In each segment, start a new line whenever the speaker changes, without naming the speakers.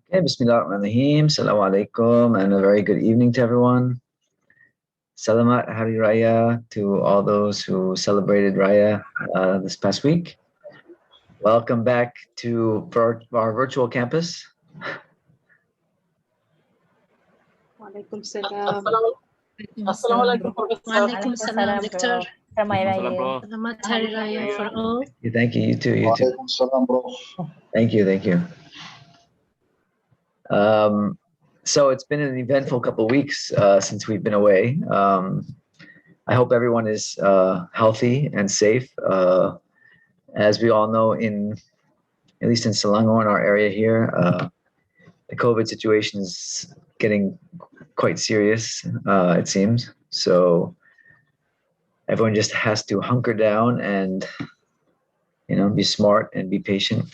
Okay, Bismillahirrahmanirrahim. Assalamu alaikum, and a very good evening to everyone. Salamat Hari Raya to all those who celebrated Raya this past week. Welcome back to our virtual campus.
Walaikum salam.
Assalamualaikum, Professor.
Walaikum salam, Victor. Selamat Hari Raya for all.
Thank you. You too. You too. Thank you. So it's been an eventful couple of weeks since we've been away. I hope everyone is healthy and safe. As we all know, at least in Selangor, in our area here, the COVID situation is getting quite serious, it seems. So everyone just has to hunker down and, be smart and be patient.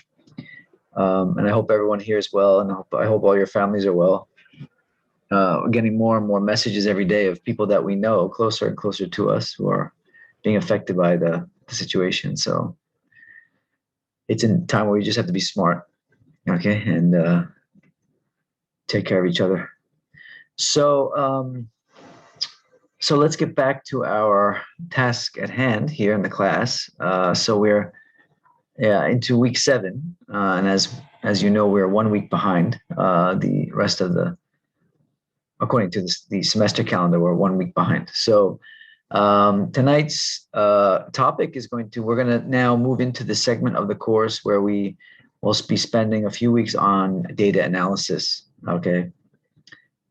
And I hope everyone here is well, and I hope all your families are well. We're getting more and more messages every day of people that we know closer and closer to us who are being affected by the situation. So it's a time where we just have to be smart, okay, and take care of each other. So let's get back to our task at hand here in the class. So we're into week 7, and as you know, we're 1 week behind the rest of according to the semester calendar, we're 1 week behind. So tonight's topic is we're going to now move into the segment of the course where we will be spending a few weeks on data analysis, okay?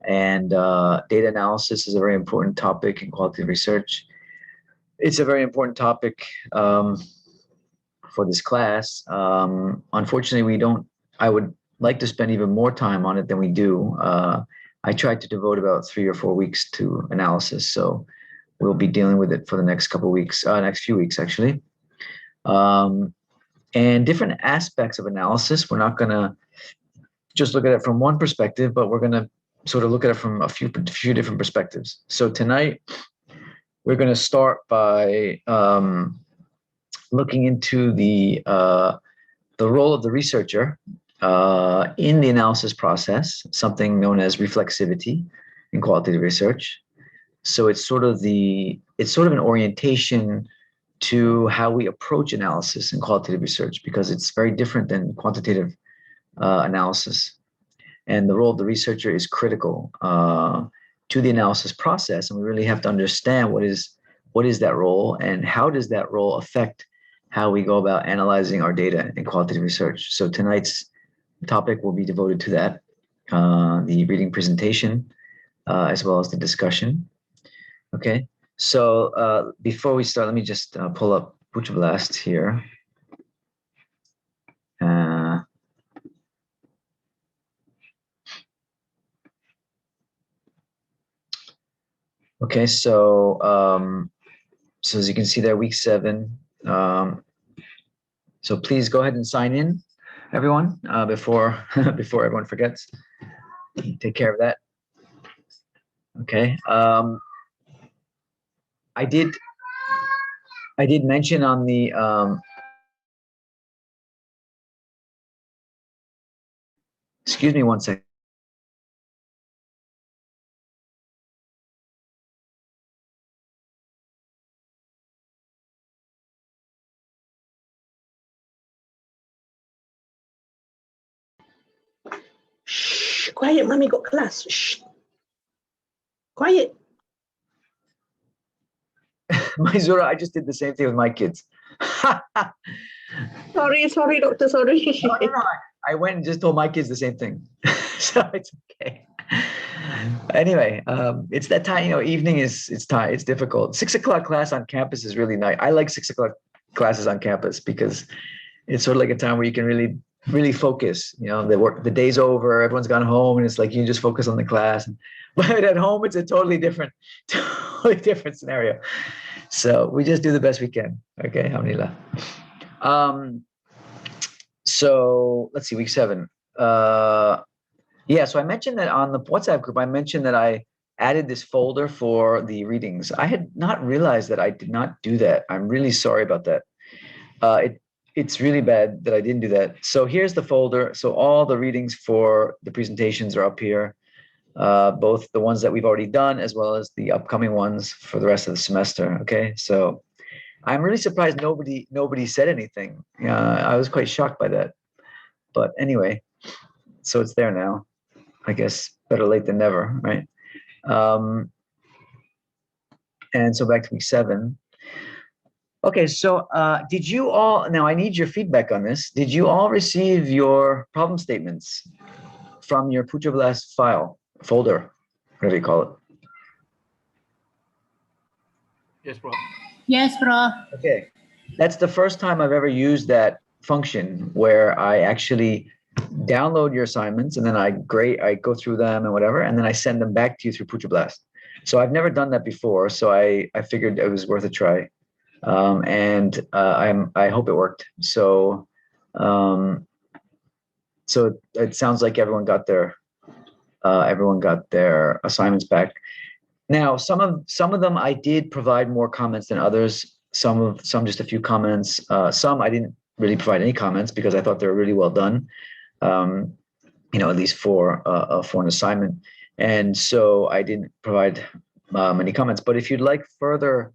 And data analysis is a very important topic in qualitative research. It's a very important topic for this class. Unfortunately, I would like to spend even more time on it than we do. I tried to devote about 3 or 4 weeks to analysis, so we'll be dealing with it for the next next few weeks, actually. And different aspects of analysis, we're not gonna just look at it from one perspective, but we're gonna sort of look at it from a few different perspectives. So tonight, we're gonna start by looking into the role of the researcher in the analysis process, something known as reflexivity in qualitative research. So it's sort of an orientation to how we approach analysis in qualitative research, because it's very different than quantitative analysis. And the role of the researcher is critical to the analysis process, and we really have to understand what is that role, and how does that role affect how we go about analyzing our data in qualitative research. So tonight's topic will be devoted to that, the reading presentation, as well as the discussion. Okay, so before we start, let me just pull up Pucha Blast here. Okay, so as you can see there, week 7. So please go ahead and sign in, everyone, before everyone forgets. Take care of that. Okay. I did mention on the excuse me one second.
Shh, quiet, mommy got class. Shh. Quiet.
My Zura, I just did the same thing with my kids.
Sorry, doctor, sorry.
No. I went and just told my kids the same thing. So it's okay. Anyway, it's that time, evening it's difficult. 6 o'clock class on campus is really nice. I like 6 o'clock classes on campus because it's sort of like a time where you can really focus. The day's over, everyone's gone home, and it's like you just focus on the class. But at home, it's a totally different scenario. So we just do the best we can. Okay, alhamdulillah. So let's see, week 7. So I mentioned that on the WhatsApp group, I mentioned that I added this folder for the readings. I had not realized that I did not do that. I'm really sorry about that. it's really bad that I didn't do that. So here's the folder. So all the readings for the presentations are up here, both the ones that we've already done as well as the upcoming ones for the rest of the semester. Okay, so I'm really surprised nobody said anything. I was quite shocked by that. But anyway, so it's there now. I guess better late than never, right? And so back to week 7. Okay, so did you all, now I need your feedback on this. Did you all receive your problem statements from your Putra Blast file, folder, whatever you call it?
Yes, bro.
Yes, bro.
Okay, that's the first time I've ever used that function where I actually download your assignments and then I go through them and whatever, and then I send them back to you through Putra Blast. So I've never done that before, so I figured it was worth a try. I hope it worked. So so it sounds like everyone got their assignments back. Now, some of them I did provide more comments than others. Some just a few comments. Some I didn't really provide any comments because I thought they were really well done. At least for an assignment, and so I didn't provide many comments. But if you'd like further,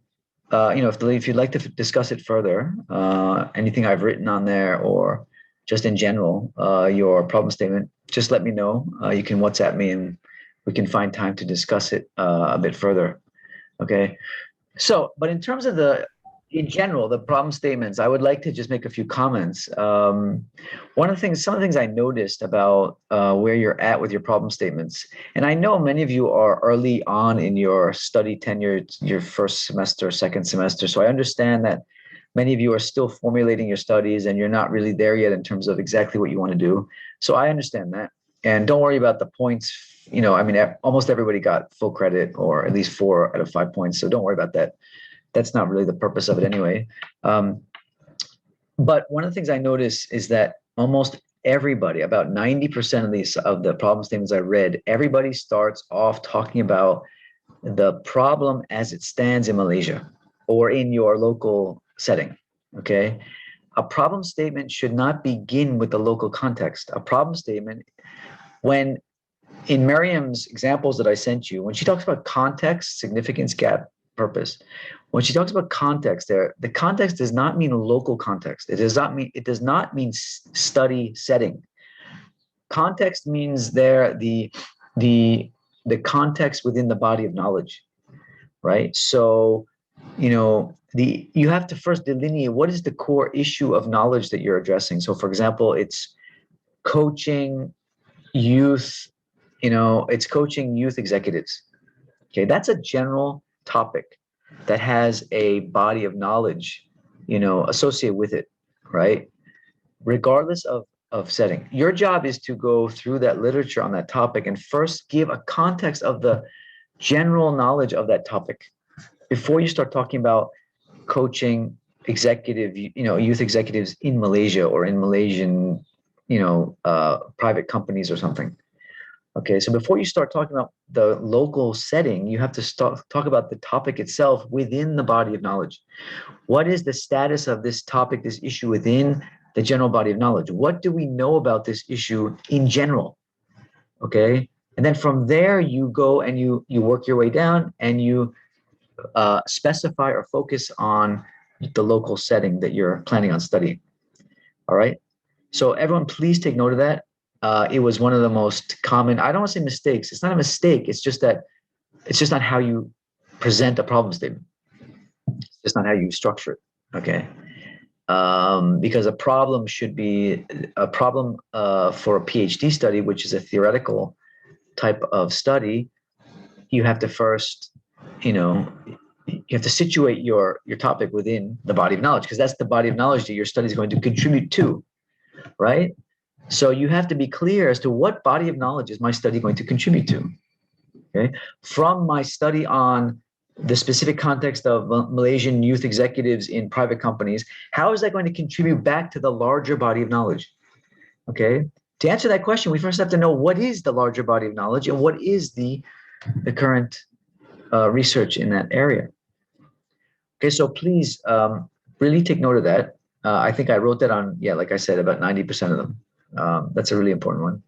if you'd like to discuss it further, anything I've written on there or just in general, your problem statement, just let me know. You can WhatsApp me and we can find time to discuss it a bit further. Okay. So, but in terms of in general, the problem statements, I would like to just make a few comments. Some of the things I noticed about where you're at with your problem statements, and I know many of you are early on in your study tenure, your first semester, second semester. So I understand that many of you are still formulating your studies and you're not really there yet in terms of exactly what you want to do. So I understand that. And don't worry about the points. Almost everybody got full credit or at least 4 out of 5 points. So don't worry about that. That's not really the purpose of it anyway. But one of the things I noticed is that almost everybody, about 90% of the problem statements I read, everybody starts off talking about the problem as it stands in Malaysia or in your local setting. Okay. A problem statement should not begin with the local context. A problem statement, when in Miriam's examples that I sent you, when she talks about context, significance, gap, purpose, when she talks about context there, the context does not mean local context. It does not mean study setting. Context means the context within the body of knowledge, right? So, you have to first delineate what is the core issue of knowledge that you're addressing. So for example, it's coaching youth, it's coaching youth executives. Okay, that's a general topic that has a body of knowledge, associated with it, right? Regardless of setting. Your job is to go through that literature on that topic and first give a context of the general knowledge of that topic before you start talking about coaching youth executives in Malaysia or in Malaysian, private companies or something. Okay, so before you start talking about the local setting, you have to talk about the topic itself within the body of knowledge. What is the status of this topic, this issue within the general body of knowledge? What do we know about this issue in general? Okay, and then from there you go and you work your way down and you specify or focus on the local setting that you're planning on studying. All right, so everyone please take note of that. It was one of the most common, I don't want to say mistakes. It's not a mistake. It's just not how you present a problem statement. It's just not how you structure it. Okay. Because a problem should be a problem for a PhD study, which is a theoretical type of study. You have to first, you have to situate your topic within the body of knowledge, because that's the body of knowledge that your study is going to contribute to, right? So you have to be clear as to what body of knowledge is my study going to contribute to. Okay, from my study on the specific context of Malaysian youth executives in private companies, how is that going to contribute back to the larger body of knowledge? Okay, to answer that question, we first have to know what is the larger body of knowledge and what is the current research in that area. Okay, so please really take note of that. I think I wrote that on, yeah, like I said, about 90% of them. That's a really important one.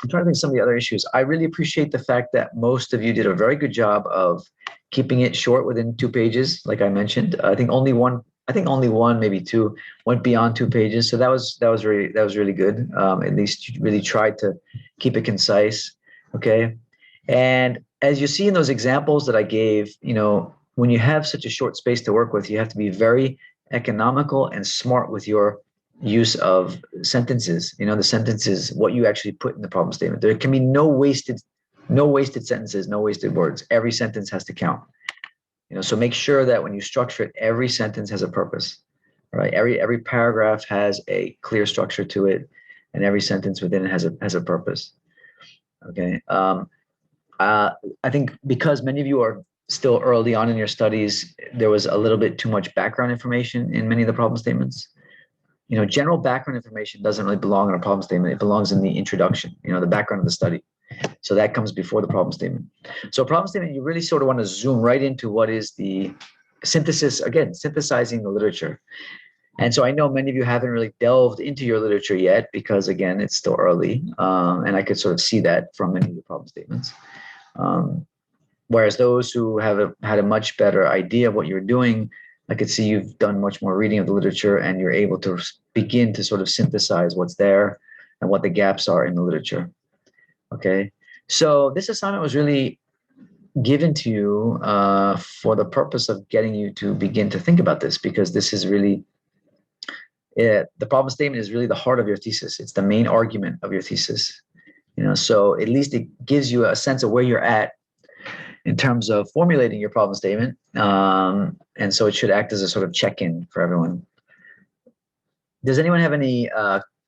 I'm trying to think of some of the other issues. I really appreciate the fact that most of you did a very good job of keeping it short within 2 pages, like I mentioned. I think only one, maybe two, went beyond 2 pages. So that was really good. At least you really tried to keep it concise. Okay. And as you see in those examples that I gave, when you have such a short space to work with, you have to be very economical and smart with your use of sentences. The sentences, what you actually put in the problem statement. There can be no wasted sentences, no wasted words. Every sentence has to count. So make sure that when you structure it, every sentence has a purpose, right? Every paragraph has a clear structure to it, and every sentence within it has a purpose. Okay. I think because many of you are still early on in your studies, there was a little bit too much background information in many of the problem statements. General background information doesn't really belong in a problem statement. It belongs in the introduction, the background of the study. So that comes before the problem statement. So a problem statement, you really sort of want to zoom right into what is the synthesis, again, synthesizing the literature. And so I know many of you haven't really delved into your literature yet because, again, it's still early. And I could sort of see that from many of the problem statements. Whereas those who have had a much better idea of what you're doing, I could see you've done much more reading of the literature and you're able to begin to sort of synthesize what's there and what the gaps are in the literature. Okay, so this assignment was really given to you for the purpose of getting you to begin to think about this, because this is really, the problem statement is really the heart of your thesis. It's the main argument of your thesis. So at least it gives you a sense of where you're at in terms of formulating your problem statement. And so it should act as a sort of check-in for everyone. Does anyone have any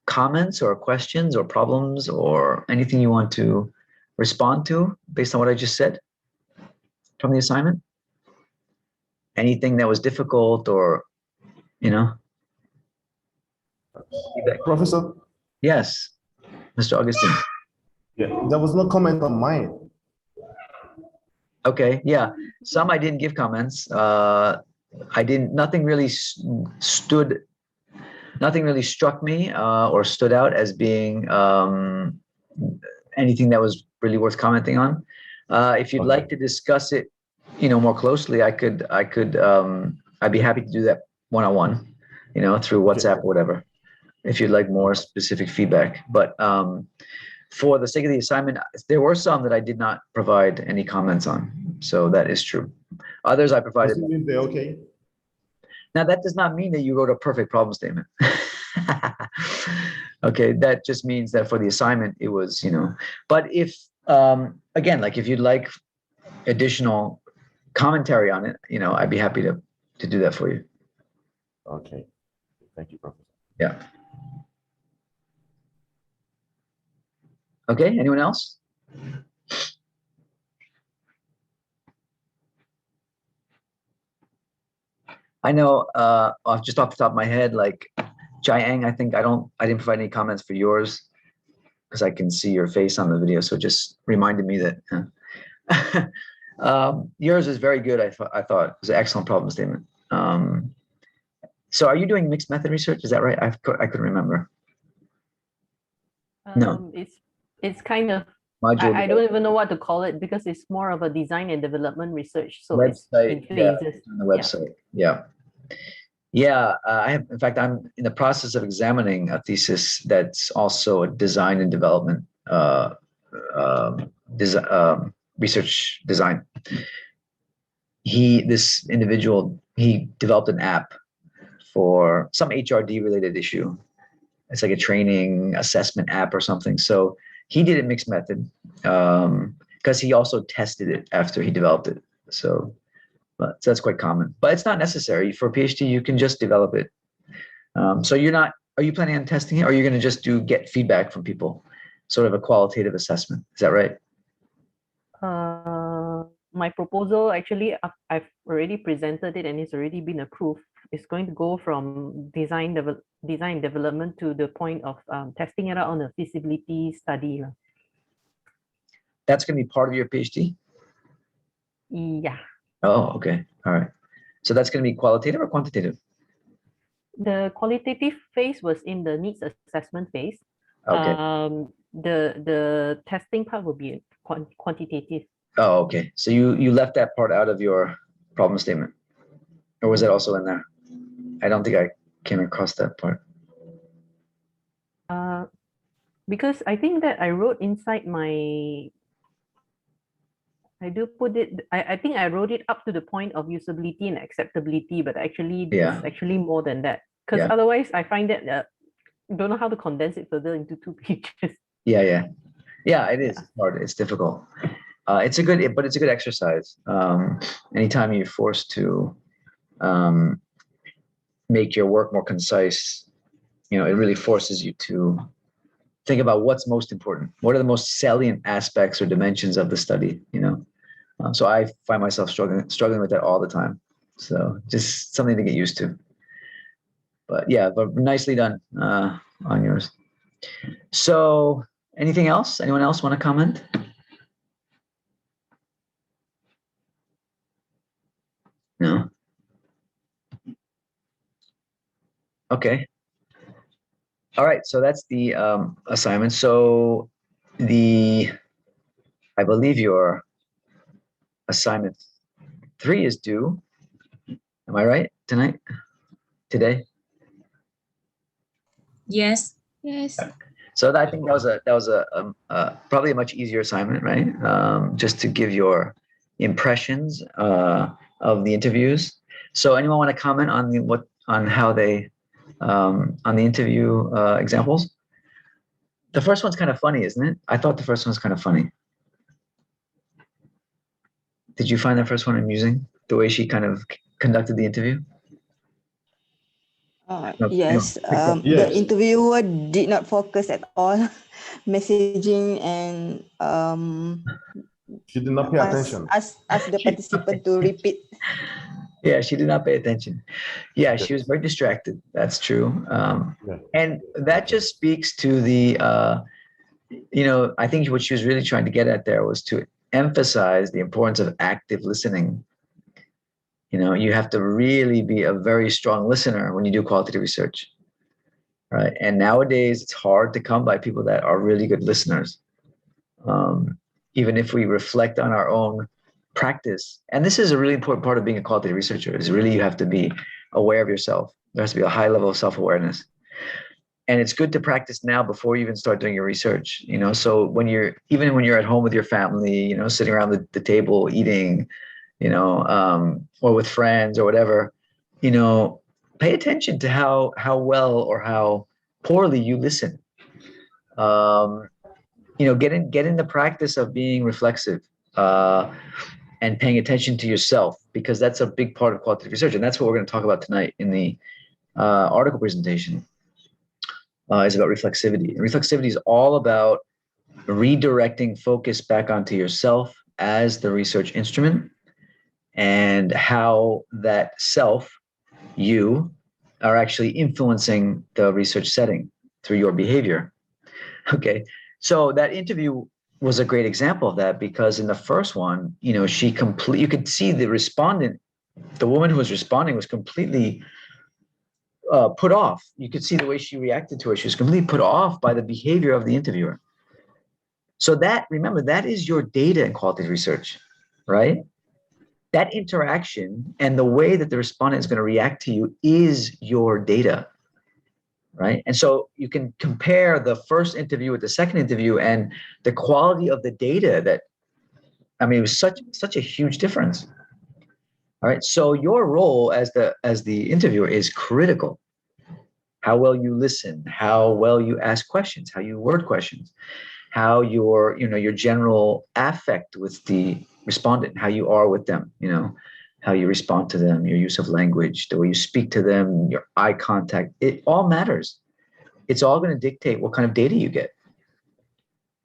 comments or questions or problems or anything you want to respond to based on what I just said from the assignment? Anything that was difficult or, feedback?
Professor?
Yes, Mr. Augustine.
Yeah, there was no comment on mine.
Okay, yeah. Some I didn't give comments. Nothing really struck me or stood out as being anything that was really worth commenting on. If you'd like to discuss it, more closely, I'd be happy to do that one-on-one, through WhatsApp or whatever, if you'd like more specific feedback. But for the sake of the assignment, there were some that I did not provide any comments on. So that is true. Others I provided.
Does it mean they're okay?
Now, that does not mean that you wrote a perfect problem statement. Okay, that just means that for the assignment, it was, but if, again, like if you'd like additional commentary on it, I'd be happy to do that for you.
Okay. Thank you, Professor.
Yeah. Okay, anyone else? I know, just off the top of my head, like Jiang, I think I didn't provide any comments for yours because I can see your face on the video. So it just reminded me that yours is very good. I thought it was an excellent problem statement. So are you doing mixed method research? Is that right? I couldn't remember. No.
It's kind of, I don't even know what to call it because it's more of a design and development research. So
website,
it's in phases.
on the website. Yeah. In fact, I'm in the process of examining a thesis that's also a design and development research design. This individual, he developed an app for some HRD related issue. It's like a training assessment app or something. So he did it mixed method because he also tested it after he developed it. So that's quite common, but it's not necessary for a PhD. You can just develop it. So are you planning on testing it, or are you going to just get feedback from people, sort of a qualitative assessment? Is that right?
My proposal, actually, I've already presented it and it's already been approved. It's going to go from design development to the point of testing it out on a feasibility study.
That's going to be part of your PhD?
Yeah.
Oh, okay. All right. So that's going to be qualitative or quantitative?
The qualitative phase was in the needs assessment phase.
Okay.
The testing part will be quantitative.
Oh, okay. So you left that part out of your problem statement, or was it also in there? I don't think I came across that part.
Because I think that I wrote inside my, I do put it, I think I wrote it up to the point of usability and acceptability, but actually
Yeah.
it's actually more than that. Because
Yeah.
otherwise I find that don't know how to condense it further into 2 pages.
Yeah. It is. It's hard. It's difficult. It's a good exercise. Anytime you're forced to make your work more concise, it really forces you to think about what's most important. What are the most salient aspects or dimensions of the study? So I find myself struggling with that all the time. So just something to get used to. But yeah, but nicely done on yours. So anything else? Anyone else want to comment? No. Okay. All right. So that's the assignment. So I believe your assignment 3 is due. Am I right? Today?
Yes. Yes.
So I think that was a probably a much easier assignment, right? Just to give your impressions of the interviews. So anyone want to comment on how they on the interview examples? The first one's kind of funny, isn't it? I thought the first one's kind of funny. Did you find the first one amusing? The way she kind of conducted the interview?
Yes,
Yes.
the interviewer did not focus at all, messaging and
She did not pay attention.
ask the participant to repeat.
Yeah, she did not pay attention. Yeah, she was very distracted. That's true. And that just speaks to the, I think what she was really trying to get at there was to emphasize the importance of active listening. You have to really be a very strong listener when you do qualitative research, right? And nowadays it's hard to come by people that are really good listeners. Even if we reflect on our own practice, and this is a really important part of being a qualitative researcher, is really you have to be aware of yourself. There has to be a high level of self-awareness. And it's good to practice now before you even start doing your research, so when you're at home with your family, sitting around the table eating, or with friends or whatever, pay attention to how well or how poorly you listen. Get in the practice of being reflexive and paying attention to yourself, because that's a big part of qualitative research. And that's what we're going to talk about tonight in the article presentation. Is about reflexivity. And reflexivity is all about redirecting focus back onto yourself as the research instrument, and how that self, you, are actually influencing the research setting through your behavior. Okay, so that interview was a great example of that, because in the first one, you could see the respondent, the woman who was responding, was completely put off. You could see the way she reacted to it. She was completely put off by the behavior of the interviewer. So remember, that is your data in qualitative research, right? That interaction and the way that the respondent is going to react to you is your data, right? And so you can compare the first interview with the second interview, and the quality of the data it was such a huge difference. All right. So your role as the interviewer is critical. How well you listen, how well you ask questions, how you word questions, how your general affect with the respondent, how you are with them, how you respond to them, your use of language, the way you speak to them, your eye contact, it all matters. It's all going to dictate what kind of data you get.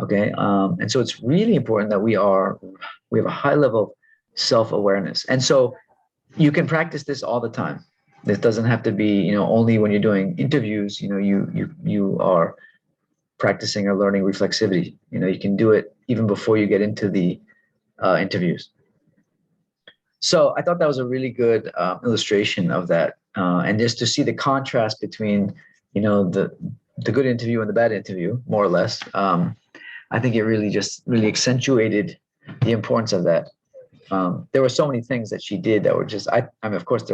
Okay. And so it's really important that we have a high level of self-awareness. And so you can practice this all the time. This doesn't have to be, only when you're doing interviews, you are practicing or learning reflexivity. You can do it even before you get into the interviews. So I thought that was a really good illustration of that, and just to see the contrast between, the good interview and the bad interview, more or less. I think it really accentuated the importance of that. There were so many things that she did that were just, I mean, of course,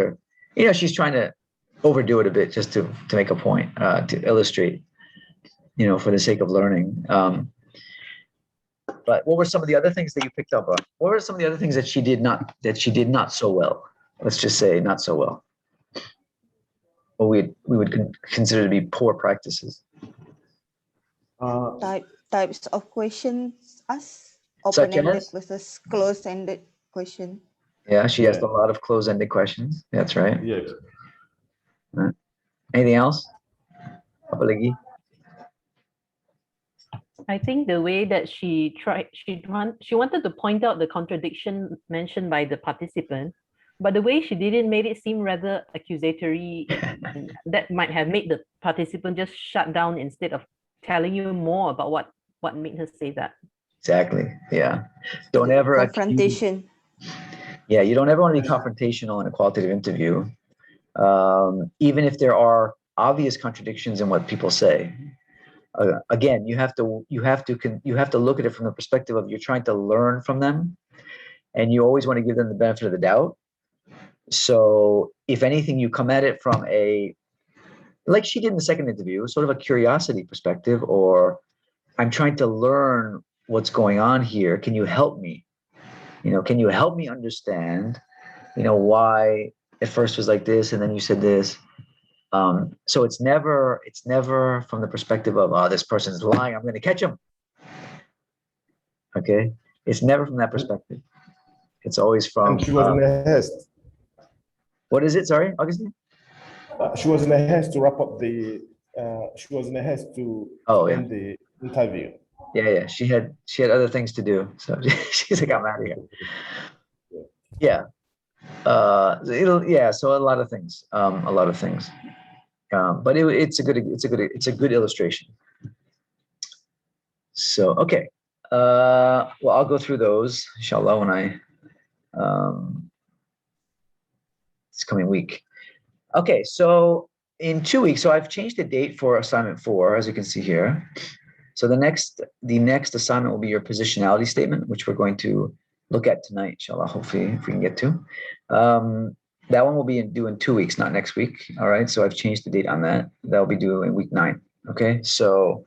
she's trying to overdo it a bit just to make a point, to illustrate, for the sake of learning. But what were some of the other things that you picked up on? What were some of the other things that she did not so well? Let's just say not so well. Or we would consider to be poor practices.
Types of questions asked.
Such
Open-ended
as?
versus closed-ended question.
Yeah, she asked a lot of closed-ended questions. That's right.
Yes.
Anything else? Apa lagi?
I think the way that she wanted to point out the contradiction mentioned by the participant, but the way she did it made it seem rather accusatory. And that might have made the participant just shut down instead of telling you more about what made her say that.
Exactly. Yeah. Don't ever
confrontation.
Yeah, you don't ever want to be confrontational in a qualitative interview, even if there are obvious contradictions in what people say. Again, you have to look at it from the perspective of you're trying to learn from them, and you always want to give them the benefit of the doubt. So if anything, you come at it from like she did in the second interview, sort of a curiosity perspective, or I'm trying to learn what's going on here. Can you help me? Can you help me understand, why it first was like this and then you said this? So it's never from the perspective of, oh, this person's lying, I'm going to catch him. Okay. It's never from that perspective. It's always from.
And she was in a haste.
What is it? Sorry, Augustine?
She was in a haste to wrap up she was in a haste to end the interview.
Yeah. She had other things to do. So she's like, I'm out of here. Yeah. So a lot of things. But it's a good illustration. So, okay. Well, I'll go through those, inshallah, when this coming week. Okay, so in 2 weeks, so I've changed the date for assignment 4, as you can see here. So the next assignment will be your positionality statement, which we're going to look at tonight, inshallah, hopefully, if we can get to. That one will be due in 2 weeks, not next week. All right, so I've changed the date on that. That'll be due in week 9. Okay, so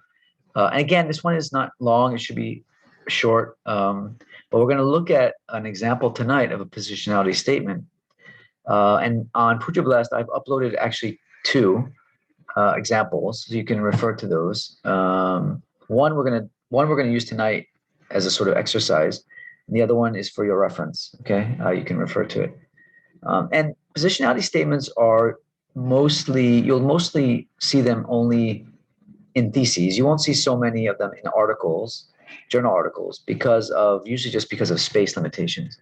and again, this one is not long. It should be short. But we're going to look at an example tonight of a positionality statement. And on Puja Blast, I've uploaded actually 2 examples, so you can refer to those. One we're gonna use tonight as a sort of exercise, and the other one is for your reference. Okay, you can refer to it. And positionality statements are you'll mostly see them only in theses. You won't see so many of them in articles, journal articles, usually just because of space limitations.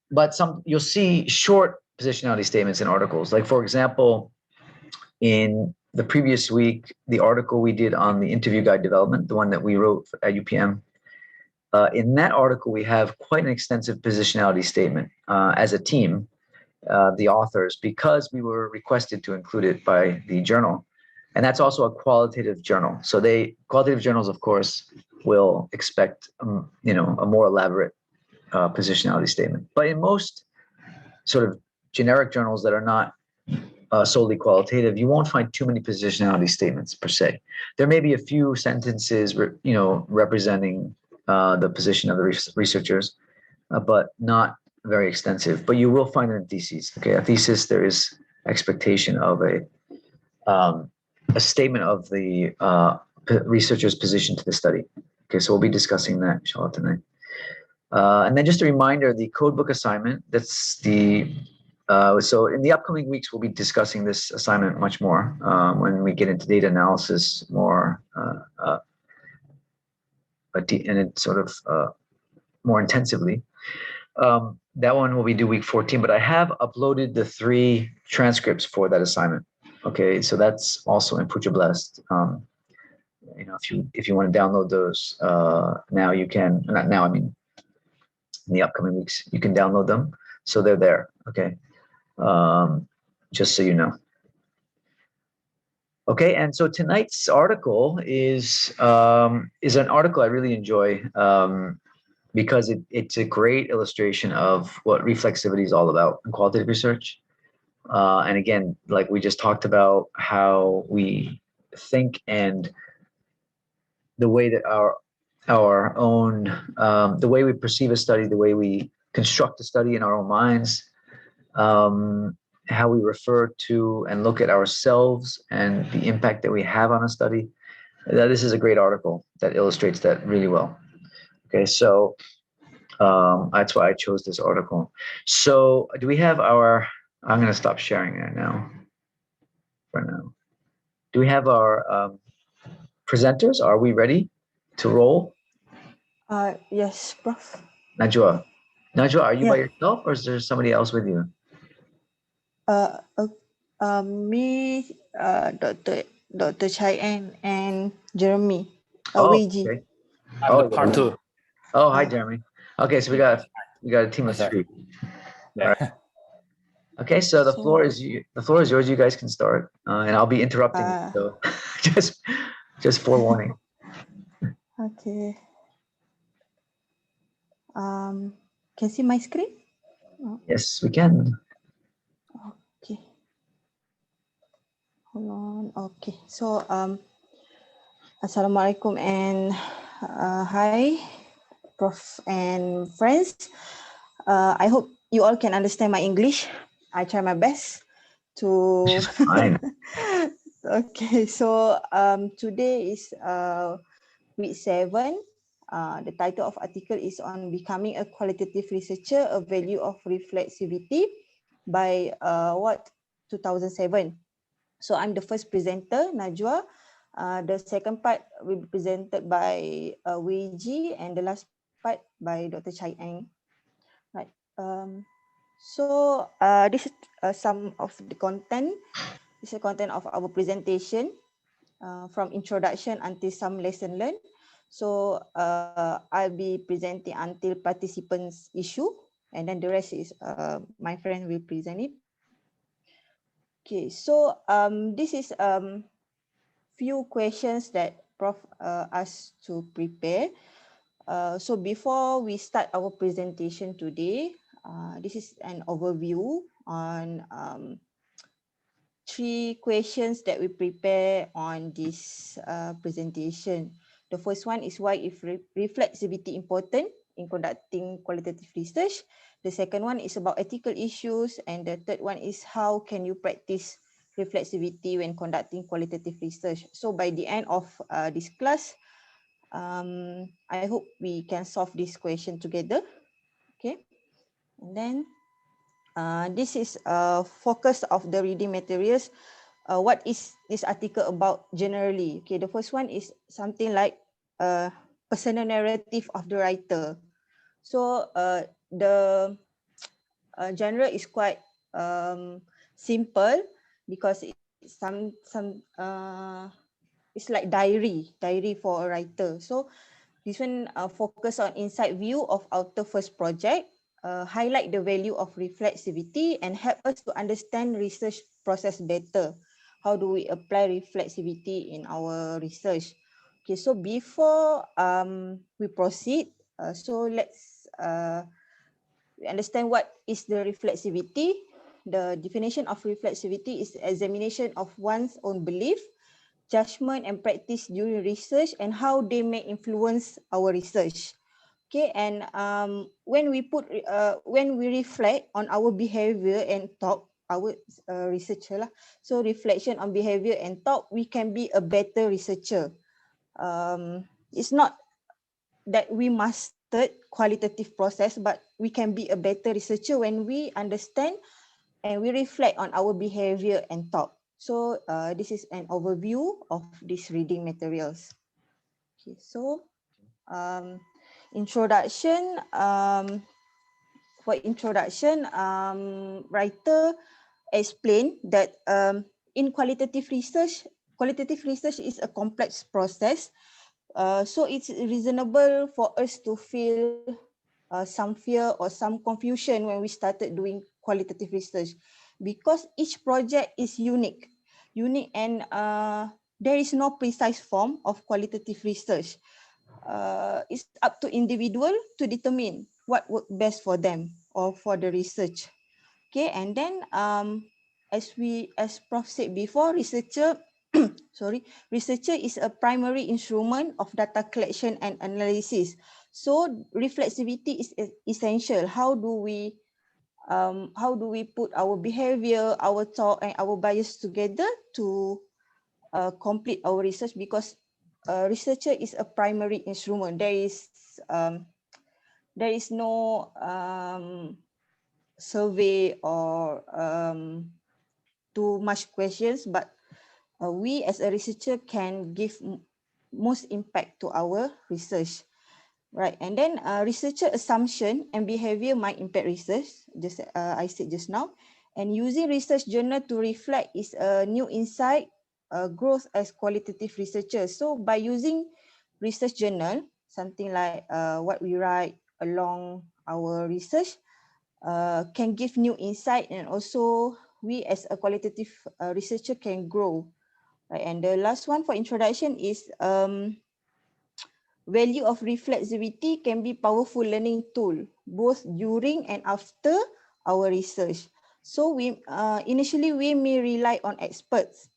But you'll see short positionality statements in articles. Like, for example, in the previous week, the article we did on the interview guide development, the one that we wrote at UPM, in that article, we have quite an extensive positionality statement as a team, the authors, because we were requested to include it by the journal. And that's also a qualitative journal. So qualitative journals, of course, will expect, a more elaborate positionality statement. But in most sort of generic journals that are not solely qualitative, you won't find too many positionality statements per se. There may be a few sentences, representing the position of the researchers, but not very extensive. But you will find them in theses. Okay, a thesis, there is expectation of a statement of the researcher's position to the study. Okay, so we'll be discussing that, inshallah, tonight. And then just a reminder, the codebook assignment, so in the upcoming weeks, we'll be discussing this assignment much more when we get into data analysis more more intensively. That one will be due week 14, but I have uploaded the 3 transcripts for that assignment. Okay, so that's also in Puja Blast. If you want to download those now, you can. Not now, I mean, in the upcoming weeks, you can download them. So they're there, okay? Just so you know. Okay, and so tonight's article is an article I really enjoy because it's a great illustration of what reflexivity is all about in qualitative research. And again, like we just talked about, how we think and the way that our own the way we perceive a study, the way we construct a study in our own minds, how we refer to and look at ourselves and the impact that we have on a study. This is a great article that illustrates that really well. Okay, so that's why I chose this article. So do we have our, I'm going to stop sharing that now for now. Do we have our presenters? Are we ready to roll?
Yes, Prof.
Najwa, are you by
Yeah.
yourself or is there somebody else with you?
Me, Dr. Chai and Jeremy.
Oh,
WG.
okay.
I'm the part two.
Oh, hi, Jeremy. Okay, so we got a team of
That's
three.
Yeah.
All right. Okay, so the floor is yours. You guys can start, and I'll be interrupting you. So just forewarning.
Okay. Can see my screen?
Yes, we can.
Okay. Hold on. Okay. So Assalamualaikum and hi, Prof and friends. I hope you all can understand my English. I try my best to.
Fine.
Okay, so today is week 7. The title of article is on becoming a qualitative researcher, a value of reflexivity by 2007. So I'm the first presenter, Najwa. The second part will be presented by Wei Ji, and the last part by Dr. Chai Eng. Right. So this is some of the content. This is the content of our presentation from introduction until some lesson learned. So I'll be presenting until participants issue, and then the rest is my friend will present it. Okay, so this is few questions that Prof asked to prepare. So before we start our presentation today, this is an overview on 3 questions that we prepare on this presentation. The first one is why is reflexivity important in conducting qualitative research. The second one is about ethical issues, and the third one is how can you practice reflexivity when conducting qualitative research. So by the end of this class, I hope we can solve this question together. Okay, and then this is a focus of the reading materials. What is this article about generally? Okay, the first one is something like personal narrative of the writer. So the genre is quite simple because it's it's like diary for a writer. So this one focus on inside view of outer first project, highlight the value of reflexivity and help us to understand research process better. How do we apply reflexivity in our research? Okay, so before we proceed, so let's we understand what is the reflexivity. The definition of reflexivity is the examination of one's own belief, judgment and practice during research and how they may influence our research. Okay, and when we reflect on our behavior and thought, our researcher lah. So reflection on behavior and thought, we can be a better researcher. It's not that we mastered qualitative process, but we can be a better researcher when we understand and we reflect on our behavior and thought. So this is an overview of these reading materials. Okay, so introduction. For introduction, writer explained that in qualitative research is a complex process. So it's reasonable for us to feel some fear or some confusion when we started doing qualitative research, because each project is unique and there is no precise form of qualitative research. It's up to individual to determine what works best for them or for the research. Okay, and then as Prof said before, researcher is a primary instrument of data collection and analysis. So reflexivity is essential. How do we put our behavior, our thought, and our bias together to complete our research? Because researcher is a primary instrument. There is no survey or too much questions, but we as a researcher can give most impact to our research, right? And then researcher assumption and behavior might impact research, just I said just now. And using research journal to reflect is a new insight, growth as qualitative researchers. So by using research journal, something like what we write along our research, can give new insight, and also we as a qualitative researcher can grow. Right? And the last one for introduction is value of reflexivity can be powerful learning tool both during and after our research. So we initially we may rely on experts,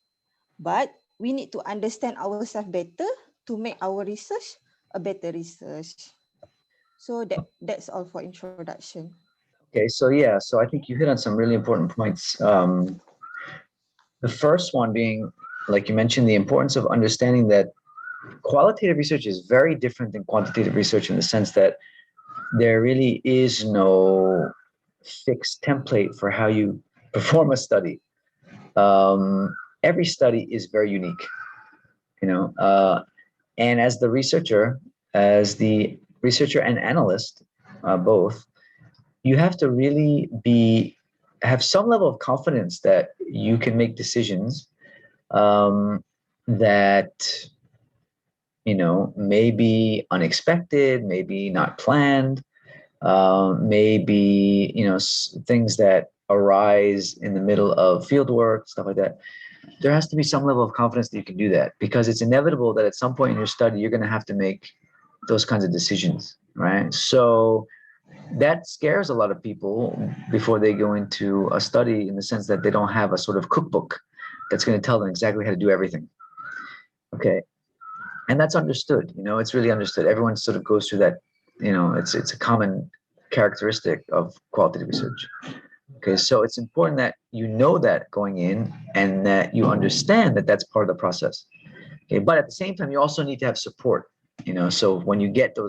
but we need to understand ourselves better to make our research a better research. So that's all for introduction.
Okay, so yeah, so I think you hit on some really important points. The first one being, like you mentioned, the importance of understanding that qualitative research is very different than quantitative research in the sense that there really is no fixed template for how you perform a study. Every study is very unique, and as the researcher and analyst, both, you have to really have some level of confidence that you can make decisions that may be unexpected, maybe not planned, maybe things that arise in the middle of field work, stuff like that. There has to be some level of confidence that you can do that, because it's inevitable that at some point in your study you're going to have to make those kinds of decisions, right? So that scares a lot of people before they go into a study, in the sense that they don't have a sort of cookbook that's going to tell them exactly how to do everything. Okay. And that's understood, it's really understood. Everyone sort of goes through that, it's a common characteristic of qualitative research. Okay, so it's important that you know that going in, and that you understand that that's part of the process. Okay, but at the same time, you also need to have support, so when you get to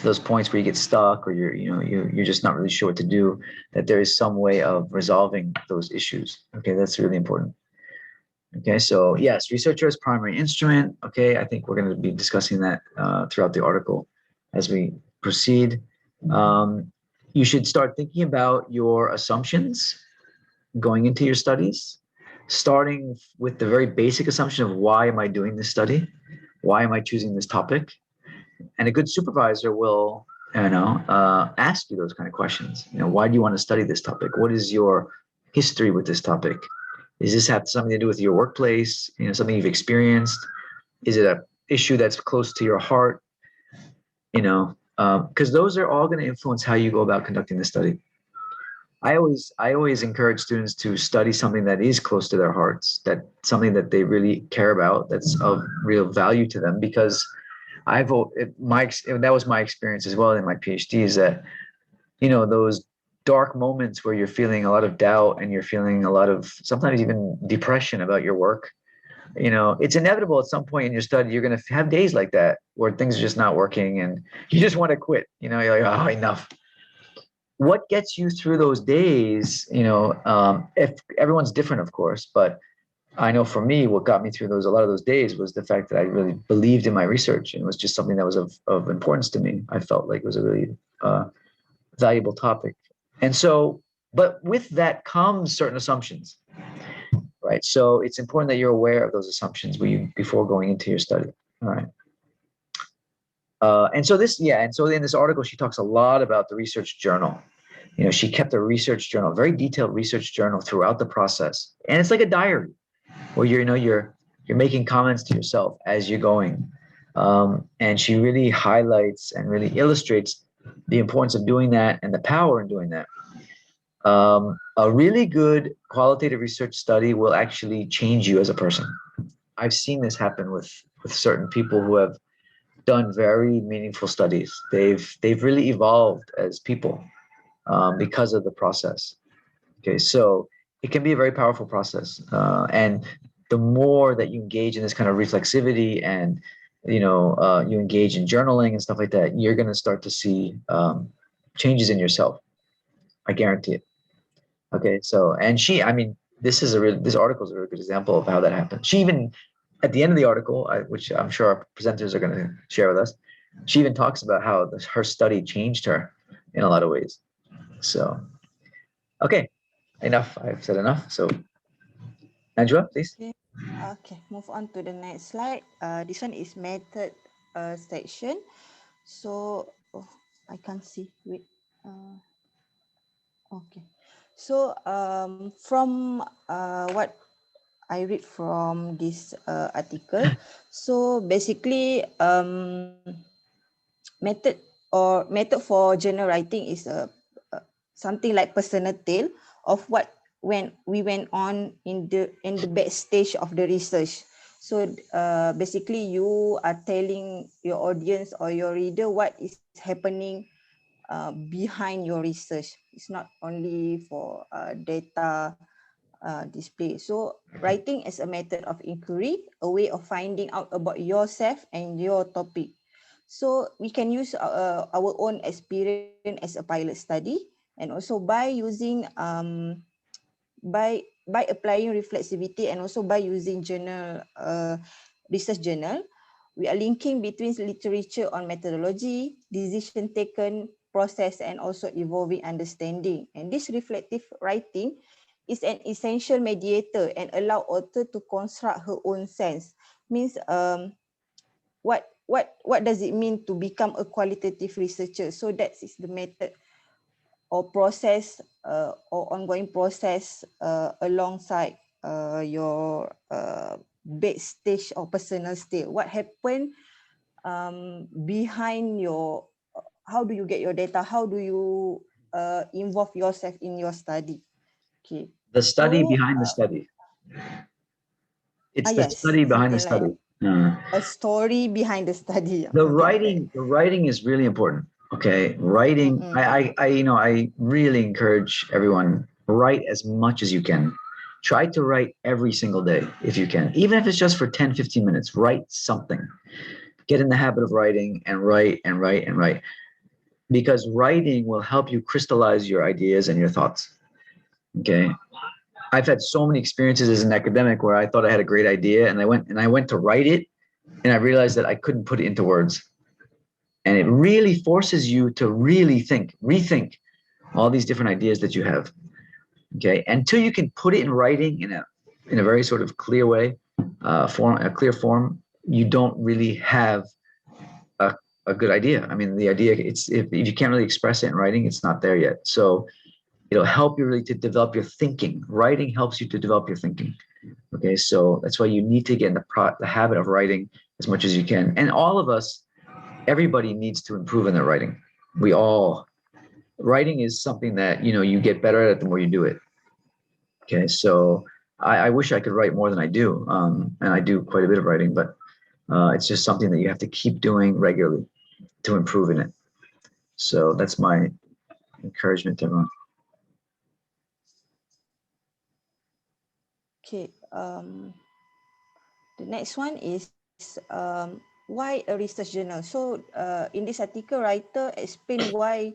those points where you get stuck, or you're just not really sure what to do, that there is some way of resolving those issues. Okay, that's really important. Okay, so yes, researcher is primary instrument. Okay, I think we're going to be discussing that throughout the article as we proceed. You should start thinking about your assumptions going into your studies, starting with the very basic assumption of, why am I doing this study? Why am I choosing this topic? And a good supervisor will, ask you those kind of questions. Why do you want to study this topic? What is your history with this topic? Does this have something to do with your workplace? Something you've experienced? Is it an issue that's close to your heart? Because those are all going to influence how you go about conducting the study. I always encourage students to study something that is close to their hearts, that something that they really care about, that's of real value to them. Because that was my experience as well in my PhD, is that those dark moments where you're feeling a lot of doubt, and you're feeling a lot of, sometimes even depression about your work, it's inevitable at some point in your study you're going to have days like that, where things are just not working and you just want to quit. You're like, oh, enough. What gets you through those days, if everyone's different, of course, but I know for me, what got me through a lot of those days was the fact that I really believed in my research, and it was just something that was of importance to me. I felt like it was a really valuable topic. And so, but with that comes certain assumptions, right? So it's important that you're aware of those assumptions before going into your study. All right. And so in this article, she talks a lot about the research journal. She kept a research journal, a very detailed research journal throughout the process. And it's like a diary where you're making comments to yourself as you're going. And she really highlights and really illustrates the importance of doing that and the power in doing that. A really good qualitative research study will actually change you as a person. I've seen this happen with certain people who have done very meaningful studies. They've really evolved as people because of the process. Okay, so it can be a very powerful process, and the more that you engage in this kind of reflexivity and you engage in journaling and stuff like that, you're going to start to see changes in yourself. I guarantee it. Okay, so this article is a really good example of how that happened. She even, at the end of the article, which I'm sure our presenters are going to share with us, she even talks about how her study changed her in a lot of ways. So, okay, enough. I've said enough. So, Angela, please.
Okay, move on to the next slide. This one is method section. So, I can't see. Wait. Okay. So, from what I read from this article, so basically, method for journal writing is something like personal tale of what when we went on in the backstage of the research. So basically, you are telling your audience or your reader what is happening behind your research. It's not only for data display. So writing as a method of inquiry, a way of finding out about yourself and your topic. So we can use our own experience as a pilot study, and also by using by applying reflexivity, and also by using journal research journal, we are linking between literature on methodology, decision taken, process, and also evolving understanding. And this reflective writing is an essential mediator and allow author to construct her own sense. Means what does it mean to become a qualitative researcher? So that is the method or process or ongoing process alongside your backstage or personal state. What happened behind your, how do you get your data? How do you involve yourself in your study? Okay.
The study behind the study. It's the study behind the study.
A story behind the study.
The writing is really important. Okay, writing. I really encourage everyone, write as much as you can. Try to write every single day if you can, even if it's just for 10, 15 minutes. Write something. Get in the habit of writing and write and write and write, because writing will help you crystallize your ideas and your thoughts. Okay. I've had so many experiences as an academic where I thought I had a great idea, and I went to write it, and I realized that I couldn't put it into words. And it really forces you to really rethink all these different ideas that you have. Okay, until you can put it in writing in a very sort of clear way, a clear form, you don't really have a good idea. I mean, the idea, if you can't really express it in writing, it's not there yet. So it'll help you really to develop your thinking. Writing helps you to develop your thinking. Okay, so that's why you need to get in the habit of writing as much as you can. And all of us, everybody needs to improve in their writing. Writing is something that, you get better at it the more you do it. Okay, so I wish I could write more than I do. And I do quite a bit of writing, but it's just something that you have to keep doing regularly to improve in it. So that's my encouragement to everyone.
Okay, the next one is why a research journal? So in this article, writer explained why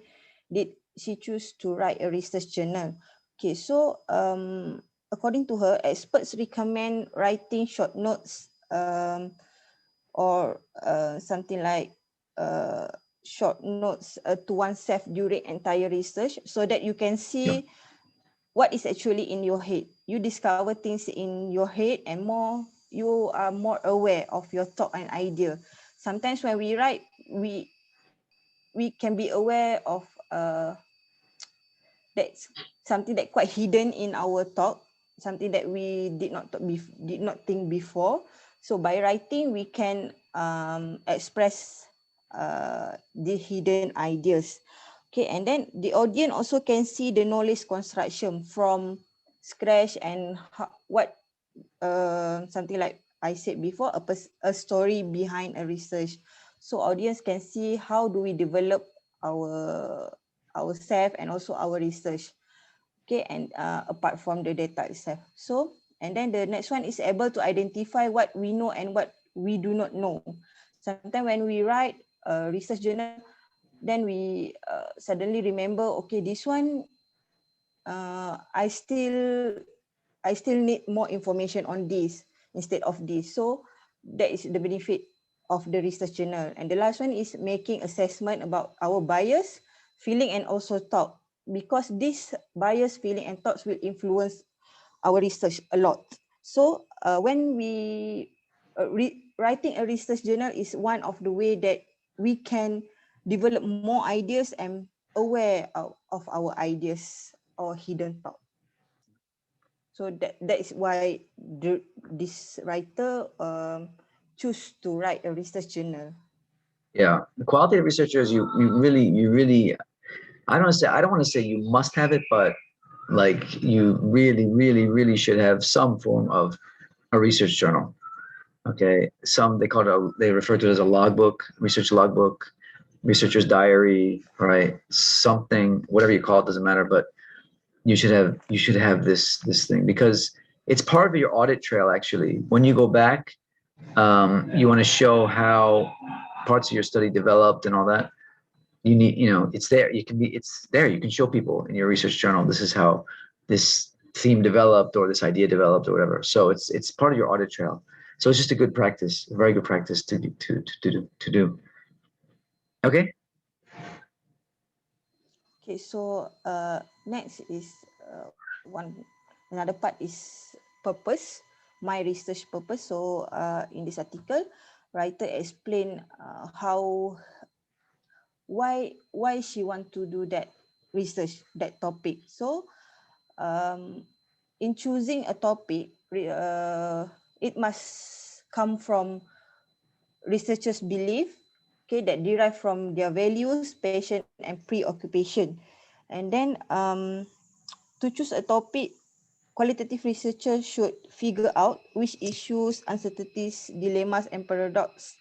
did she choose to write a research journal. Okay, so according to her, experts recommend writing short notes or something like short notes to oneself during entire research, so that you can see what is actually in your head. You discover things in your head, and you are more aware of your thought and idea. Sometimes when we write, we can be aware of that's something that quite hidden in our talk, something that we did not think before. So by writing, we can express the hidden ideas. Okay, and then the audience also can see the knowledge construction from scratch and what something like I said before, a story behind a research. So audience can see how do we develop ourselves and also our research. Okay, and apart from the data itself. So, and then the next one is able to identify what we know and what we do not know. Sometimes when we write a research journal, then we suddenly remember, okay, this one, I still need more information on this instead of this. So that is the benefit of the research journal. And the last one is making assessment about our bias, feeling, and also thought, because this bias, feeling, and thoughts will influence our research a lot. So when we writing a research journal is one of the way that we can develop more ideas and aware of our ideas or hidden thought. So that is why this writer choose to write a research journal.
Yeah, the qualitative researchers, you really, I don't want to say you must have it, but like you really should have some form of a research journal. Okay, some they refer to it as a logbook, research logbook, researcher's diary, right? Something, whatever you call it, doesn't matter, but you should have this thing, because it's part of your audit trail. Actually, when you go back, you want to show how parts of your study developed and all that. You need, it's there. It's there. You can show people in your research journal, this is how this theme developed or this idea developed or whatever. So it's part of your audit trail. So it's just a good practice, a very good practice to do. Okay.
Okay, so next is another part is purpose, my research purpose. So in this article, writer explain why she want to do that research, that topic. So in choosing a topic, it must come from researchers' belief, okay, that derive from their values, passion, and preoccupation. And then to choose a topic, qualitative researchers should figure out which issues, uncertainties, dilemmas, and paradox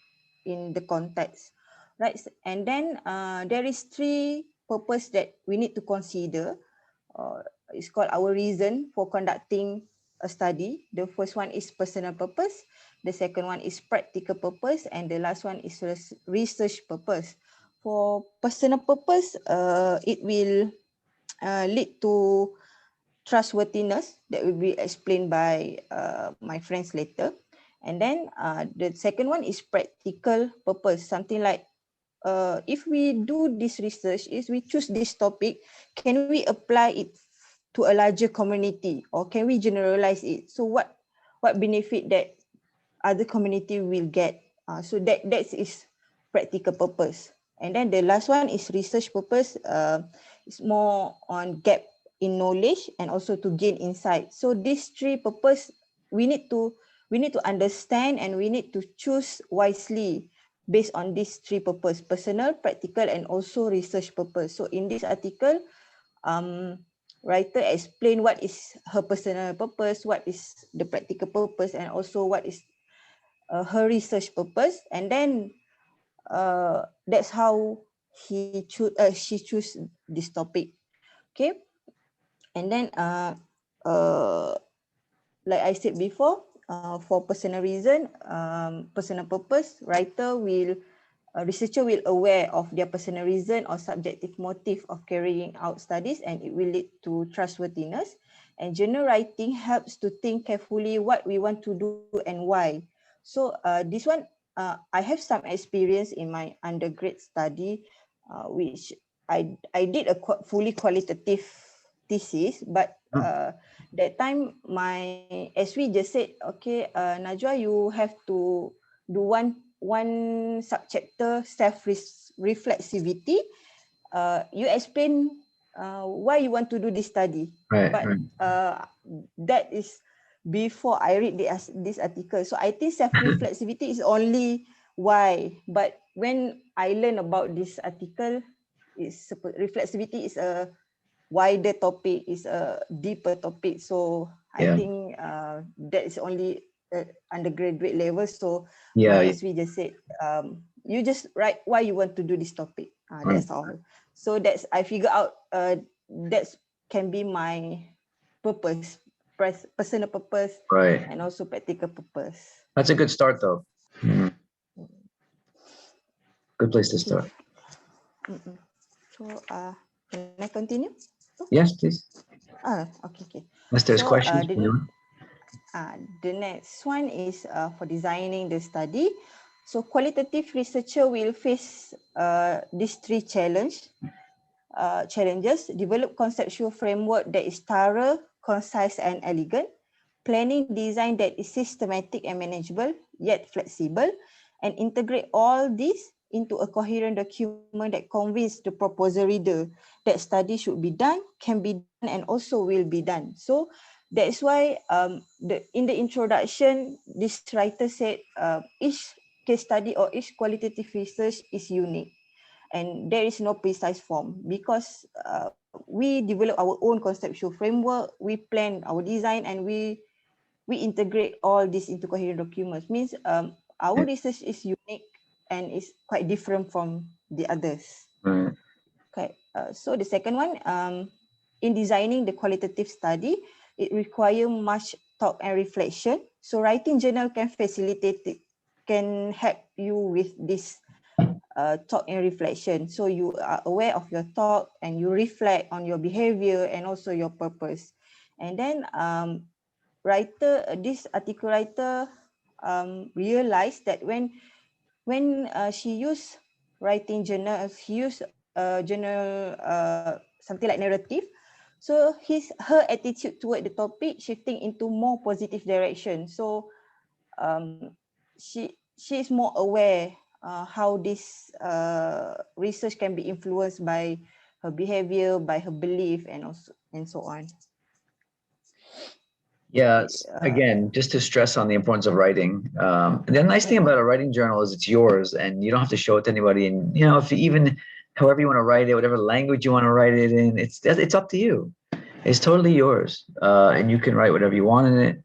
in the context, right? And then there is 3 purpose that we need to consider. It's called our reason for conducting a study. The first one is personal purpose. The second one is practical purpose. And the last one is research purpose. For personal purpose, it will lead to trustworthiness, that will be explained by my friends later. And then the second one is practical purpose, something like if we do this research, if we choose this topic, can we apply it to a larger community, or can we generalize it? So what benefit that other community will get? So that is practical purpose. And then the last one is research purpose. It's more on gap in knowledge and also to gain insight. So these 3 purpose we need to understand, and we need to choose wisely based on these 3 purpose: personal, practical, and also research purpose. So in this article, writer explain what is her personal purpose, what is the practical purpose, and also what is her research purpose. And then that's how she choose this topic. Okay. And then like I said before, for personal reason, personal purpose, researcher will aware of their personal reason or subjective motive of carrying out studies, and it will lead to trustworthiness. And journal writing helps to think carefully what we want to do and why. So this one, I have some experience in my undergrad study, which I did a fully qualitative thesis, but that time my SW just said, okay, Najwa, you have to do one one subchapter, self-reflexivity, you explain why you want to do this study.
Right.
But that is before I read this article. So I think self-reflexivity is only why. But when I learn about this article, reflexivity is a wider topic, is a deeper topic. So I think that is only undergraduate level. So as we just said, you just write why you want to do this topic. That's all. So that's, I figure out that can be my purpose, personal purpose, and also practical purpose.
That's a good start, though. Good place to start.
So can I continue?
Yes, please.
Okay.
Unless there's questions.
The next one is for designing the study. So qualitative researcher will face these three challenges. Develop conceptual framework that is thorough, concise, and elegant. Planning design that is systematic and manageable, yet flexible, and integrate all this into a coherent document that convinces the proposal reader that study should be done, can be done, and also will be done. So that's why in the introduction, this writer said each case study or each qualitative research is unique. And there is no precise form because we develop our own conceptual framework, we plan our design, and we integrate all this into coherent documents. Means our research is unique and is quite different from the others. Okay. So the second one, in designing the qualitative study, it requires much thought and reflection. So writing journal can facilitate it, can help you with this thought and reflection. So you are aware of your thought and you reflect on your behavior and also your purpose. And then this article writer realized that when she used writing journal, she used journal something like narrative. So her attitude toward the topic shifting into more positive direction. So she is more aware how this research can be influenced by her behavior, by her belief, and so on.
Yes. Again, just to stress on the importance of writing. The nice thing about a writing journal is it's yours, and you don't have to show it to anybody. And if you even however you want to write it, whatever language you want to write it in, it's up to you. It's totally yours, and you can write whatever you want in it.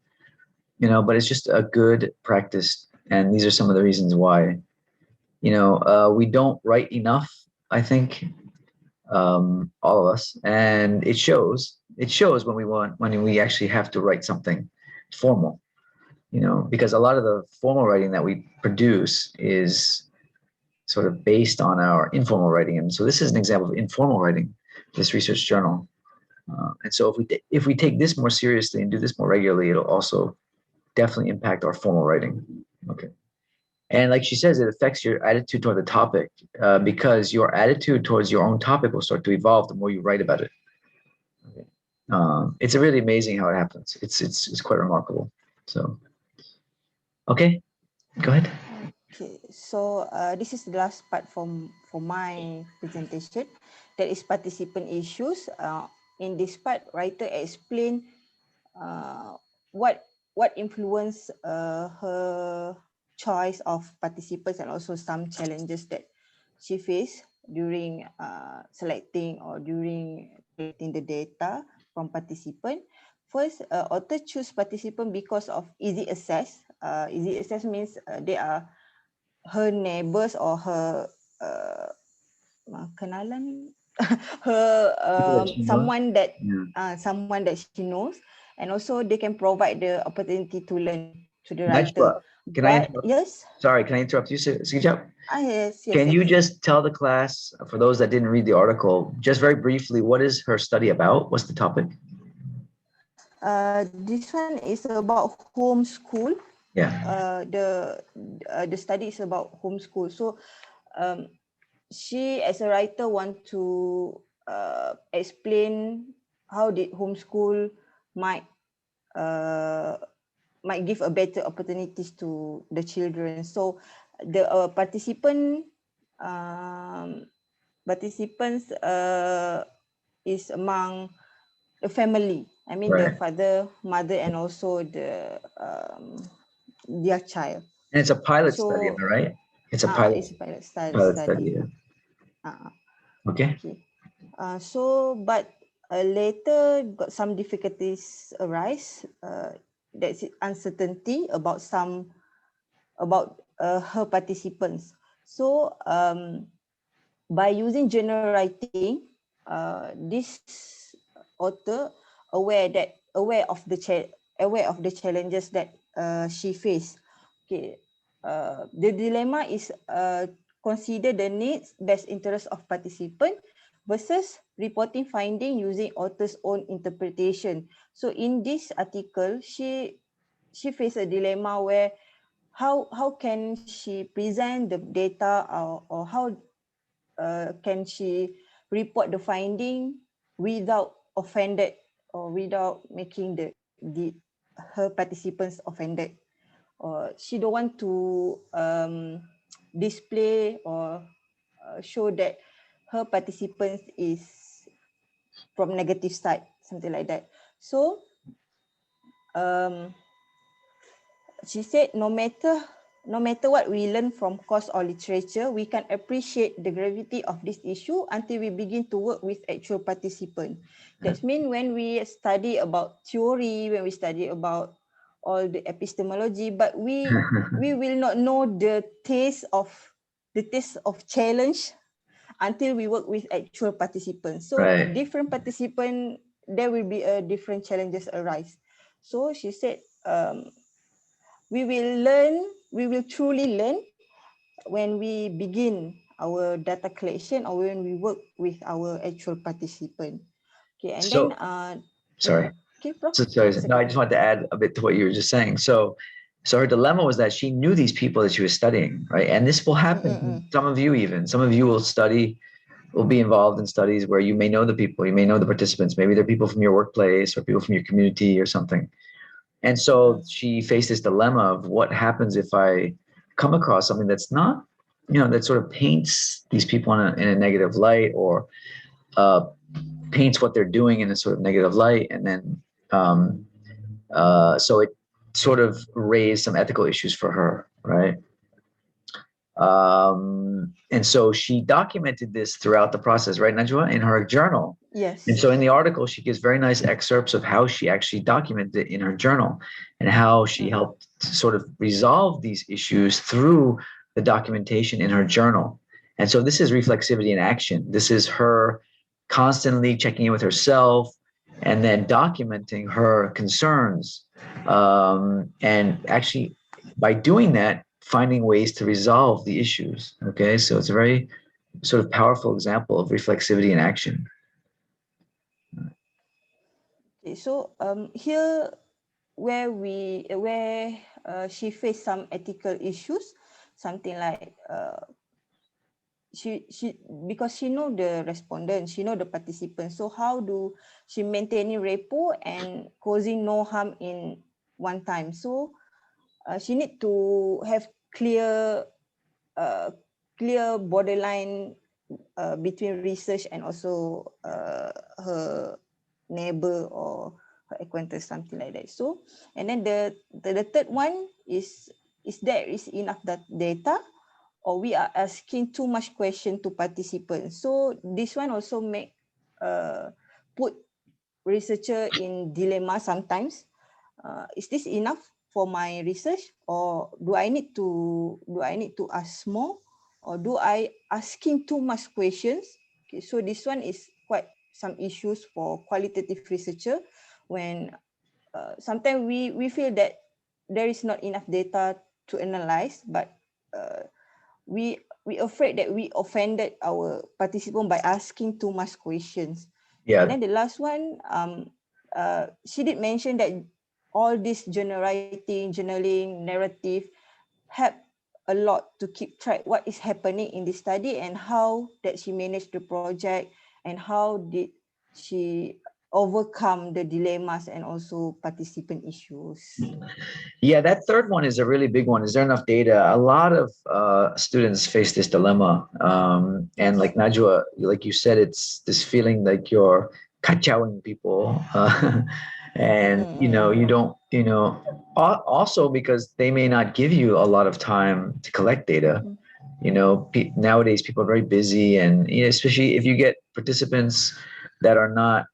But it's just a good practice, and these are some of the reasons why. We don't write enough, I think, all of us, and it shows. It shows when we actually have to write something formal, because a lot of the formal writing that we produce is sort of based on our informal writing. And so this is an example of informal writing, this research journal. And so if we take this more seriously and do this more regularly, it'll also definitely impact our formal writing. Okay. And like she says, it affects your attitude toward the topic because your attitude towards your own topic will start to evolve the more you write about it. Okay. It's really amazing how it happens. It's quite remarkable. So, okay, go ahead.
Okay, so this is the last part for my presentation. That is participant issues. In this part, writer explain what influence her choice of participants and also some challenges that she faced during selecting or during collecting the data from participant. First, author choose participant because of easy access. Easy access means they are her neighbors or her kenalan, her someone that she knows, and also they can provide the opportunity to learn to the writer.
Can I interrupt?
Yes.
Sorry, can I interrupt you, Sijap?
Yes.
Can you just tell the class, for those that didn't read the article, just very briefly, what is her study about? What's the topic?
This one is about homeschool.
Yeah.
The study is about homeschool. So she as a writer want to explain how the homeschool might give a better opportunities to the children. So the participants is among the family. I mean, the
Right.
father, mother, and also their child.
And it's a pilot
So,
study, am I right? It's a pilot
it's a pilot study.
study. Yeah. Okay.
Okay. But later got some difficulties arise. That's uncertainty about her participants. So by using general writing, this author aware of the challenges that she faced. Okay, the dilemma is consider the needs, best interest of participant versus reporting finding using author's own interpretation. So in this article, she faced a dilemma where how can she present the data, or how can she report the finding without offended, or without making her participants offended, or she don't want to display or show that her participants is from negative side, something like that. So she said, no matter what we learn from course or literature, we can appreciate the gravity of this issue until we begin to work with actual participants. That means when we study about theory, when we study about all the epistemology, but we will not know the taste of challenge until we work with actual participants. So
Right.
different participants, there will be different challenges arise. So she said, we will truly learn when we begin our data collection or when we work with our actual participant. Okay, and
So,
then
sorry.
Okay, Prof.
So sorry. No, I just wanted to add a bit to what you were just saying. So her dilemma was that she knew these people that she was studying, right? And this will happen. Some of you will study, will be involved in studies where you may know the people, you may know the participants. Maybe they're people from your workplace or people from your community or something. And so she faced this dilemma of what happens if I come across something that's not, that sort of paints these people in a negative light, or paints what they're doing in a sort of negative light. And then, so it sort of raised some ethical issues for her, right? And so she documented this throughout the process, right, Najwa, in her journal.
Yes.
And so in the article, she gives very nice excerpts of how she actually documented it in her journal and how she helped sort of resolve these issues through the documentation in her journal. And so this is reflexivity in action. This is her constantly checking in with herself and then documenting her concerns. And actually, by doing that, finding ways to resolve the issues. Okay, so it's a very sort of powerful example of reflexivity in action.
Okay, so here where she faced some ethical issues, something like she because she know the respondent, she know the participants. So how do she maintaining rapport and causing no harm in one time? So she need to have clear borderline between research and also her neighbor or her acquaintance, something like that. So, and then the third one is there is enough data, or we are asking too much question to participants. So this one also make put researcher in dilemma sometimes. Is this enough for my research, or do I need to ask more, or do I asking too much questions? Okay, so this one is quite some issues for qualitative researcher when sometimes we feel that there is not enough data to analyze, but we afraid that we offended our participant by asking too much questions.
Yeah.
And then the last one, she did mention that all this journaling, narrative help a lot to keep track what is happening in the study and how that she managed the project and how did she overcome the dilemmas and also participant issues?
Yeah, that third one is a really big one. Is there enough data? A lot of students face this dilemma. And like Najwa, like you said, it's this feeling like you're kachawing people. And, you don't, also because they may not give you a lot of time to collect data. Nowadays people are very busy, and especially if you get participants that are not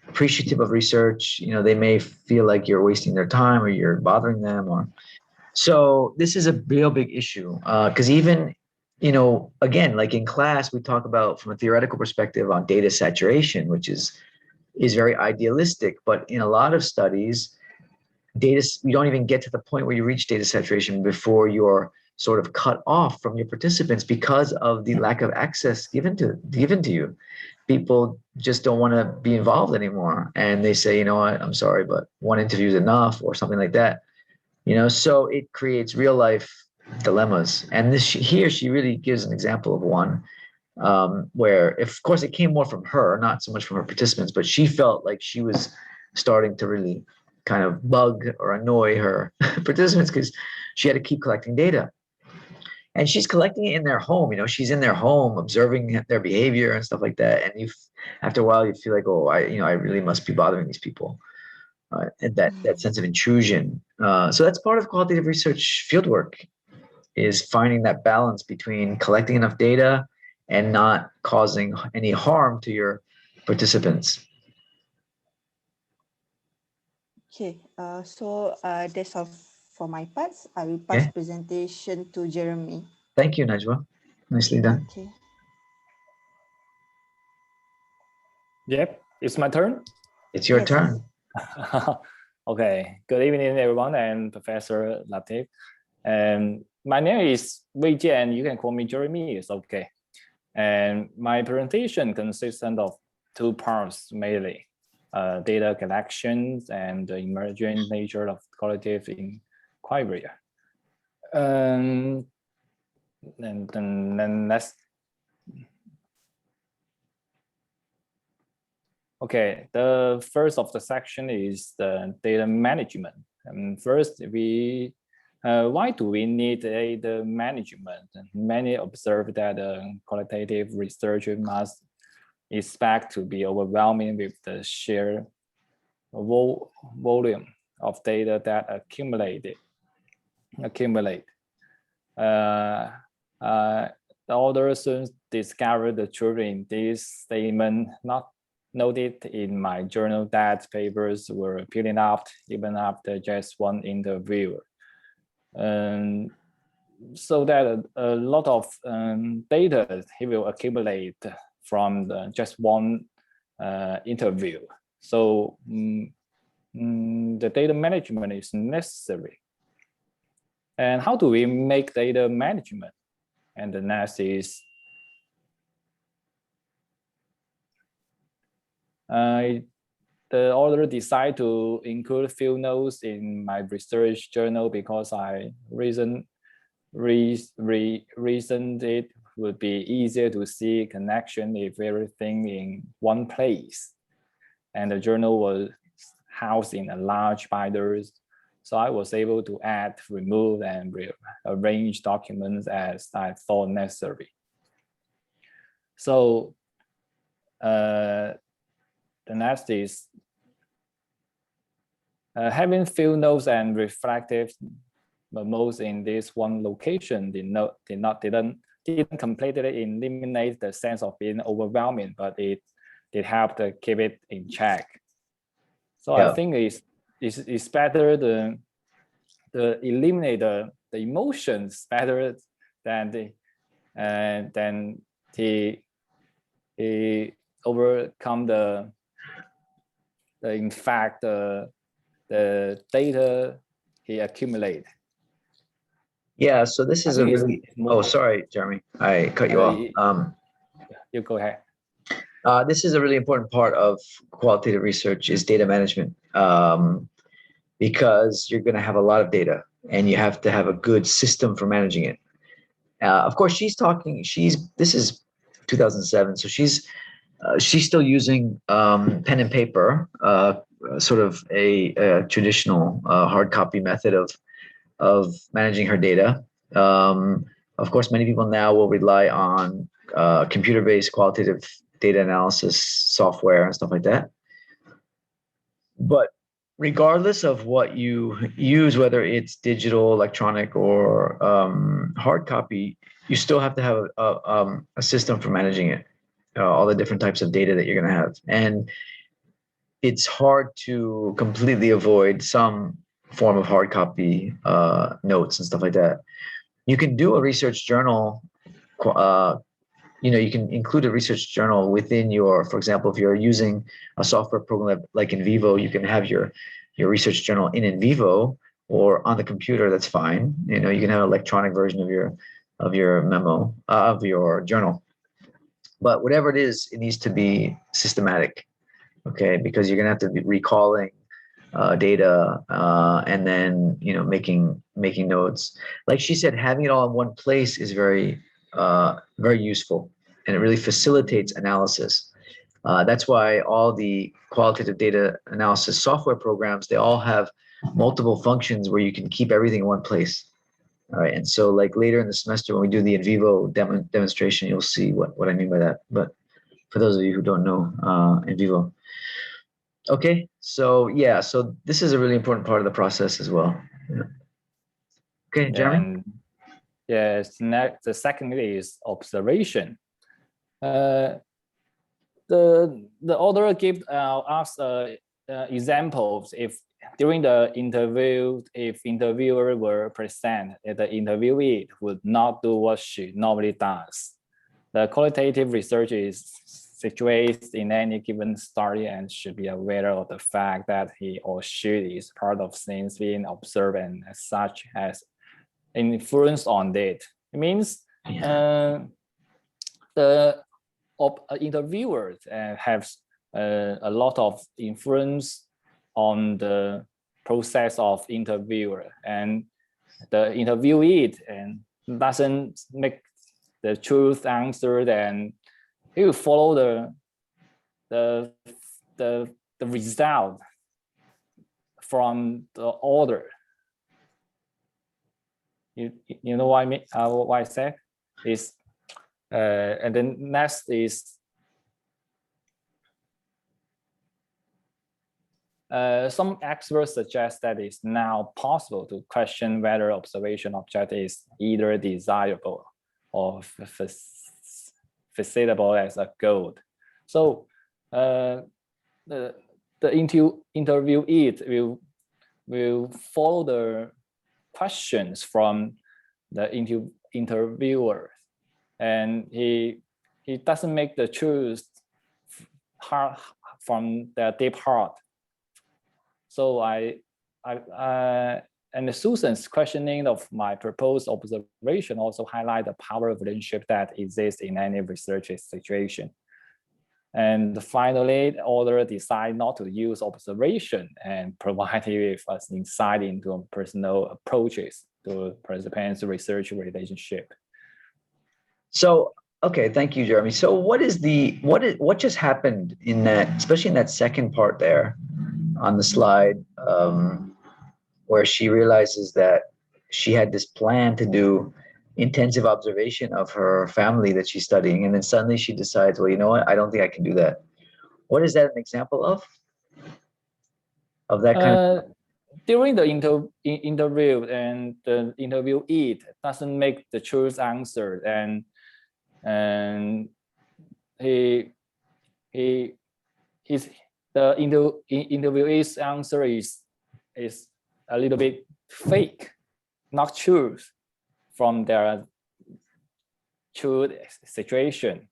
appreciative of research, they may feel like you're wasting their time or you're bothering them. Or so this is a real big issue, because even again, like in class we talk about from a theoretical perspective on data saturation, which is very idealistic, but in a lot of studies, you don't even get to the point where you reach data saturation before you're sort of cut off from your participants because of the lack of access given to you. People just don't want to be involved anymore, and they say, what, I'm sorry, but one interview is enough, or something like that. So it creates real life dilemmas, and she really gives an example of one, where, of course, it came more from her, not so much from her participants, but she felt like she was starting to really kind of bug or annoy her participants because she had to keep collecting data. And she's collecting it in their home. She's in their home observing their behavior and stuff like that. And after a while, you feel like, oh, I really must be bothering these people. And that sense of intrusion. So that's part of qualitative research fieldwork, is finding that balance between collecting enough data and not causing any harm to your participants.
Okay, so that's all for my parts. I will pass presentation to Jeremy.
Thank you, Najwa. Nicely done.
Okay.
Yep, it's my turn.
It's your turn.
Okay, good evening, everyone, and Professor Latif. And my name is Wei Jie, and you can call me Jeremy. It's okay. And my presentation consists of two parts mainly: data collections and the emergent nature of qualitative inquiry. And then let's. Okay, the first of the section is the data management. And first, why do we need data management? Many observe that qualitative research must expect to be overwhelming with the sheer volume of data that accumulate. The author soon discovered the truth in this statement, not noted in my journal that papers were peeling out even after just one interview. So that a lot of data he will accumulate from just one interview. So the data management is necessary. And how do we make data management? And the next is the author decided to include field notes in my research journal because I reasoned it would be easier to see connection if everything in one place. And the journal was housed in a large binder, so I was able to add, remove, and rearrange documents as I thought necessary. So the next is having field notes and reflective modes in this one location didn't completely eliminate the sense of being overwhelming, but it helped to keep it in check. So yeah. I think it's better to eliminate the emotions better than overcome the data he accumulated.
Yeah, so this is a really, oh, sorry, Jeremy, I cut you off.
You go ahead.
This is a really important part of qualitative research, is data management, because you're going to have a lot of data and you have to have a good system for managing it. Of course, this is 2007, so she's she's still using pen and paper, sort of a traditional hard copy method of managing her data. Of course, many people now will rely on computer-based qualitative data analysis software and stuff like that. But regardless of what you use, whether it's digital, electronic, or hard copy, you still have to have a system for managing it, all the different types of data that you're going to have. And it's hard to completely avoid some form of hard copy notes and stuff like that. You can do a research journal. You can include a research journal within your, for example, if you're using a software program like NVivo, you can have your research journal in NVivo or on the computer. That's fine. You can have an electronic version of your memo, of your journal. But whatever it is, it needs to be systematic, okay? Because you're gonna have to be recalling data and then making notes. Like she said, having it all in one place is very useful, and it really facilitates analysis. That's why all the qualitative data analysis software programs, they all have multiple functions where you can keep everything in one place. All right, and so like later in the semester when we do the NVivo demonstration, you'll see what I mean by that. But for those of you who don't know NVivo. Okay, so yeah, so this is a really important part of the process as well. Yeah. Okay, Jeremy?
And yes, the second is observation. The author gives us examples. If during the interview, if interviewer were present, the interviewee would not do what she normally does. The qualitative research is situated in any given study and should be aware of the fact that he or she is part of things being observed and as such has influence on it. It means the interviewers have a lot of influence on the process of interviewer, and the interviewee and doesn't make the truth answer, then he will follow the result from the order. You know what I mean? What I said is, and then next is some experts suggest that it's now possible to question whether observation object is either desirable or feasible as a goal. So the interviewee will follow the questions from the interviewer, and he doesn't make the truth heart from the deep heart. So and Susan's questioning of my proposed observation also highlight the power of relationship that exists in any research situation. And finally, the author decide not to use observation and provide with us insight into personal approaches to participants' research relationship.
So, okay, thank you, Jeremy. So what just happened in that, especially in that second part there on the slide, where she realizes that she had this plan to do intensive observation of her family that she's studying, and then suddenly she decides, well, you know what, I don't think I can do that. What is that an example of that kind of?
During the interview, and the interviewee doesn't make the truth answer, and the interviewee's answer is a little bit fake, not true from their true situation,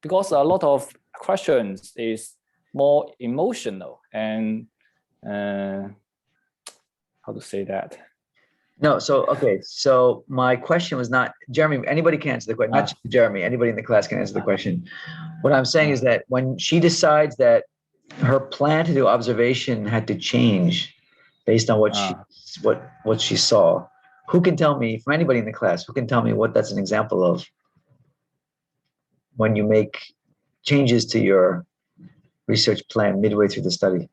because a lot of questions is more emotional and how to say that?
No, so okay, so my question was not, Jeremy, anybody can answer the question, not just Jeremy, anybody in the class can answer the question. What I'm saying is that when she decides that her plan to do observation had to change based on what she saw, who can tell me, from anybody in the class, who can tell me what that's an example of when you make changes to your research plan midway through the study.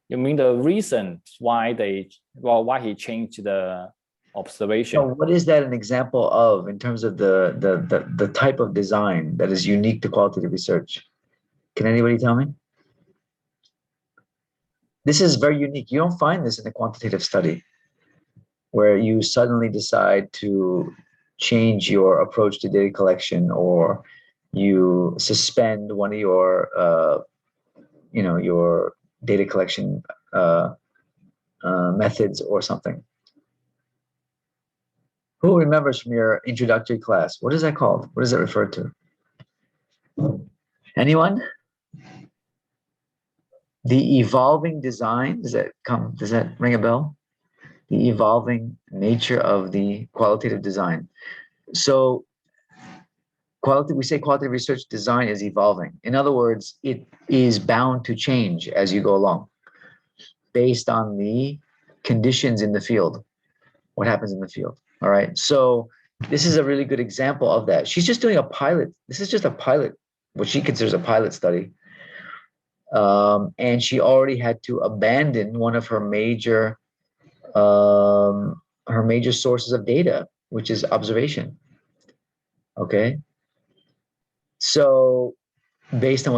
You mean the reason why why he changed the observation?
So what is that an example of in terms of the type of design that is unique to qualitative research? Can anybody tell me? This is very unique. You don't find this in a quantitative study where you suddenly decide to change your approach to data collection, or you suspend one of your, your data collection methods or something. Who remembers from your introductory class? What is that called? What is it referred to? Anyone? The evolving design, does that ring a bell? The evolving nature of the qualitative design. So we say qualitative research design is evolving. In other words, it is bound to change as you go along based on the conditions in the field, what happens in the field. All right. So this is a really good example of that. She's just doing a pilot. This is just a pilot, what she considers a pilot study. And she already had to abandon one of her major sources of data, which is observation. Okay. So based on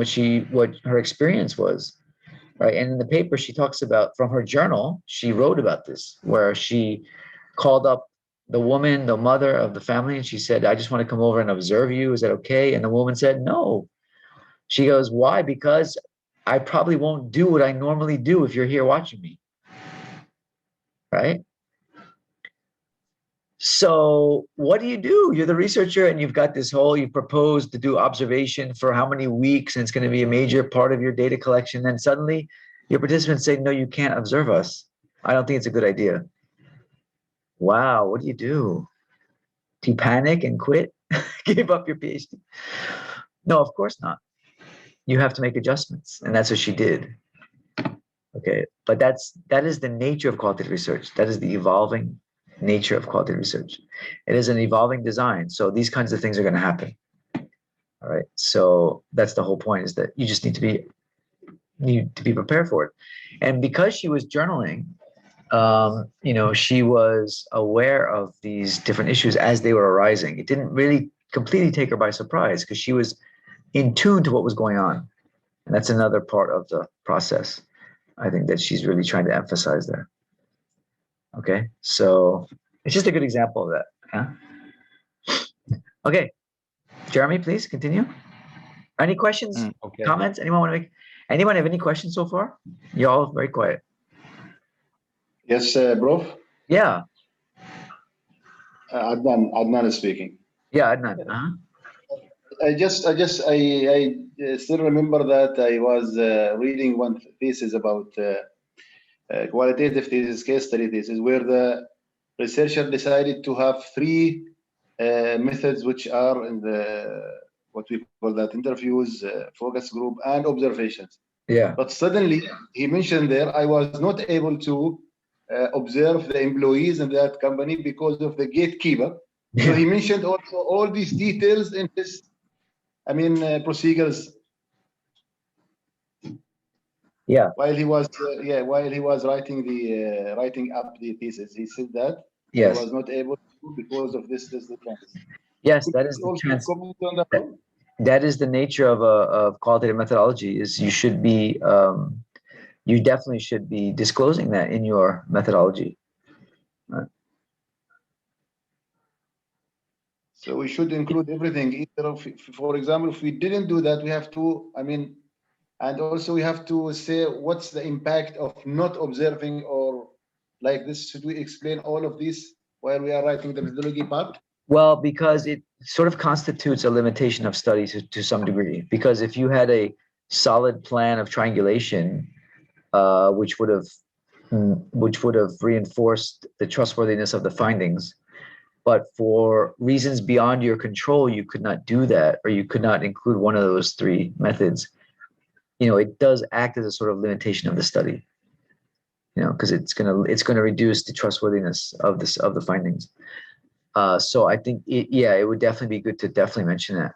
what her experience was, right? And in the paper, she talks about, from her journal, she wrote about this, where she called up the woman, the mother of the family, and she said, I just want to come over and observe you. Is that okay? And the woman said, no. She goes, why? Because I probably won't do what I normally do if you're here watching me. Right? So what do? You're the researcher, and you've got this whole, you proposed to do observation for how many weeks, and it's going to be a major part of your data collection. Then suddenly your participants say, no, you can't observe us. I don't think it's a good idea. Wow, what do? Do you panic and quit? Give up your PhD? No, of course not. You have to make adjustments, and that's what she did. Okay, but that is the nature of qualitative research. That is the evolving nature of qualitative research. It is an evolving design, so these kinds of things are going to happen. All right, so that's the whole point, is that you just need to be prepared for it. And because she was journaling, she was aware of these different issues as they were arising. It didn't really completely take her by surprise, because she was in tune to what was going on. And that's another part of the process, I think, that she's really trying to emphasize there. Okay, so it's just a good example of that. Yeah. Okay, Jeremy, please continue. Any questions,
Okay.
comments? Anyone have any questions so far? You're all very quiet.
Yes, Prof.
Yeah.
Adnan is speaking.
Yeah, Adnan.
I still remember that I was reading one thesis about qualitative thesis, case study thesis, where the researcher decided to have three methods, which are in what we call that interviews, focus group, and observations.
Yeah.
But suddenly he mentioned there, I was not able to observe the employees in that company because of the gatekeeper. Yeah. So he mentioned also all these details in his, procedures.
Yeah.
While he was writing up the thesis, he said that
yes.
he was not able to because of this difference.
Yes, that is the that is the nature of qualitative methodology. Is you should be you definitely should be disclosing that in your methodology. Right.
So we should include everything. Either, for example, if we didn't do that, we have to. And also we have to say what's the impact of not observing, or like this. Should we explain all of this while we are writing the methodology part?
Well, because it sort of constitutes a limitation of study to some degree. Because if you had a solid plan of triangulation, which would have reinforced the trustworthiness of the findings, but for reasons beyond your control, you could not do that, or you could not include one of those three methods. It does act as a sort of limitation of the study. Because it's gonna reduce the trustworthiness of the findings. So I think, it would definitely be good to definitely mention that.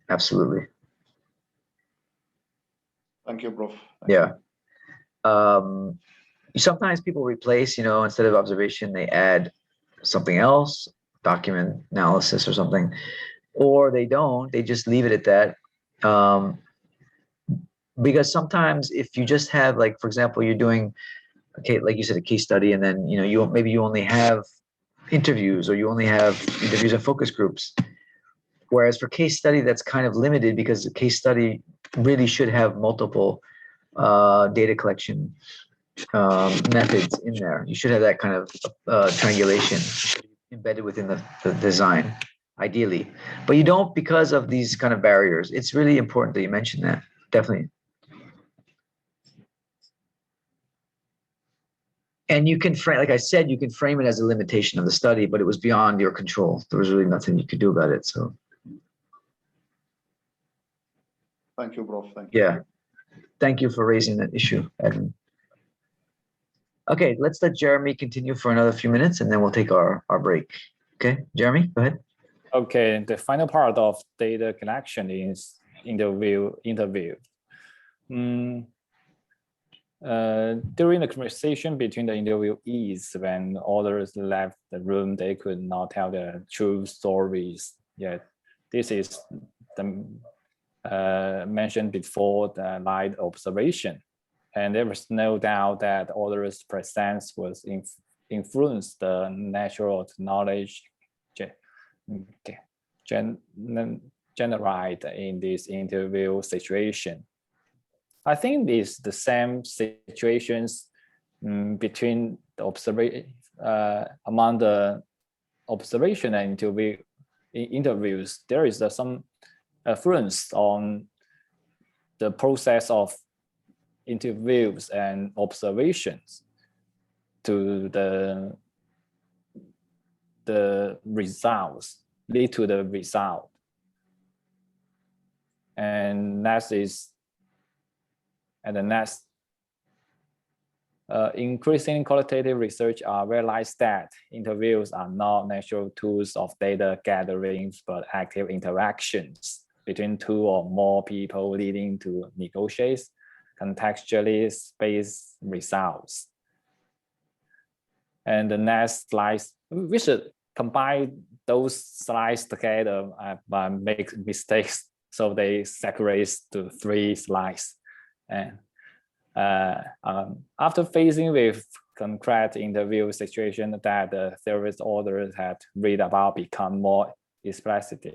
Absolutely.
Thank you, Prof.
Yeah. Sometimes people replace, instead of observation, they add something else, document analysis or something, or they don't, they just leave it at that. Because sometimes if you just have, like, for example, you're doing, okay, like you said, a case study, and then, maybe you only have interviews, or you only have interviews and focus groups. Whereas for case study, that's kind of limited, because the case study really should have multiple data collection methods in there. You should have that kind of triangulation embedded within the design, ideally. But you don't, because of these kind of barriers. It's really important that you mention that. Definitely. And you can frame, like I said, you can frame it as a limitation of the study, but it was beyond your control. There was really nothing you could do about it. So.
Thank you, Prof. Thank you.
Yeah. Thank you for raising that issue, Edwin. Okay, let's let Jeremy continue for another few minutes, and then we'll take our break. Okay, Jeremy, go ahead.
Okay, the final part of data collection is interview. During the conversation between the interviewees, when others left the room, they could not tell the true stories. Yet, this is the mentioned before, the light observation. And there was no doubt that others' presence was influenced the natural knowledge generated in this interview situation. I think it's the same situations between the among the observation and interviews. There is some influence on the process of interviews and observations to the results, lead to the result. And next is, and the next, increasing qualitative research realized that interviews are not natural tools of data gathering, but active interactions between two or more people leading to negotiate contextually spaced results. And the next slides, we should combine those slides together, but make mistakes, so they separate to 3 slides. And after facing with concrete interview situation that the service orders had read about become more explicit,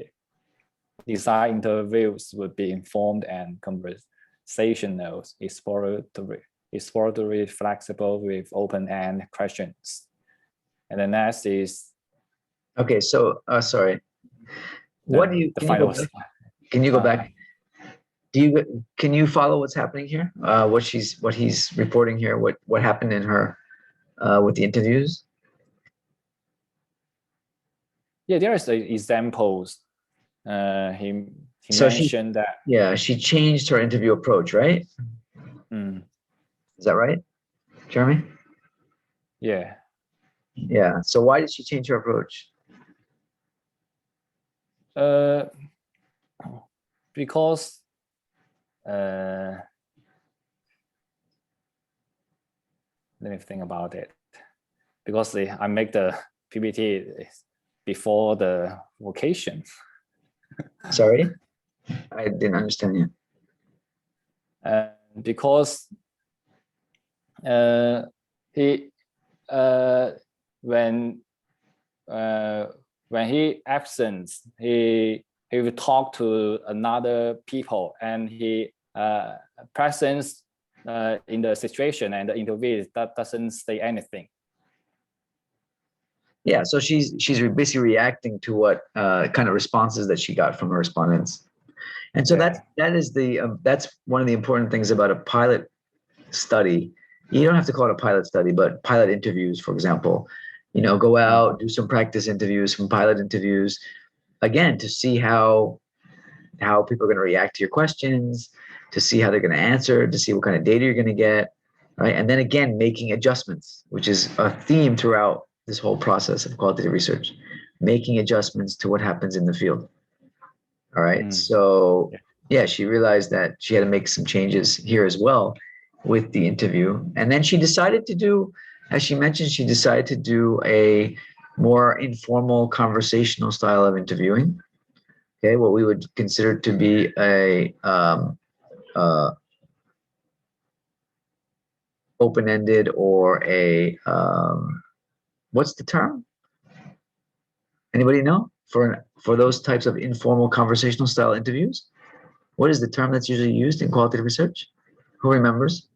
design interviews would be informed and conversational, exploratory, flexible, with open-end questions. And the next is,
okay, so sorry, what do you, can you go back? Can you follow what's happening here? What he's reporting here, what happened in her with the interviews?
Yeah, there is examples. He
So
mentioned that.
Yeah, she changed her interview approach, right? Is that right, Jeremy?
Yeah.
Yeah. So why did she change her approach?
Because let me think about it. Because I make the PPT before the vocation.
Sorry, I didn't understand you.
Because he when he absent, he will talk to another people, and he presence in the situation, and the interview that doesn't say anything.
Yeah, so she's basically reacting to what kind of responses that she got from her respondents, and so that's one of the important things about a pilot study. You don't have to call it a pilot study, but pilot interviews, for example, go out, do some practice interviews, some pilot interviews, again, to see how people are going to react to your questions, to see how they're going to answer, to see what kind of data you're going to get, right? And then again, making adjustments, which is a theme throughout this whole process of qualitative research, making adjustments to what happens in the field. All right. So yeah, she realized that she had to make some changes here as well with the interview. And then she decided to do, as she mentioned, she decided to do a more informal conversational style of interviewing. Okay, what we would consider to be a open-ended or a what's the term? Anybody know for those types of informal conversational style interviews? What is the term that's usually used in qualitative research? Who remembers?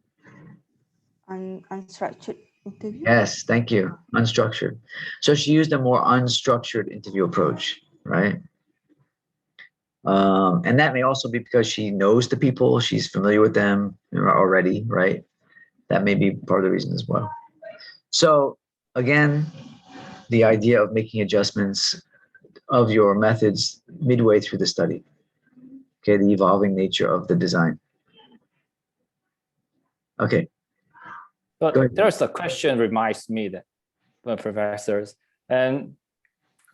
Unstructured interview.
Yes, thank you. Unstructured. So she used a more unstructured interview approach, right? And that may also be because she knows the people, she's familiar with them already, right? That may be part of the reason as well. So again, the idea of making adjustments of your methods midway through the study. Okay, the evolving nature of the design. Okay.
But there's a question reminds me that professors, and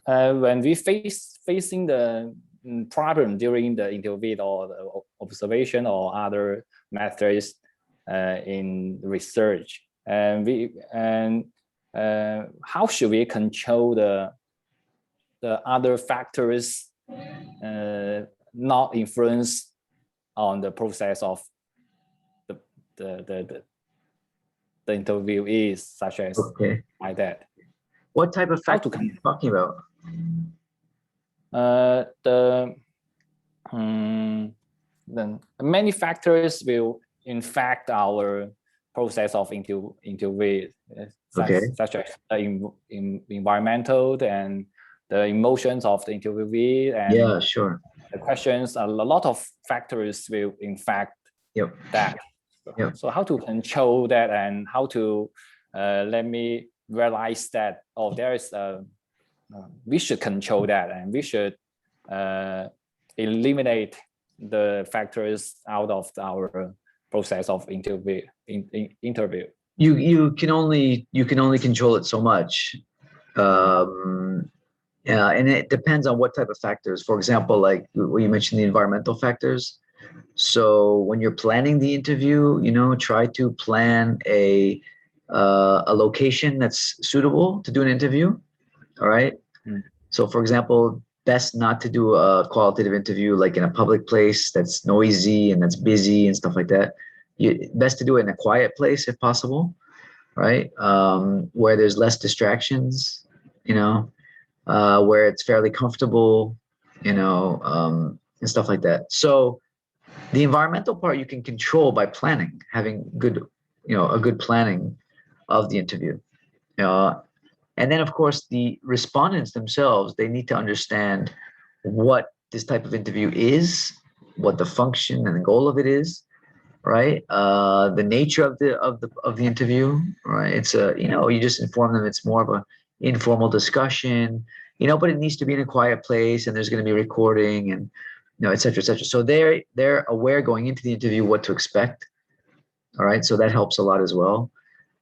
when we facing the problem during the interview or the observation or other methods in research, and how should we control the other factors not influence on the process of the interview is, such as like that.
What type of factor are you talking about?
The many factors will infect our process of interview, such as the environmental and the emotions of the interviewee, and the questions. A lot of factors will infect that. So how to control that, and how to let me realize that, there is we should control that, and we should eliminate the factors out of our process of interview.
You can only control it so much. Yeah, and it depends on what type of factors. For example, like what you mentioned, the environmental factors. So when you're planning the interview, try to plan a location that's suitable to do an interview. All right. So for example, best not to do a qualitative interview like in a public place that's noisy and that's busy and stuff like that. Best to do it in a quiet place if possible, right? Where there's less distractions, where it's fairly comfortable, and stuff like that. So the environmental part you can control by planning, having a good planning of the interview. And then, of course, the respondents themselves, they need to understand what this type of interview is, what the function and the goal of it is, right? The nature of the interview, right? It's you just inform them it's more of an informal discussion, but it needs to be in a quiet place, and there's going to be recording, and et cetera, et cetera. So they're aware going into the interview what to expect. All right, so that helps a lot as well.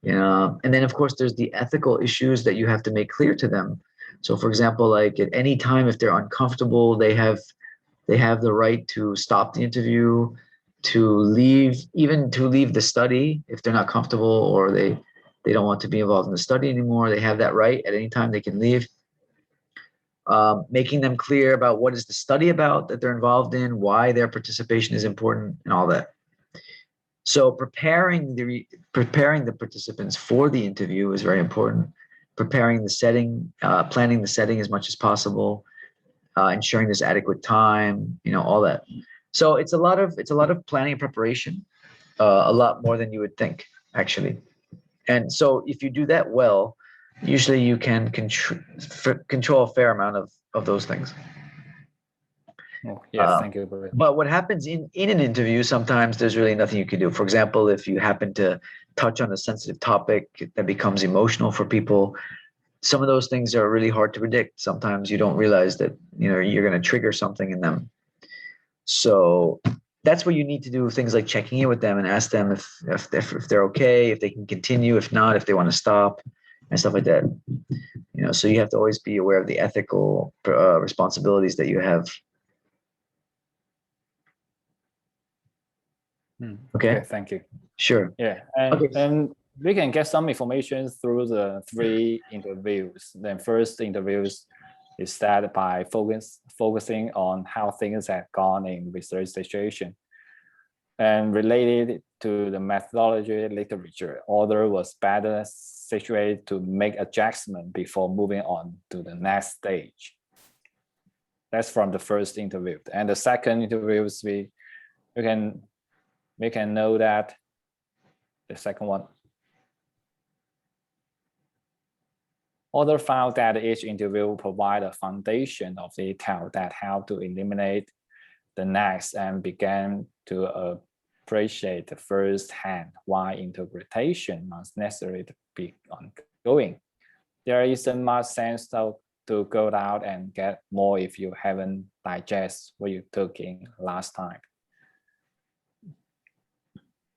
And then of course there's the ethical issues that you have to make clear to them. So for example, like at any time if they're uncomfortable, they have the right to stop the interview, to leave the study if they're not comfortable, or they don't want to be involved in the study anymore. They have that right at any time. They can leave. Making them clear about what is the study about that they're involved in, why their participation is important, and all that. So preparing the participants for the interview is very important. Preparing the setting, planning the setting as much as possible, ensuring there's adequate time, all that. So it's a lot of planning and preparation, a lot more than you would think, actually. And so if you do that well, usually you can control a fair amount of those things.
Oh, yes, thank you.
But what happens in an interview, sometimes there's really nothing you can do. For example, if you happen to touch on a sensitive topic that becomes emotional for people, some of those things are really hard to predict. Sometimes you don't realize that you're going to trigger something in them. So that's where you need to do things like checking in with them and ask them if they're okay, if they can continue, if not, if they want to stop, and stuff like that. So you have to always be aware of the ethical responsibilities that you have. Okay.
Thank you.
Sure.
Yeah, and we can get some information through the 3 interviews. Then first interviews is started by focusing on how things have gone in research situation. And related to the methodology literature, author was better situated to make adjustment before moving on to the next stage. That's from the first interview. And the second interviews, we can know that the second one. Author found that each interview provided a foundation of detail that helped to eliminate the next and began to appreciate the first hand why interpretation must necessarily be ongoing. There isn't much sense to go out and get more if you haven't digested what you took in last time.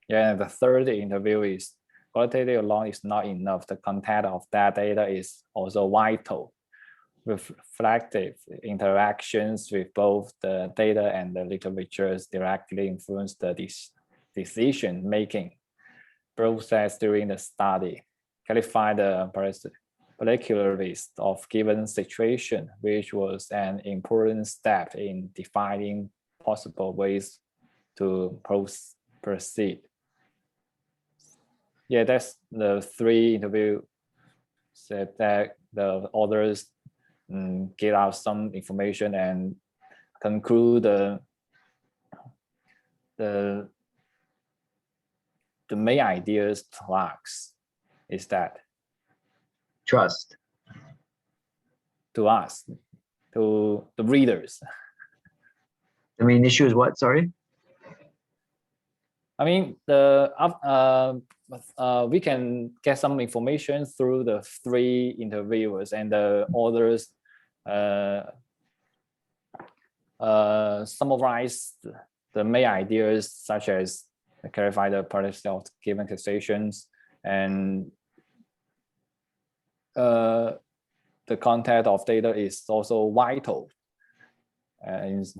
Yeah, and the third interview is qualitative alone is not enough. The content of that data is also vital. Reflective interactions with both the data and the literature directly influence the decision-making process during the study. Clarify the particularities of given situation, which was an important step in defining possible ways to proceed. Yeah, that's the 3 interviews that the authors get out some information and conclude the main ideas talks is that
trust
to us, to the readers.
The main issue is what? Sorry.
I mean, we can get some information through the 3 interviewers, and the authors summarize the main ideas, such as clarify the particulars of given situations, and the content of data is also vital. It's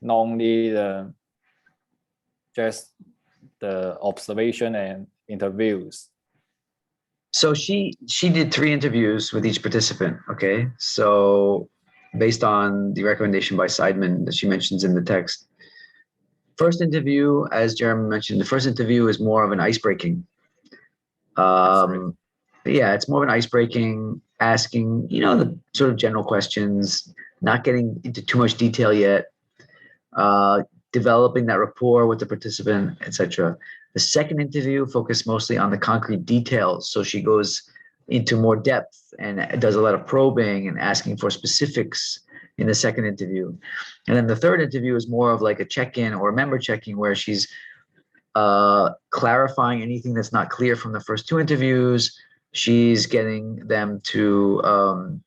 not only just the observation and interviews.
So she did 3 interviews with each participant. Okay, so based on the recommendation by Seidman that she mentions in the text, first interview, as Jeremy mentioned, the first interview is more of an icebreaking. Yeah, it's more of an icebreaking, asking the sort of general questions, not getting into too much detail yet. Developing that rapport with the participant, etc. The second interview focused mostly on the concrete details. So she goes into more depth and does a lot of probing and asking for specifics in the second interview. And then the third interview is more of like a check-in or a member check-in, where she's clarifying anything that's not clear from the first 2 interviews. She's getting them to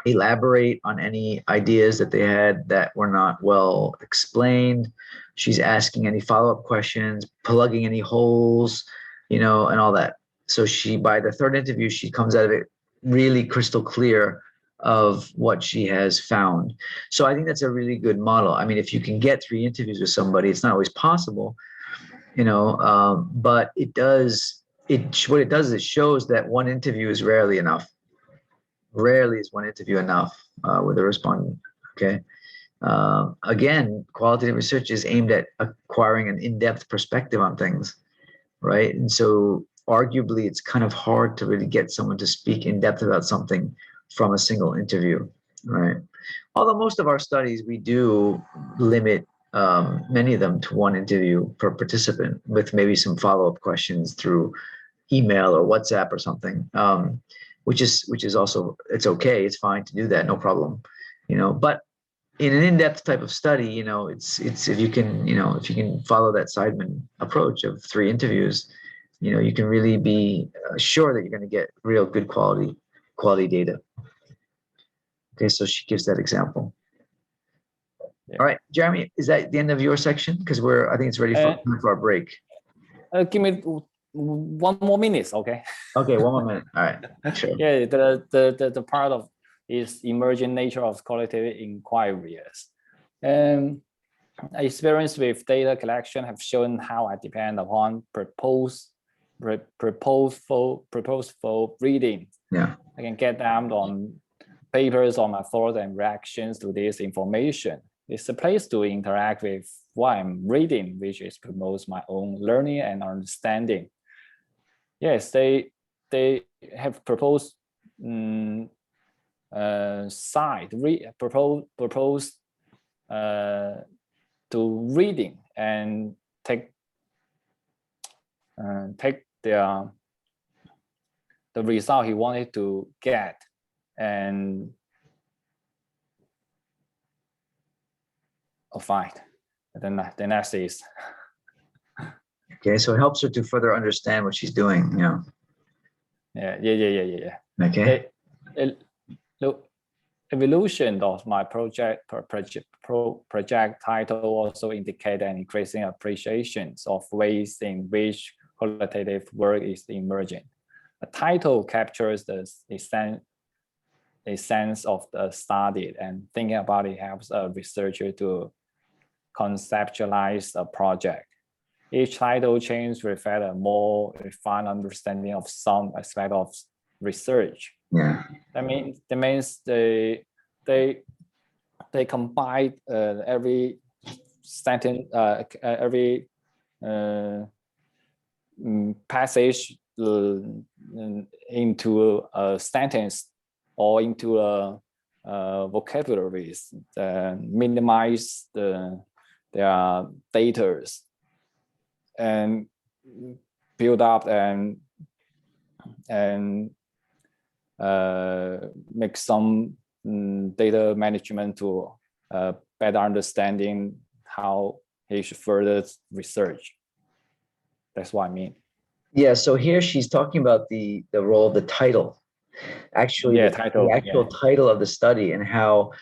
elaborate on any ideas that they had that were not well explained. She's asking any follow-up questions, plugging any holes, and all that. So by the third interview, she comes out of it really crystal clear of what she has found. So I think that's a really good model. I mean, if you can get 3 interviews with somebody, it's not always possible, but what it does is it shows that 1 interview is rarely enough. Rarely is 1 interview enough with a respondent. Okay. Again, qualitative research is aimed at acquiring an in-depth perspective on things, right? And so arguably it's kind of hard to really get someone to speak in depth about something from a single interview, right? Although most of our studies, we do limit many of them to 1 interview per participant with maybe some follow-up questions through email or WhatsApp or something. Which is also, it's okay. It's fine to do that. No problem. But in an in-depth type of study, it's if you can follow that Seidman approach of 3 interviews, you can really be sure that you're going to get real good quality data. Okay. So she gives that example. Yeah. All right, Jeremy, is that the end of your section? Because I think it's ready for our break.
Give me one more minute, okay?
Okay, one more minute. All right, sure.
Yeah, the part of is emerging nature of qualitative inquiries. And experience with data collection have shown how I depend upon purposeful reading.
Yeah.
I can get down on papers on my thoughts and reactions to this information. It's a place to interact with what I'm reading, which is promotes my own learning and understanding. Yes, they have proposed proposed to reading and take the result he wanted to get and fine. Then the next is
okay. So it helps her to further understand what she's doing. You know.
Yeah.
Okay.
Look, evolution of my project title also indicate an increasing appreciation of ways in which qualitative work is emerging. A title captures the sense of the study, and thinking about it helps a researcher to conceptualize a project. Each title change reflects a more refined understanding of some aspect of research.
Yeah.
That means they combine every sentence, every passage into a sentence or into a vocabularies, minimize their data and build up and make some data management to better understanding how he should further research. That's what I mean.
Yeah. So here she's talking about the role of the title. Actually,
yeah,
the actual title of the study, and how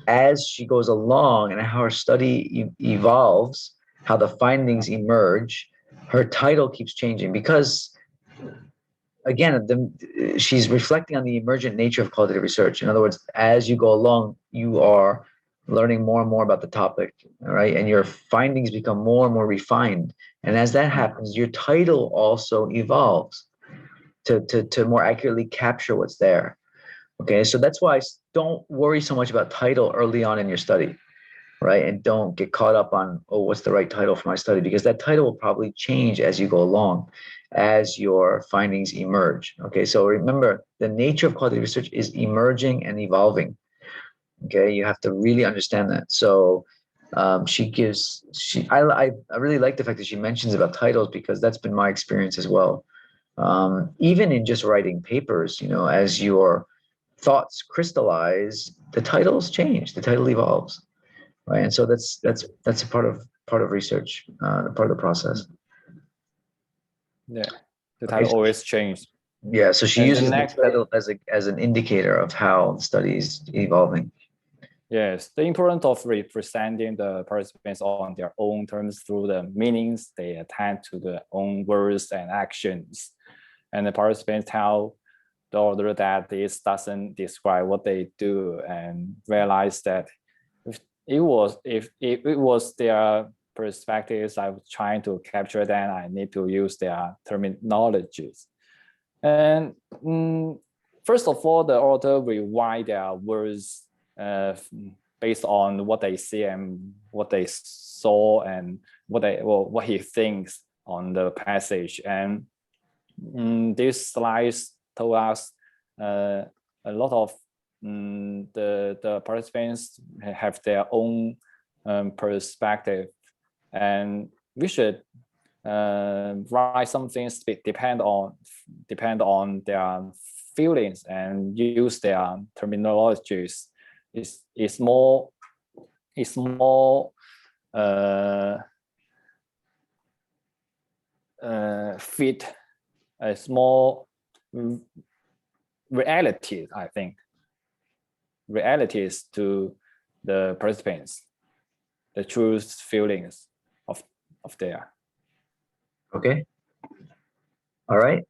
as she goes along and how her study evolves, how the findings emerge, her title keeps changing because, again, she's reflecting on the emergent nature of qualitative research. In other words, as you go along, you are learning more and more about the topic, all right? And your findings become more and more refined. And as that happens, your title also evolves to more accurately capture what's there. Okay, so that's why don't worry so much about title early on in your study, right? And don't get caught up on, oh, what's the right title for my study? Because that title will probably change as you go along, as your findings emerge. Okay, so remember, the nature of qualitative research is emerging and evolving. Okay, you have to really understand that. So I really like the fact that she mentions about titles, because that's been my experience as well. Even in just writing papers, you know, as your thoughts crystallize, the titles change, the title evolves, right? And so that's a part of research, part of the process.
Yeah, the title always changes.
Yeah, so she uses the title as an indicator of how the study is evolving.
Yes, the importance of representing the participants on their own terms through the meanings they attach to their own words and actions. And the participants tell the author that this doesn't describe what they do, and realize that if it was their perspectives I was trying to capture, then I need to use their terminologies. And first of all, the author will write their words based on what they see and what they saw and what he thinks on the passage. And these slides told us a lot of the participants have their own perspective, and we should write some things depend on their feelings and use their terminologies. It's more fit. It's more reality, I think. Realities to the participants, the true feelings of their.
Okay. All right.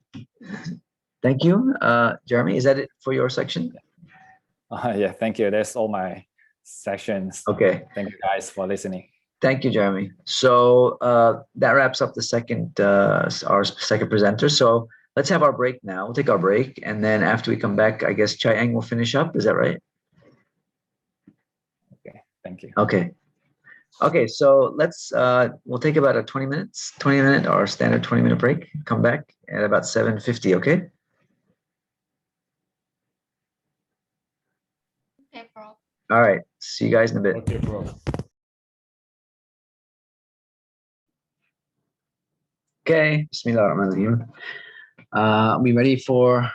Thank you. Jeremy, is that it for your section?
Yeah, thank you. That's all my sections.
Okay.
Thank you guys for listening.
Thank you, Jeremy. So that wraps up the second, our second presenter. So let's have our break now. We'll take our break. And then after we come back, I guess Chai Eng will finish up. Is that right?
Okay, thank you.
Okay. Okay, so let's, we'll take about a 20-minute or standard 20-minute break. Come back at about 7:50, okay?
Okay, Prof.
All right, see you guys in a bit.
Okay, bro.
Okay, Bismillahirrahmanirrahim. Are we ready for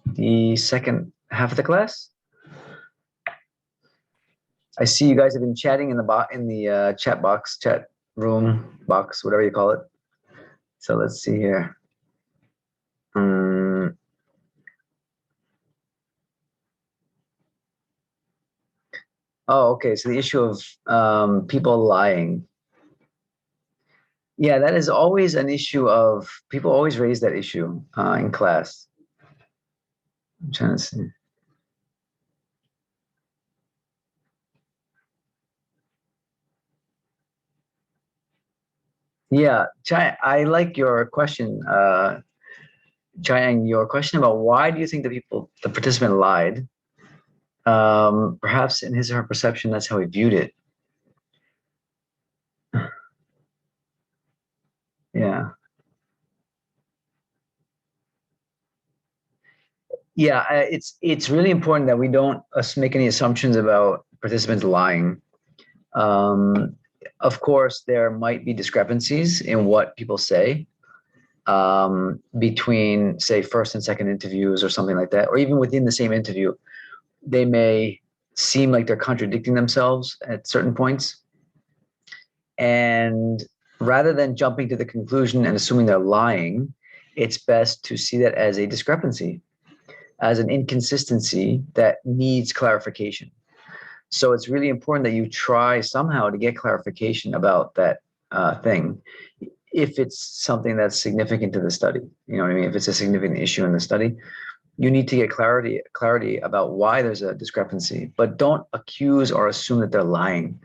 the second half of the class? I see you guys have been chatting in the chat box, chat room box, whatever you call it. So let's see here. Oh, okay. So the issue of people lying. Yeah, that is always an issue of people always raise that issue in class. I'm trying to see. Yeah, Chai, I like your question, Chai, your question about why do you think the participant lied? Perhaps in his or her perception, that's how he viewed it. Yeah. Yeah, it's really important that we don't make any assumptions about participants lying. Of course, there might be discrepancies in what people say between, say, first and second interviews or something like that, or even within the same interview. They may seem like they're contradicting themselves at certain points. And rather than jumping to the conclusion and assuming they're lying, it's best to see that as a discrepancy, as an inconsistency that needs clarification. So it's really important that you try somehow to get clarification about that thing, if it's something that's significant to the study. You know what I mean? If it's a significant issue in the study, you need to get clarity about why there's a discrepancy, but don't accuse or assume that they're lying.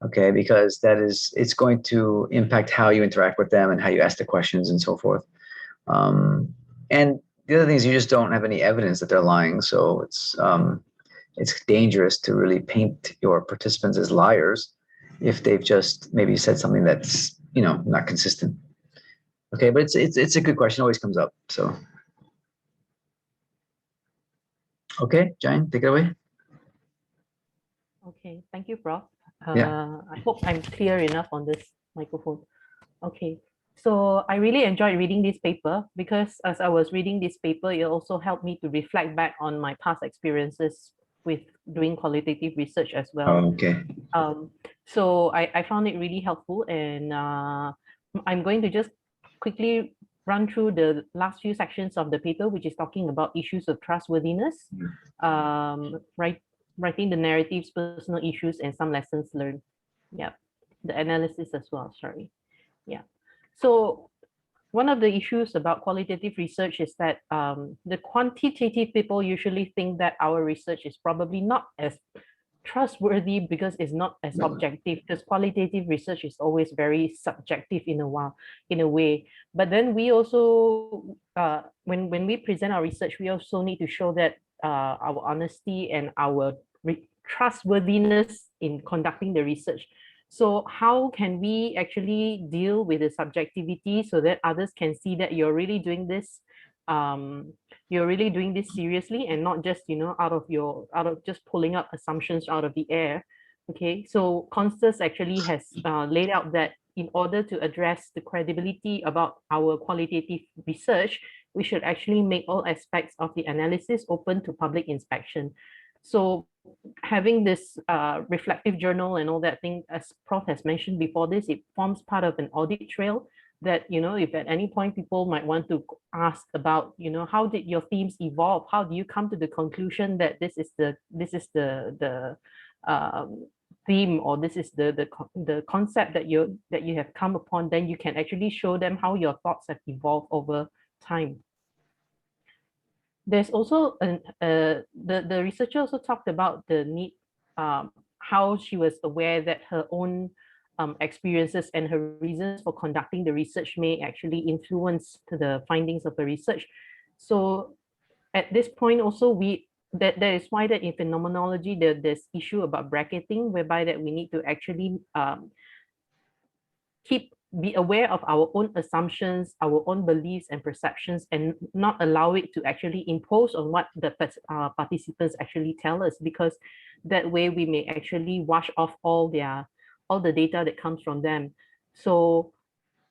Okay, because it's going to impact how you interact with them and how you ask the questions and so forth. And the other thing is you just don't have any evidence that they're lying, so it's dangerous to really paint your participants as liars if they've just maybe said something that's not consistent. Okay, but it's a good question. Always comes up. So okay, Jane, take it away.
Okay, thank you, Prof.
Yeah.
I hope I'm clear enough on this microphone. Okay, so I really enjoyed reading this paper because as I was reading this paper, it also helped me to reflect back on my past experiences with doing qualitative research as well.
Oh, okay.
So I found it really helpful, and I'm going to just quickly run through the last few sections of the paper, which is talking about issues of trustworthiness, writing the narratives, personal issues, and some lessons learned. Yeah, the analysis as well, sorry. Yeah, so one of the issues about qualitative research is that the quantitative people usually think that our research is probably not as trustworthy because it's not as objective, because qualitative research is always very subjective in a way. But then we also when we present our research, we also need to show that our honesty and our trustworthiness in conducting the research. So how can we actually deal with the subjectivity so that others can see that you're really doing this seriously and not just out of just pulling up assumptions out of the air? Okay, so Constance actually has laid out that in order to address the credibility about our qualitative research, we should actually make all aspects of the analysis open to public inspection. So having this reflective journal and all that thing, as Prof has mentioned before this, it forms part of an audit trail that, if at any point people might want to ask about, how did your themes evolve? How do you come to the conclusion that this is the theme, or this is the concept that you have come upon? Then you can actually show them how your thoughts have evolved over time. There's also the researcher also talked about the need, how she was aware that her own experiences and her reasons for conducting the research may actually influence the findings of the research. So at this point also, that is why that in phenomenology there's issue about bracketing, whereby that we need to actually be aware of our own assumptions, our own beliefs and perceptions, and not allow it to actually impose on what the participants actually tell us, because that way we may actually wash off all the data that comes from them. So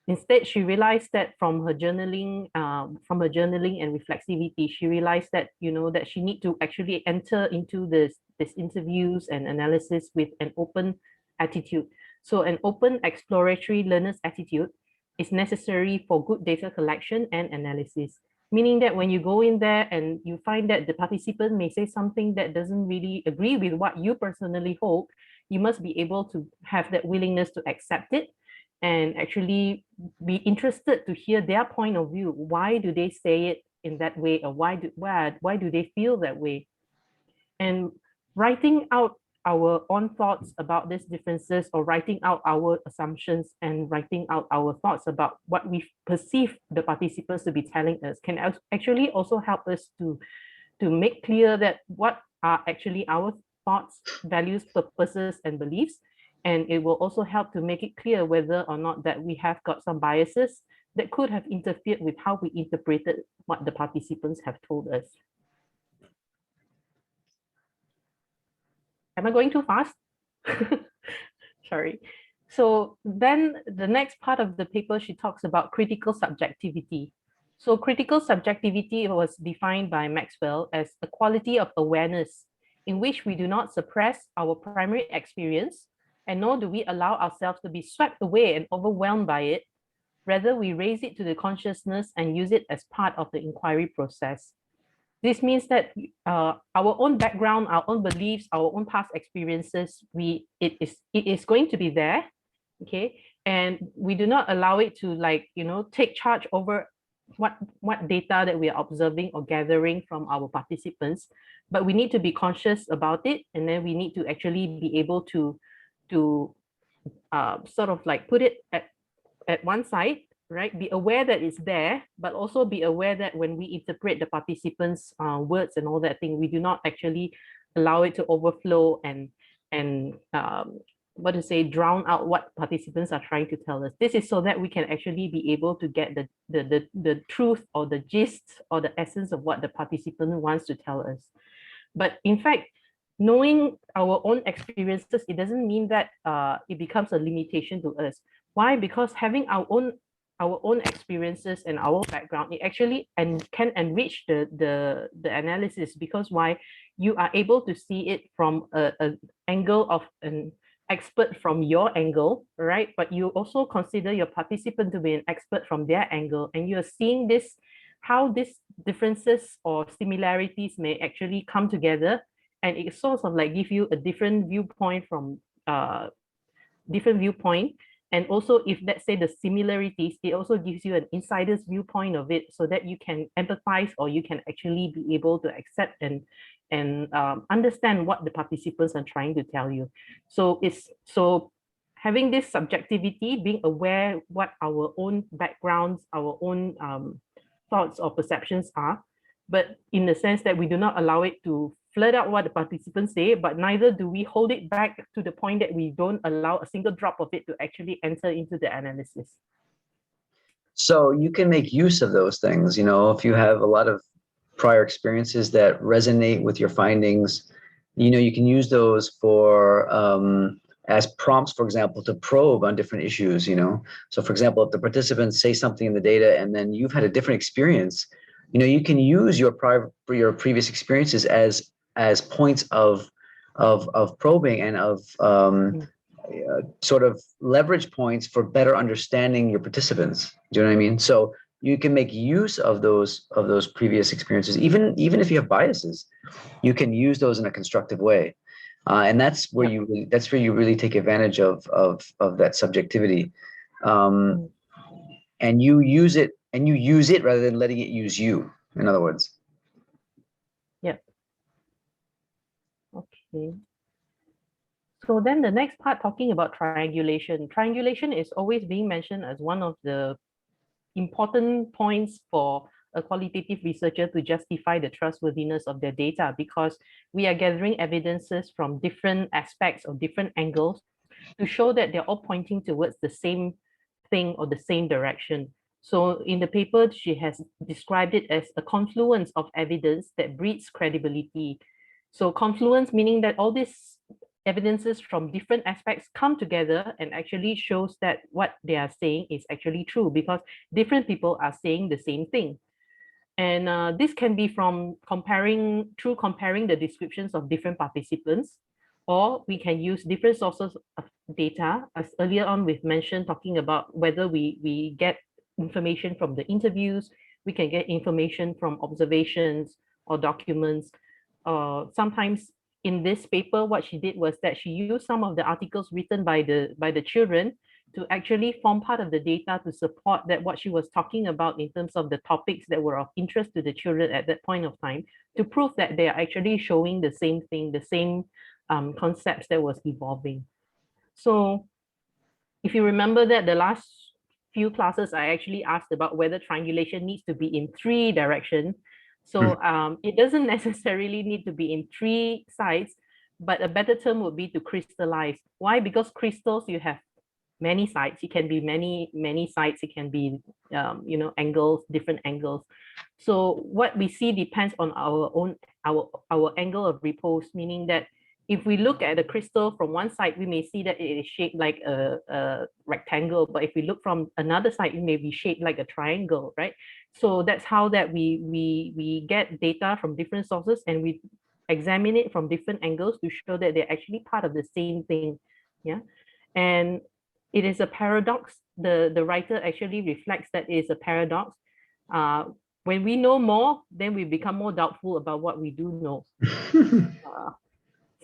instead, she realized that from her journaling and reflexivity, she realized that that she need to actually enter into this interviews and analysis with an open attitude. So an open exploratory learner's attitude is necessary for good data collection and analysis. Meaning that when you go in there and you find that the participant may say something that doesn't really agree with what you personally hold, you must be able to have that willingness to accept it and actually be interested to hear their point of view. Why do they say it in that way, or why do they feel that way? And writing out our own thoughts about these differences, or writing out our assumptions and writing out our thoughts about what we perceive the participants to be telling us, can actually also help us to make clear that what are actually our thoughts, values, purposes, and beliefs. And it will also help to make it clear whether or not that we have got some biases that could have interfered with how we interpreted what the participants have told us. Am I going too fast? Sorry. So then the next part of the paper, she talks about critical subjectivity. So critical subjectivity was defined by Maxwell as a quality of awareness in which we do not suppress our primary experience, and nor do we allow ourselves to be swept away and overwhelmed by it. Rather, we raise it to the consciousness and use it as part of the inquiry process. This means that our own background, our own beliefs, our own past experiences, it is going to be there, okay? And we do not allow it to take charge over what data that we are observing or gathering from our participants, but we need to be conscious about it, and then we need to actually be able to sort of like put it at one side, right? Be aware that it's there, but also be aware that when we interpret the participants' words and all that thing, we do not actually allow it to overflow and drown out what participants are trying to tell us. This is so that we can actually be able to get the truth or the gist or the essence of what the participant wants to tell us. But in fact, knowing our own experiences, it doesn't mean that it becomes a limitation to us. Why? Because having our own experiences and our background, it actually can enrich the analysis, because why? You are able to see it from an angle of an expert from your angle, right? But you also consider your participant to be an expert from their angle, and you're seeing this, how these differences or similarities may actually come together, and it sort of like give you a different viewpoint from And also, if let's say the similarities, it also gives you an insider's viewpoint of it, so that you can empathize, or you can actually be able to accept and understand what the participants are trying to tell you. So having this subjectivity, being aware what our own backgrounds, our own thoughts or perceptions are, but in the sense that we do not allow it to flirt out what the participants say, but neither do we hold it back to the point that we don't allow a single drop of it to actually enter into the analysis.
So you can make use of those things, if you have a lot of prior experiences that resonate with your findings, you can use those for as prompts, for example, to probe on different issues, So for example, if the participants say something in the data and then you've had a different experience, you can use your previous experiences as points of probing and of sort of leverage points for better understanding your participants. Do you know what I mean? So you can make use of those previous experiences, even if you have biases, you can use those in a constructive way, and that's where you really take advantage of that subjectivity, and you use it and you use it rather than letting it use you, in other words.
Okay. So then the next part, talking about triangulation. Triangulation is always being mentioned as one of the important points for a qualitative researcher to justify the trustworthiness of their data, because we are gathering evidences from different aspects or different angles to show that they're all pointing towards the same thing or the same direction. So in the paper, she has described it as a confluence of evidence that breeds credibility. So confluence meaning that all these evidences from different aspects come together and actually shows that what they are saying is actually true, because different people are saying the same thing. And this can be from comparing the descriptions of different participants, or we can use different sources of data, as earlier on we've mentioned, talking about whether we get information from the interviews, we can get information from observations or documents. Sometimes in this paper, what she did was that she used some of the articles written by the children to actually form part of the data to support that what she was talking about in terms of the topics that were of interest to the children at that point of time, to prove that they are actually showing the same thing, the same concepts that was evolving. So if you remember that the last few classes, I actually asked about whether triangulation needs to be in 3 directions. So it doesn't necessarily need to be in 3 sides, but a better term would be to crystallize. Why? Because crystals, you have many sides. It can be many sides. It can be angles, different angles. So what we see depends on our angle of repose, meaning that if we look at the crystal from one side, we may see that it is shaped like a rectangle, but if we look from another side, it may be shaped like a triangle, right? So that's how that we get data from different sources, and we examine it from different angles to show that they're actually part of the same thing. Yeah. And it is a paradox. The writer actually reflects that it is a paradox. When we know more, then we become more doubtful about what we do know.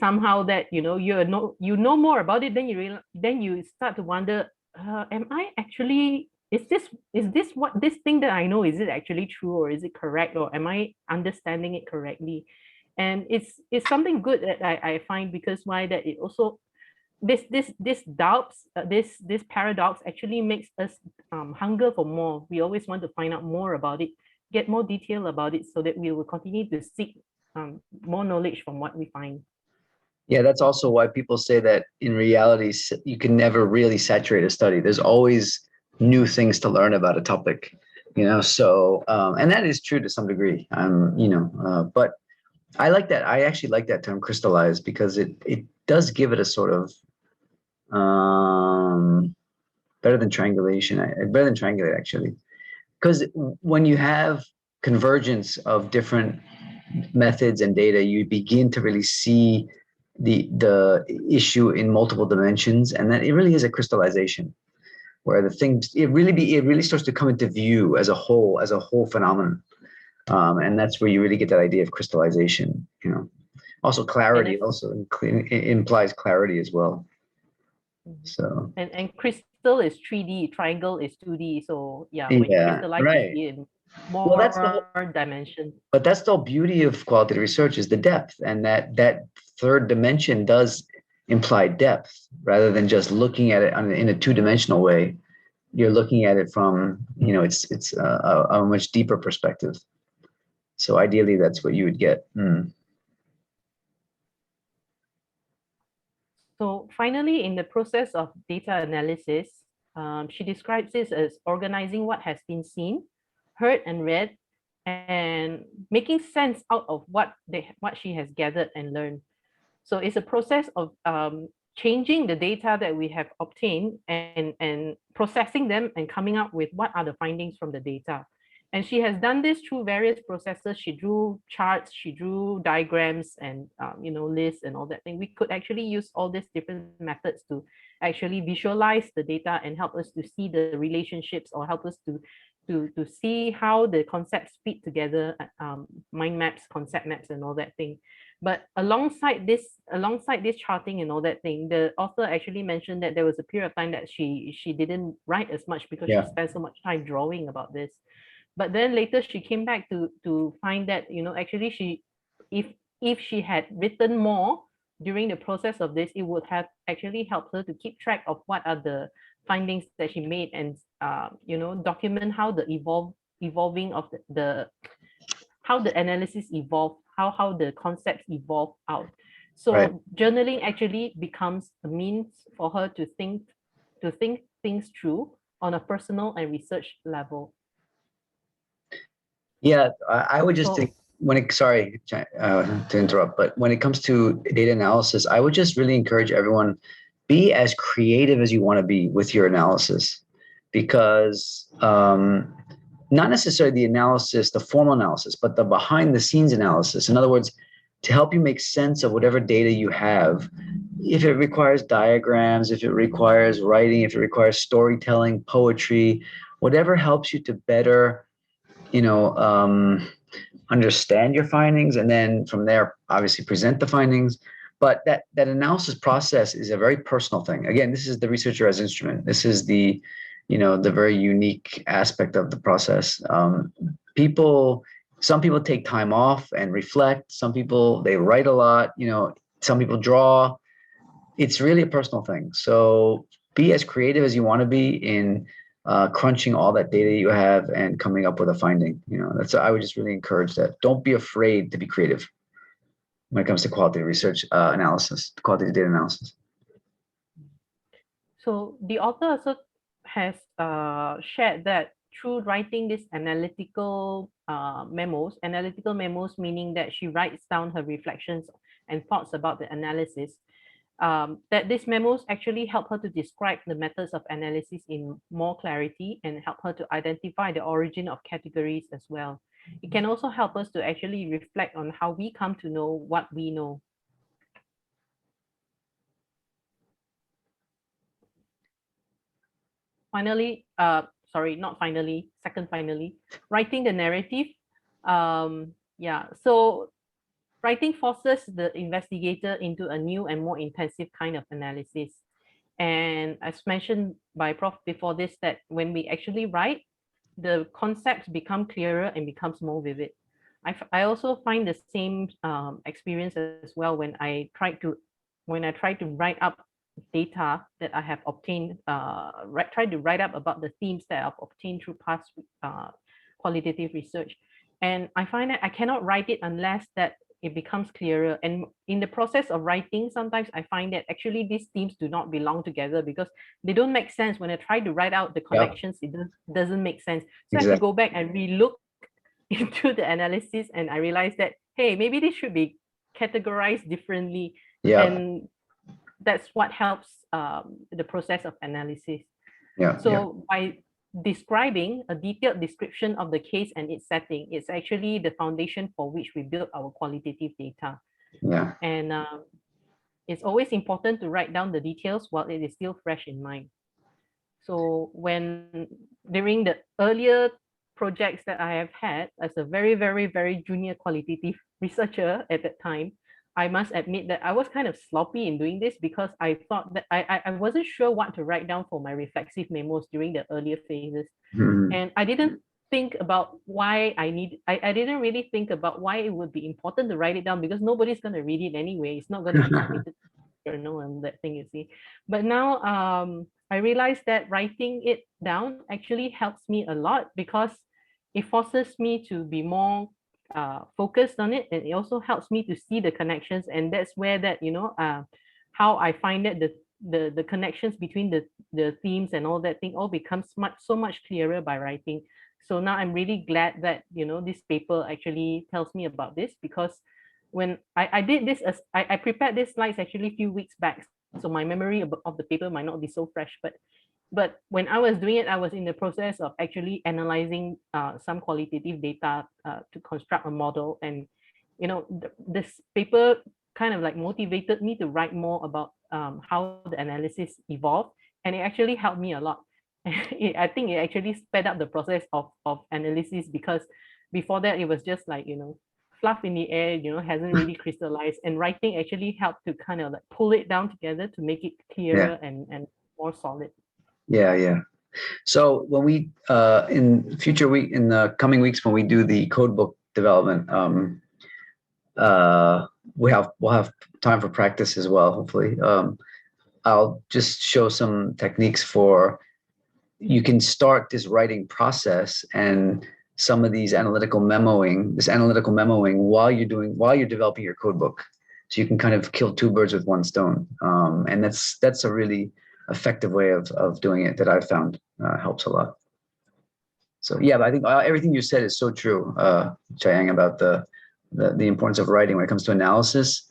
Somehow that you know more about it, then you start to wonder, am I actually, is this what this thing that I know, is it actually true, or is it correct, or am I understanding it correctly? And it's something good that I find, because why that it also this doubts, this paradox actually makes us hunger for more. We always want to find out more about it, get more detail about it, so that we will continue to seek more knowledge from what we find.
Yeah, that's also why people say that in reality, you can never really saturate a study. There's always new things to learn about a topic, so, and that is true to some degree, but I like that. I actually like that term crystallize, because it does give it a sort of better than triangulation, better than triangulate actually, because when you have convergence of different methods and data, you begin to really see the issue in multiple dimensions, and then it really is a crystallization where the things it really starts to come into view as a whole phenomenon, and that's where you really get that idea of crystallization. Also clarity also implies clarity as well. So
and crystal is 3D, triangle is 2D. So yeah, when you crystallize,
right.
you see in more dimensions.
But that's the whole beauty of qualitative research, is the depth, and that third dimension does imply depth, rather than just looking at it in a 2-dimensional way. You're looking at it from, it's a much deeper perspective. So ideally, that's what you would get.
So finally, in the process of data analysis, she describes this as organizing what has been seen, heard, and read, and making sense out of what she has gathered and learned. So it's a process of changing the data that we have obtained and processing them and coming up with what are the findings from the data. And she has done this through various processes. She drew charts, she drew diagrams, and lists and all that thing. We could actually use all these different methods to actually visualize the data and help us to see the relationships, or help us to to see how the concepts fit together, mind maps, concept maps, and all that thing. But alongside this charting and all that thing, the author actually mentioned that there was a period of time that she didn't write as much because she spent so much time drawing about this. But then later she came back to find that, you know, actually if she had written more during the process of this, it would have actually helped her to keep track of what are the findings that she made, and you know, document how the evolving of the how the analysis evolved, how the concepts evolve out. So journaling actually becomes a means for her to think things through on a personal and research level.
Yeah, I would just think when it, sorry to interrupt, but when it comes to data analysis, I would just really encourage everyone, be as creative as you want to be with your analysis, because not necessarily the analysis, the formal analysis, but the behind the scenes analysis. In other words, to help you make sense of whatever data you have, if it requires diagrams, if it requires writing, if it requires storytelling, poetry, whatever helps you to better, you know, understand your findings, and then from there, obviously present the findings. But that analysis process is a very personal thing. Again, this is the researcher as instrument. This is the, you know, the very unique aspect of the process. Some people take time off and reflect. Some people, they write a lot, you know, some people draw. It's really a personal thing. So be as creative as you want to be in crunching all that data you have and coming up with a finding. You know, I would just really encourage that. Don't be afraid to be creative when it comes to qualitative research analysis, qualitative data analysis.
So the author also has shared that through writing these analytical memos meaning that she writes down her reflections and thoughts about the analysis, that these memos actually help her to describe the methods of analysis in more clarity and help her to identify the origin of categories as well. It can also help us to actually reflect on how we come to know what we know. Finally, finally, writing the narrative. Yeah, so writing forces the investigator into a new and more intensive kind of analysis. And as mentioned by Prof before this, that when we actually write, the concepts become clearer and becomes more vivid. I also find the same experience as well when I try to write up data that I have obtained, try to write up about the themes that I've obtained through past qualitative research. And I find that I cannot write it unless that it becomes clearer. And in the process of writing, sometimes I find that actually these themes do not belong together because they don't make sense. When I try to write out the connections, it doesn't make sense. So I have to go back and relook into the analysis, and I realized that, hey, maybe this should be categorized differently. And that's what helps the process of analysis. So by describing a detailed description of the case and its setting, it's actually the foundation for which we build our qualitative data. And it's always important to write down the details while it is still fresh in mind. So during the earlier projects that I have had as a very, very, very junior qualitative researcher at that time, I must admit that I was kind of sloppy in doing this because I thought that I wasn't sure what to write down for my reflexive memos during the earlier phases. And I didn't think about why I didn't really think about why it would be important to write it down, because nobody's going to read it anyway. It's not going to be submitted to the journal and that thing, you see. But now I realized that writing it down actually helps me a lot because it forces me to be more focused on it, and it also helps me to see the connections. And that's where that, you know, how I find that the connections between the themes and all that thing all becomes so much clearer by writing. So now I'm really glad that, you know, this paper actually tells me about this, because when I did this, I prepared these slides actually a few weeks back, so my memory of the paper might not be so fresh, but when I was doing it, I was in the process of actually analyzing some qualitative data to construct a model. And, you know, this paper kind of like motivated me to write more about how the analysis evolved. And it actually helped me a lot. I think it actually sped up the process of analysis, because before that it was just like, fluff in the air, hasn't really crystallized, and writing actually helped to kind of like pull it down together to make it clearer and more solid.
Yeah. So when we in the coming weeks, when we do the codebook development, we'll have time for practice as well, hopefully. I'll just show some techniques for, you can start this writing process and some of these analytical memoing while you're developing your codebook. So you can kind of kill two birds with one stone. And that's a really effective way of doing it that I've found helps a lot. So yeah, but I think everything you said is so true, Chayang, about the importance of writing when it comes to analysis.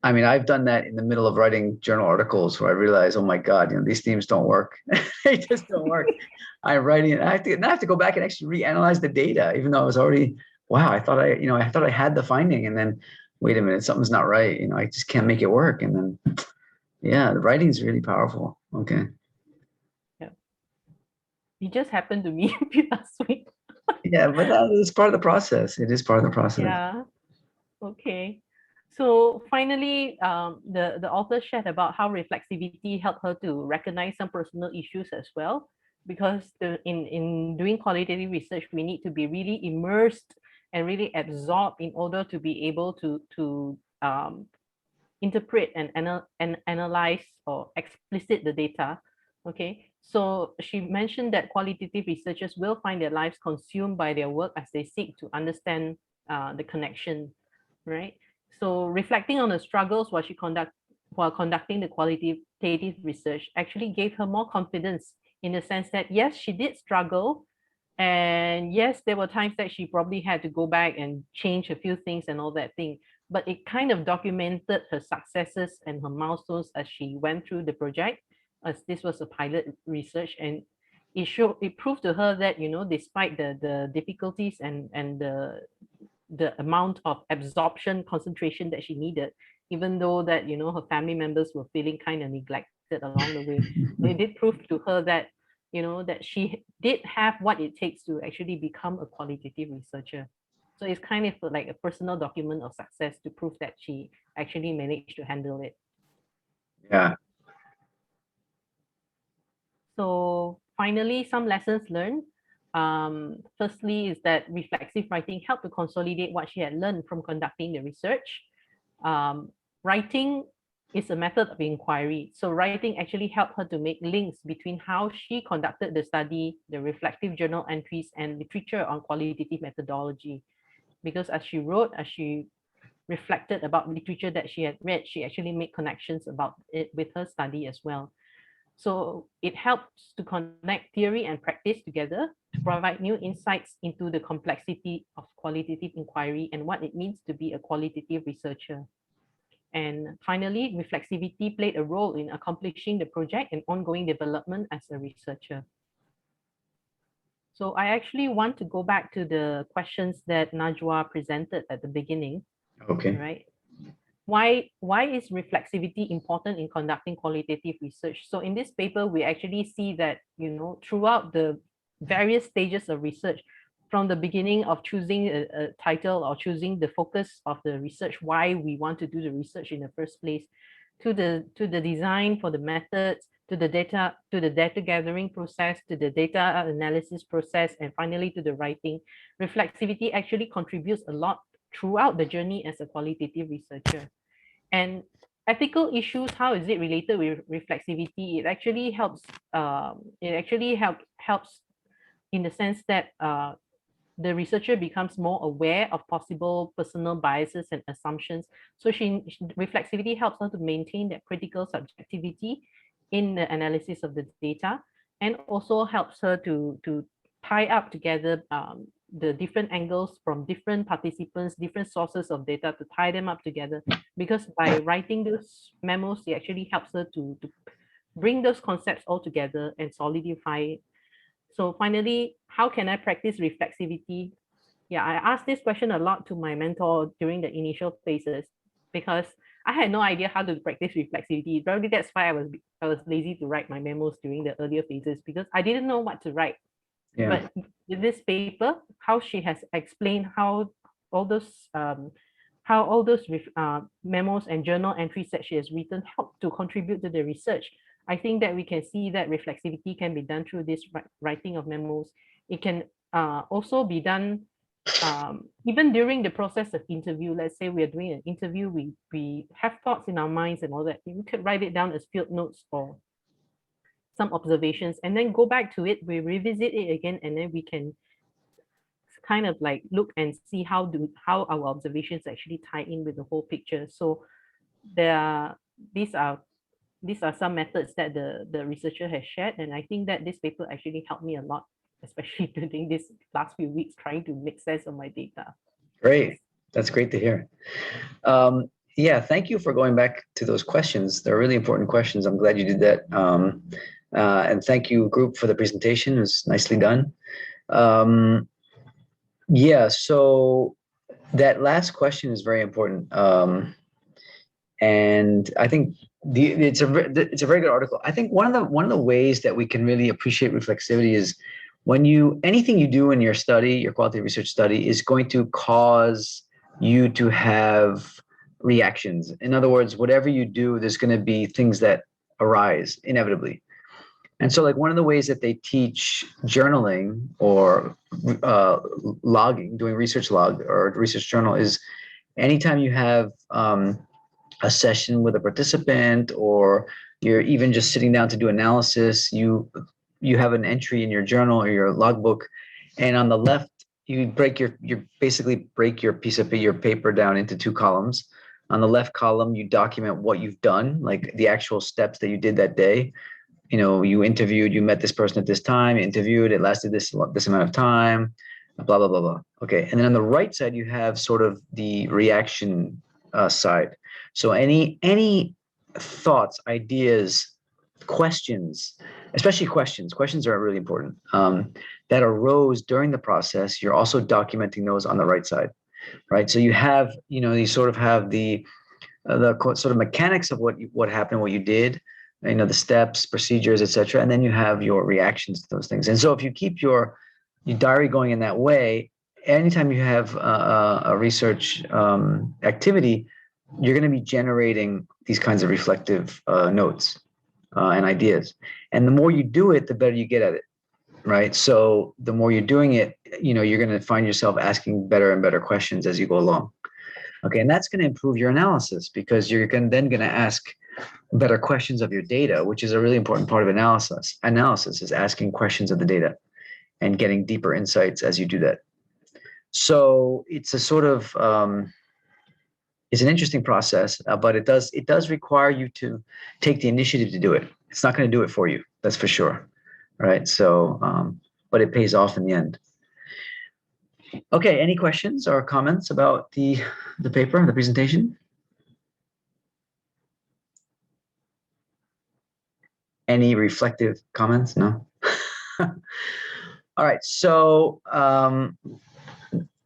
I mean, I've done that in the middle of writing journal articles where I realized, oh my God, these themes don't work. They just don't work. I'm writing it. I have to go back and actually reanalyze the data, even though I was already, wow, I thought I had the finding, and then wait a minute, something's not right. I just can't make it work. And then, yeah, the writing is really powerful. Okay.
Yeah. It just happened to me last week.
Yeah, but that is part of the process. It is part of the process.
Yeah. Okay. So finally, the author shared about how reflexivity helped her to recognize some personal issues as well, because in doing qualitative research, we need to be really immersed and really absorbed in order to be able to interpret and analyze or explicit the data. Okay, so she mentioned that qualitative researchers will find their lives consumed by their work as they seek to understand the connection, right? So reflecting on the struggles while conducting the qualitative research actually gave her more confidence, in the sense that yes, she did struggle, and yes, there were times that she probably had to go back and change a few things and all that thing, but it kind of documented her successes and her milestones as she went through the project, as this was a pilot research, and it proved to her that, despite the difficulties and the amount of absorption concentration that she needed, even though that, her family members were feeling kind of neglected along the way, it did prove to her that, that she did have what it takes to actually become a qualitative researcher. So it's kind of like a personal document of success to prove that she actually managed to handle it.
Yeah.
So finally, some lessons learned. Firstly, is that reflexive writing helped to consolidate what she had learned from conducting the research. Writing is a method of inquiry. So writing actually helped her to make links between how she conducted the study, the reflective journal entries, and literature on qualitative methodology. Because as she wrote, as she reflected about literature that she had read, she actually made connections about it with her study as well. So it helps to connect theory and practice together to provide new insights into the complexity of qualitative inquiry and what it means to be a qualitative researcher. And finally, reflexivity played a role in accomplishing the project and ongoing development as a researcher. So I actually want to go back to the questions that Najwa presented at the beginning.
Okay.
Right? Why is reflexivity important in conducting qualitative research? So in this paper, we actually see that, throughout the various stages of research, from the beginning of choosing a title or choosing the focus of the research, why we want to do the research in the first place, to the design for the methods, to the data gathering process, to the data analysis process, and finally to the writing, reflexivity actually contributes a lot throughout the journey as a qualitative researcher. And ethical issues, how is it related with reflexivity? It actually helps. Helps in the sense that the researcher becomes more aware of possible personal biases and assumptions. So reflexivity helps her to maintain that critical subjectivity in the analysis of the data, and also helps her to tie up together the different angles from different participants, different sources of data, to tie them up together. Because by writing those memos, it actually helps her to bring those concepts all together and solidify it. So finally, how can I practice reflexivity? Yeah, I asked this question a lot to my mentor during the initial phases, because I had no idea how to practice reflexivity. Probably that's why I was lazy to write my memos during the earlier phases, because I didn't know what to write.
Yeah.
But with this paper, how she has explained how all those memos and journal entries that she has written help to contribute to the research. I think that we can see that reflexivity can be done through this writing of memos. It can also be done even during the process of interview. Let's say we are doing an interview, we have thoughts in our minds and all that. We could write it down as field notes or some observations, and then go back to it, we revisit it again, and then we can kind of like look and see how our observations actually tie in with the whole picture. So these are some methods that the researcher has shared, and I think that this paper actually helped me a lot, especially during this last few weeks trying to make sense of my data.
Great. That's great to hear. Yeah, thank you for going back to those questions. They're really important questions. I'm glad you did that. And thank you, group, for the presentation. It was nicely done. Yeah, so that last question is very important. And I think it's a very good article. I think one of the ways that we can really appreciate reflexivity is when anything you do in your study, your qualitative research study, is going to cause you to have reactions. In other words, whatever you do, there's going to be things that arise inevitably. And so, like, one of the ways that they teach journaling or logging, doing research log or research journal, is anytime you have a session with a participant, or you're even just sitting down to do analysis, you have an entry in your journal or your logbook, and on the left, you basically break your piece of your paper down into two columns. On the left column, you document what you've done, like the actual steps that you did that day. You know, you interviewed, you met this person at this time, you interviewed, it lasted this amount of time, blah, blah, blah, blah. Okay. And then on the right side, you have sort of the reaction side. So any thoughts, ideas, questions, especially questions are really important, that arose during the process, you're also documenting those on the right side, right? So you have, you sort of have the sort of mechanics of what happened, what you did, the steps, procedures, etc. And then you have your reactions to those things. And so if you keep your diary going in that way, anytime you have a research activity, you're going to be generating these kinds of reflective notes and ideas. And the more you do it, the better you get at it, right? So the more you're doing it, you're going to find yourself asking better and better questions as you go along. Okay, and that's going to improve your analysis, because you're then going to ask better questions of your data, which is a really important part of analysis. Analysis is asking questions of the data and getting deeper insights as you do that. So it's a sort of it's an interesting process, but it does require you to take the initiative to do it. It's not going to do it for you, that's for sure, right? So, but it pays off in the end. Okay, any questions or comments about the paper, the presentation? Any reflective comments? No. All right. So,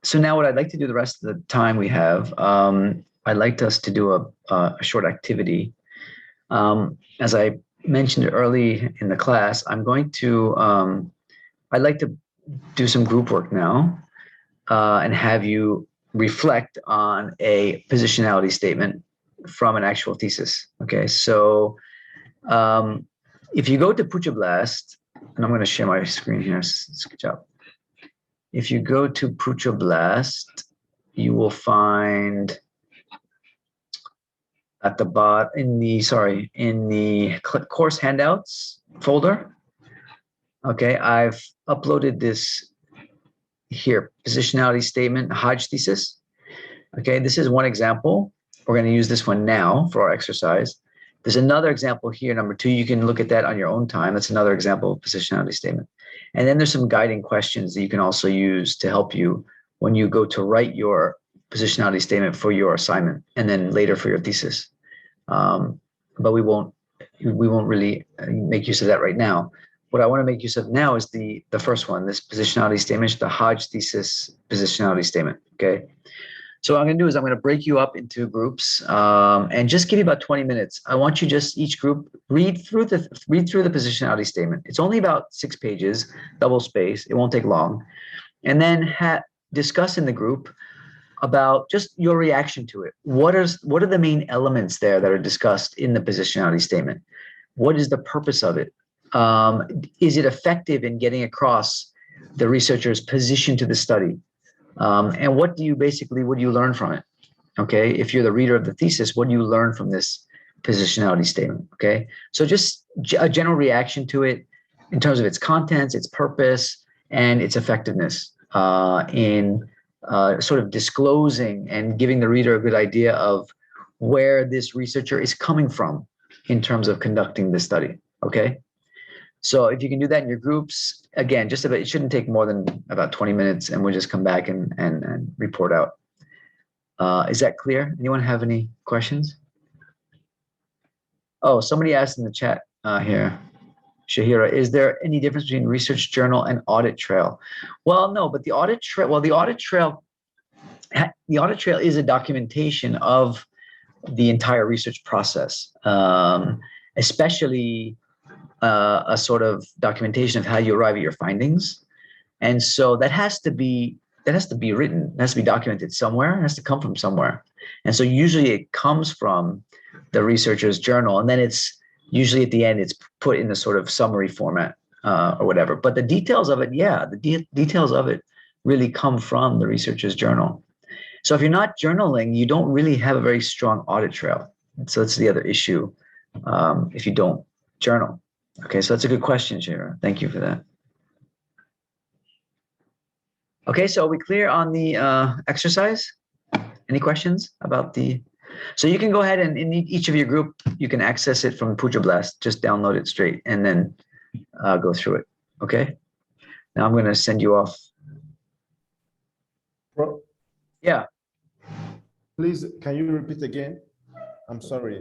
so now what I'd like to do the rest of the time we have, I'd like us to do a short activity. As I mentioned early in the class, I'd like to do some group work now and have you reflect on a positionality statement from an actual thesis. Okay. So, if you go to Puchablast, and I'm going to share my screen here, good job. If you go to Puchablast, you will find at the bottom in the course handouts folder. Okay, I've uploaded this here, positionality statement, Hodge thesis. Okay, this is one example. We're going to use this one now for our exercise. There's another example here, number 2. You can look at that on your own time. That's another example of positionality statement. And then there's some guiding questions that you can also use to help you when you go to write your positionality statement for your assignment and then later for your thesis. But we won't really make use of that right now. What I want to make use of now is the first one, this positionality statement, the Hodge thesis positionality statement. Okay. So what I'm going to do is I'm going to break you up into groups and just give you about 20 minutes. I want you just each group read through the positionality statement. It's only about 6 pages, double space. It won't take long. And then discuss in the group about just your reaction to it. What are the main elements there that are discussed in the positionality statement? What is the purpose of it? Is it effective in getting across the researcher's position to the study? And what do you learn from it? Okay, if you're the reader of the thesis, what do you learn from this positionality statement? Okay, so just a general reaction to it in terms of its contents, its purpose, and its effectiveness in sort of disclosing and giving the reader a good idea of where this researcher is coming from in terms of conducting this study. Okay, so if you can do that in your groups, again, it shouldn't take more than about 20 minutes, and we'll just come back and report out. Is that clear? Anyone have any questions? Oh, somebody asked in the chat here, Shahira, is there any difference between research journal and audit trail? Well, no, but the audit trail is a documentation of the entire research process, especially a sort of documentation of how you arrive at your findings. And so that has to be written, it has to be documented somewhere, it has to come from somewhere. And so usually it comes from the researcher's journal, and then it's usually at the end, it's put in the sort of summary format or whatever. But the details of it, details of it really come from the researcher's journal. So if you're not journaling, you don't really have a very strong audit trail. So that's the other issue if you don't journal. Okay, so that's a good question, Shira. Thank you for that. Okay, so are we clear on the exercise? Any questions about the? So you can go ahead and in each of your group, you can access it from Puja Blast. Just download it straight and then go through it. Okay. Now I'm going to send you off.
Bro,
yeah.
Please, can you repeat again? I'm sorry.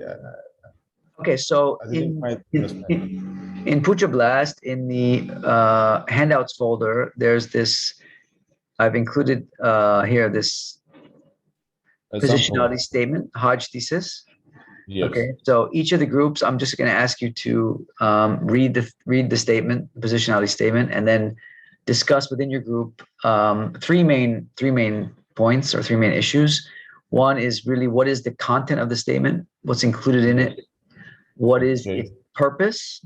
Okay, so in Puja Blast, in the handouts folder, there's this. I've included here this positionality statement, Hodge thesis. Yes. Okay, so each of the groups, I'm just going to ask you to read the statement, the positionality statement, and then discuss within your group three main points or three main issues. One is really what is the content of the statement, what's included in it, what is its purpose,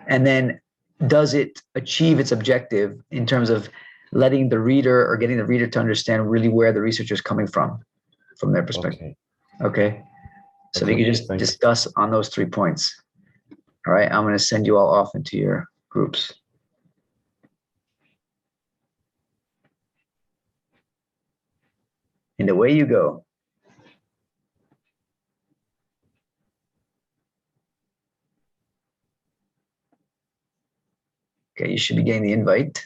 and then does it achieve its objective in terms of letting the reader or getting the reader to understand really where the researcher is coming from their perspective. Okay. So if you could just discuss on those 3 points. All right, I'm going to send you all off into your groups. And away you go. Okay, you should be getting the invite.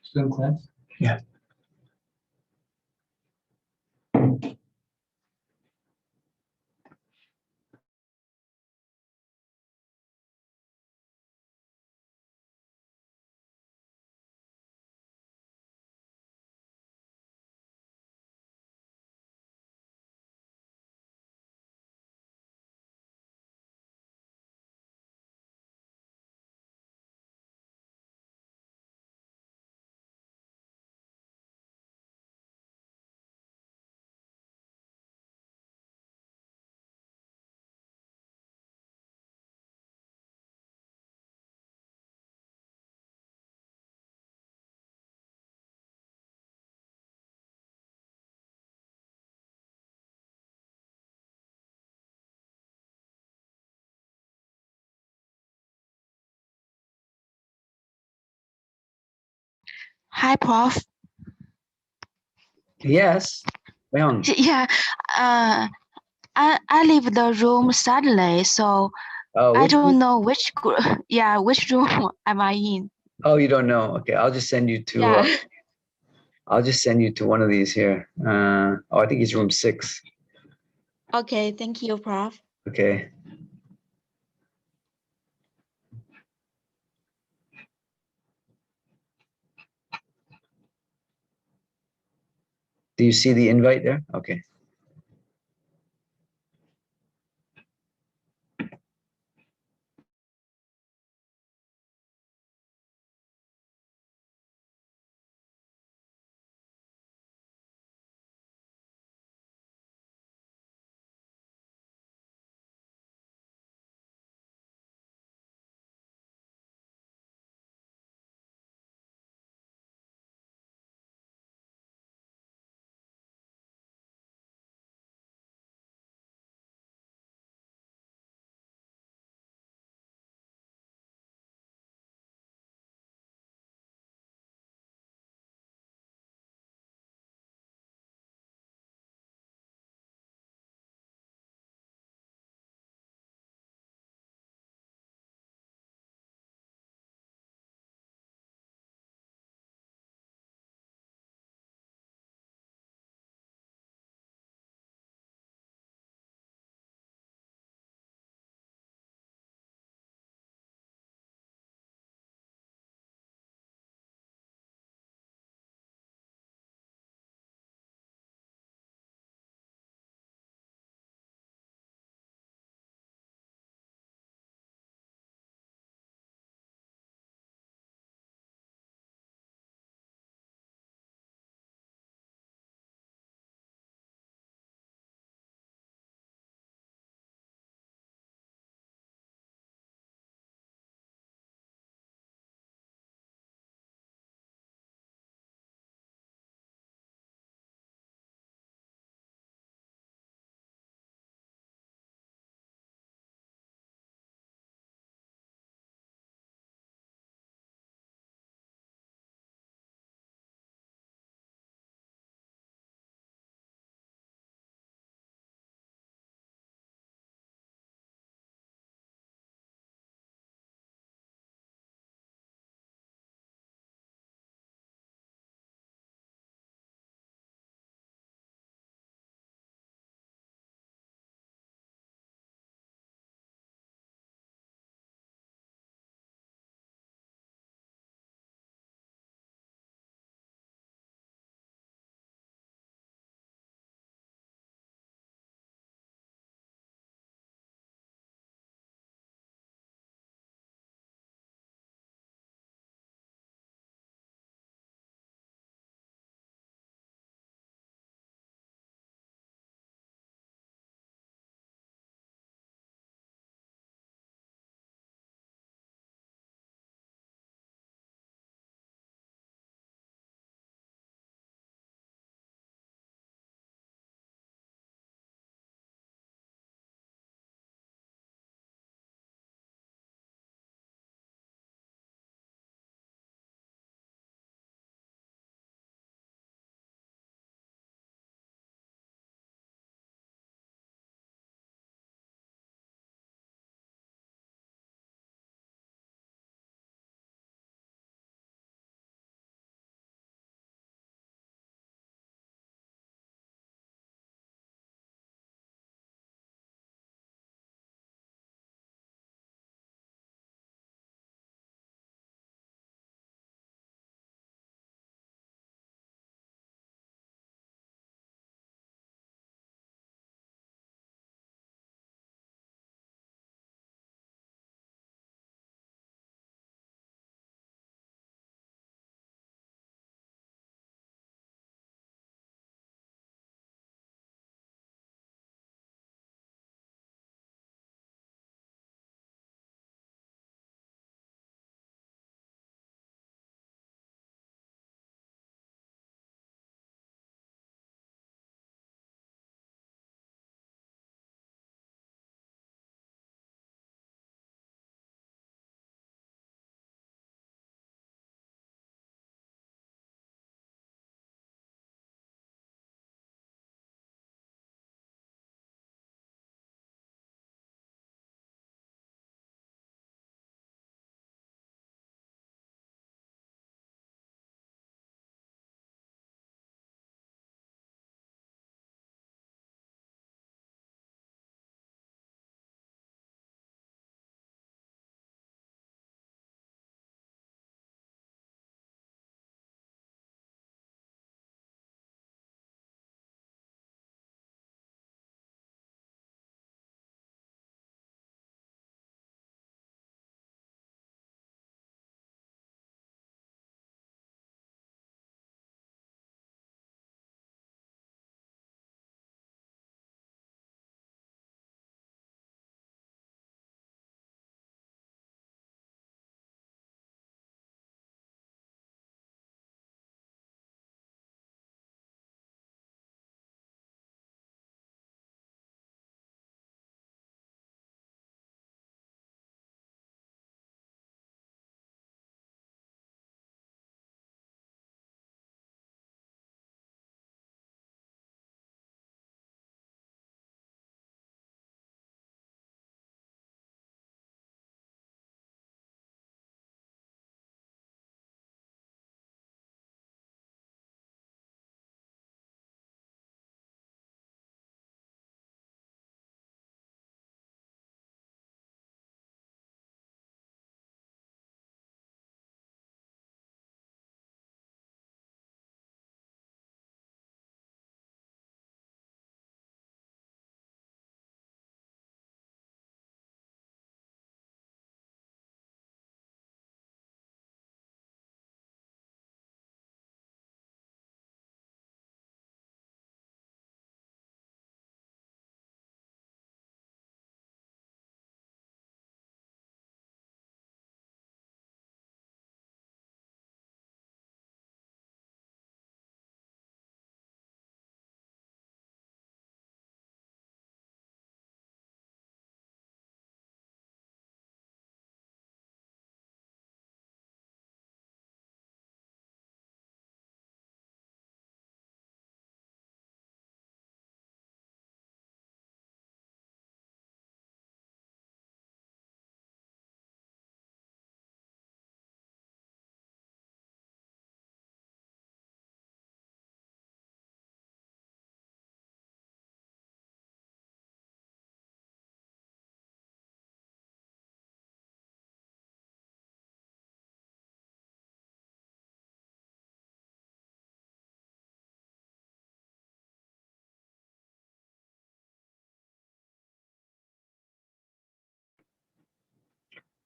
Still in class? Yeah.
Hi, Prof.
Yes. Leon.
Yeah, I leave the room suddenly, so
Oh,
I
which
don't know which yeah, which room am I in?
Oh, you don't know. Okay, I'll just send you to.
Yeah.
I'll just send you to one of these here. Oh, I think it's room 6.
Okay, thank you, Prof.
Okay. Do you see the invite there? Okay.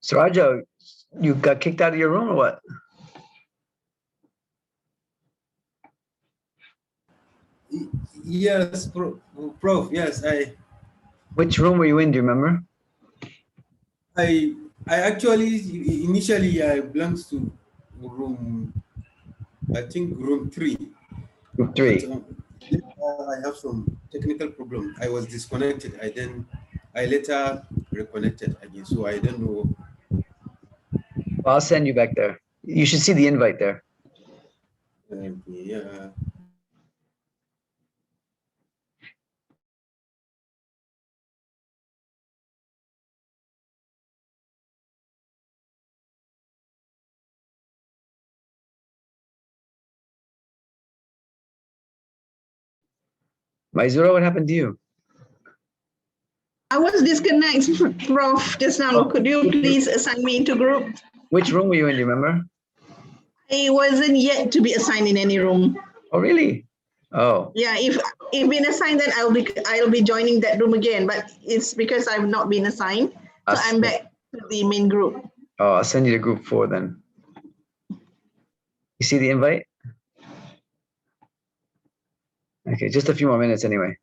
Surajo, you got kicked out of your room or what?
Yes, Prof. Yes,
Which room were you in? Do you remember?
I actually initially I belongs to room, I think room 3.
Group
But
3.
I have some technical problem. I was disconnected. I later reconnected again. So I don't know.
Well, I'll send you back there. You should see the invite there.
Yeah.
Maizura, what happened to you?
I was disconnected, Prof. Just now. Could you please assign me into group?
Which room were you in? Do you remember?
I wasn't yet to be assigned in any room.
Oh, really? Oh.
Yeah, if been assigned, then I'll be joining that room again. But it's because I've not been assigned, so I'm back to the main group.
Oh, I'll send you to group 4 then. You see the invite? Okay, just a few more minutes anyway.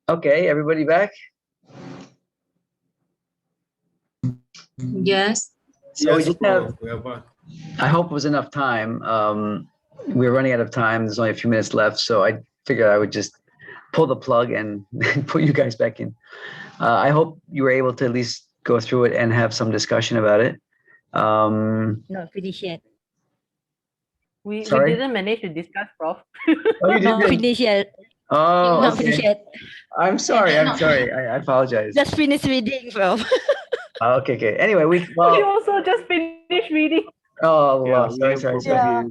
Okay, everybody back?
Yes.
So we
Yes,
just have,
Prof, we are back.
I hope it was enough time. We're running out of time. There's only a few minutes left. So I figured I would just pull the plug and put you guys back in. I hope you were able to at least go through it and have some discussion about it.
Not finished yet.
We
Sorry?
didn't manage to discuss, Prof.
Oh, you
Not
didn't?
finished yet.
Oh,
Not finished
okay.
yet.
I'm sorry. I'm sorry. I apologize.
Just finished reading, Prof.
Okay, okay. Anyway, we
We
well.
also just finished reading.
Oh,
Yeah,
well, sorry,
we
sorry,
will
sorry.
Yeah.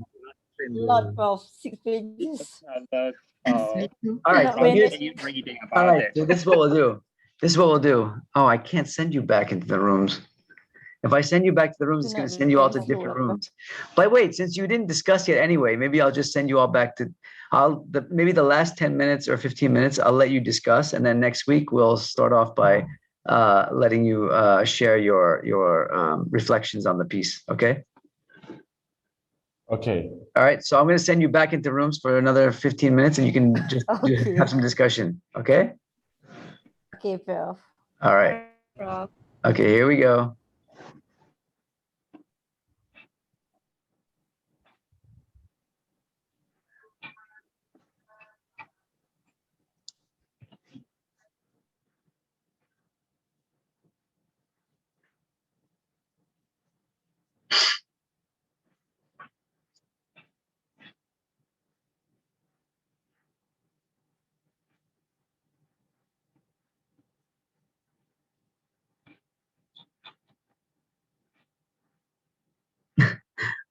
review
Lot, Prof. 6 pages.
the
All right.
Cannot
So here's,
manage.
reading
all
about
right.
it.
So this is what we'll do. This is what we'll do. Oh, I can't send you back into the rooms. If I send you back to the rooms, it's going to send you all to different rooms. But wait, since you didn't discuss yet anyway, maybe I'll just send you all back to, maybe the last 10 minutes or 15 minutes, I'll let you discuss. And then next week, we'll start off by letting you share your reflections on the piece. Okay.
Okay.
All right. So I'm going to send you back into rooms for another 15 minutes and you can just
Okay.
have some discussion. Okay.
Okay, Prof.
All right. Okay, here we go.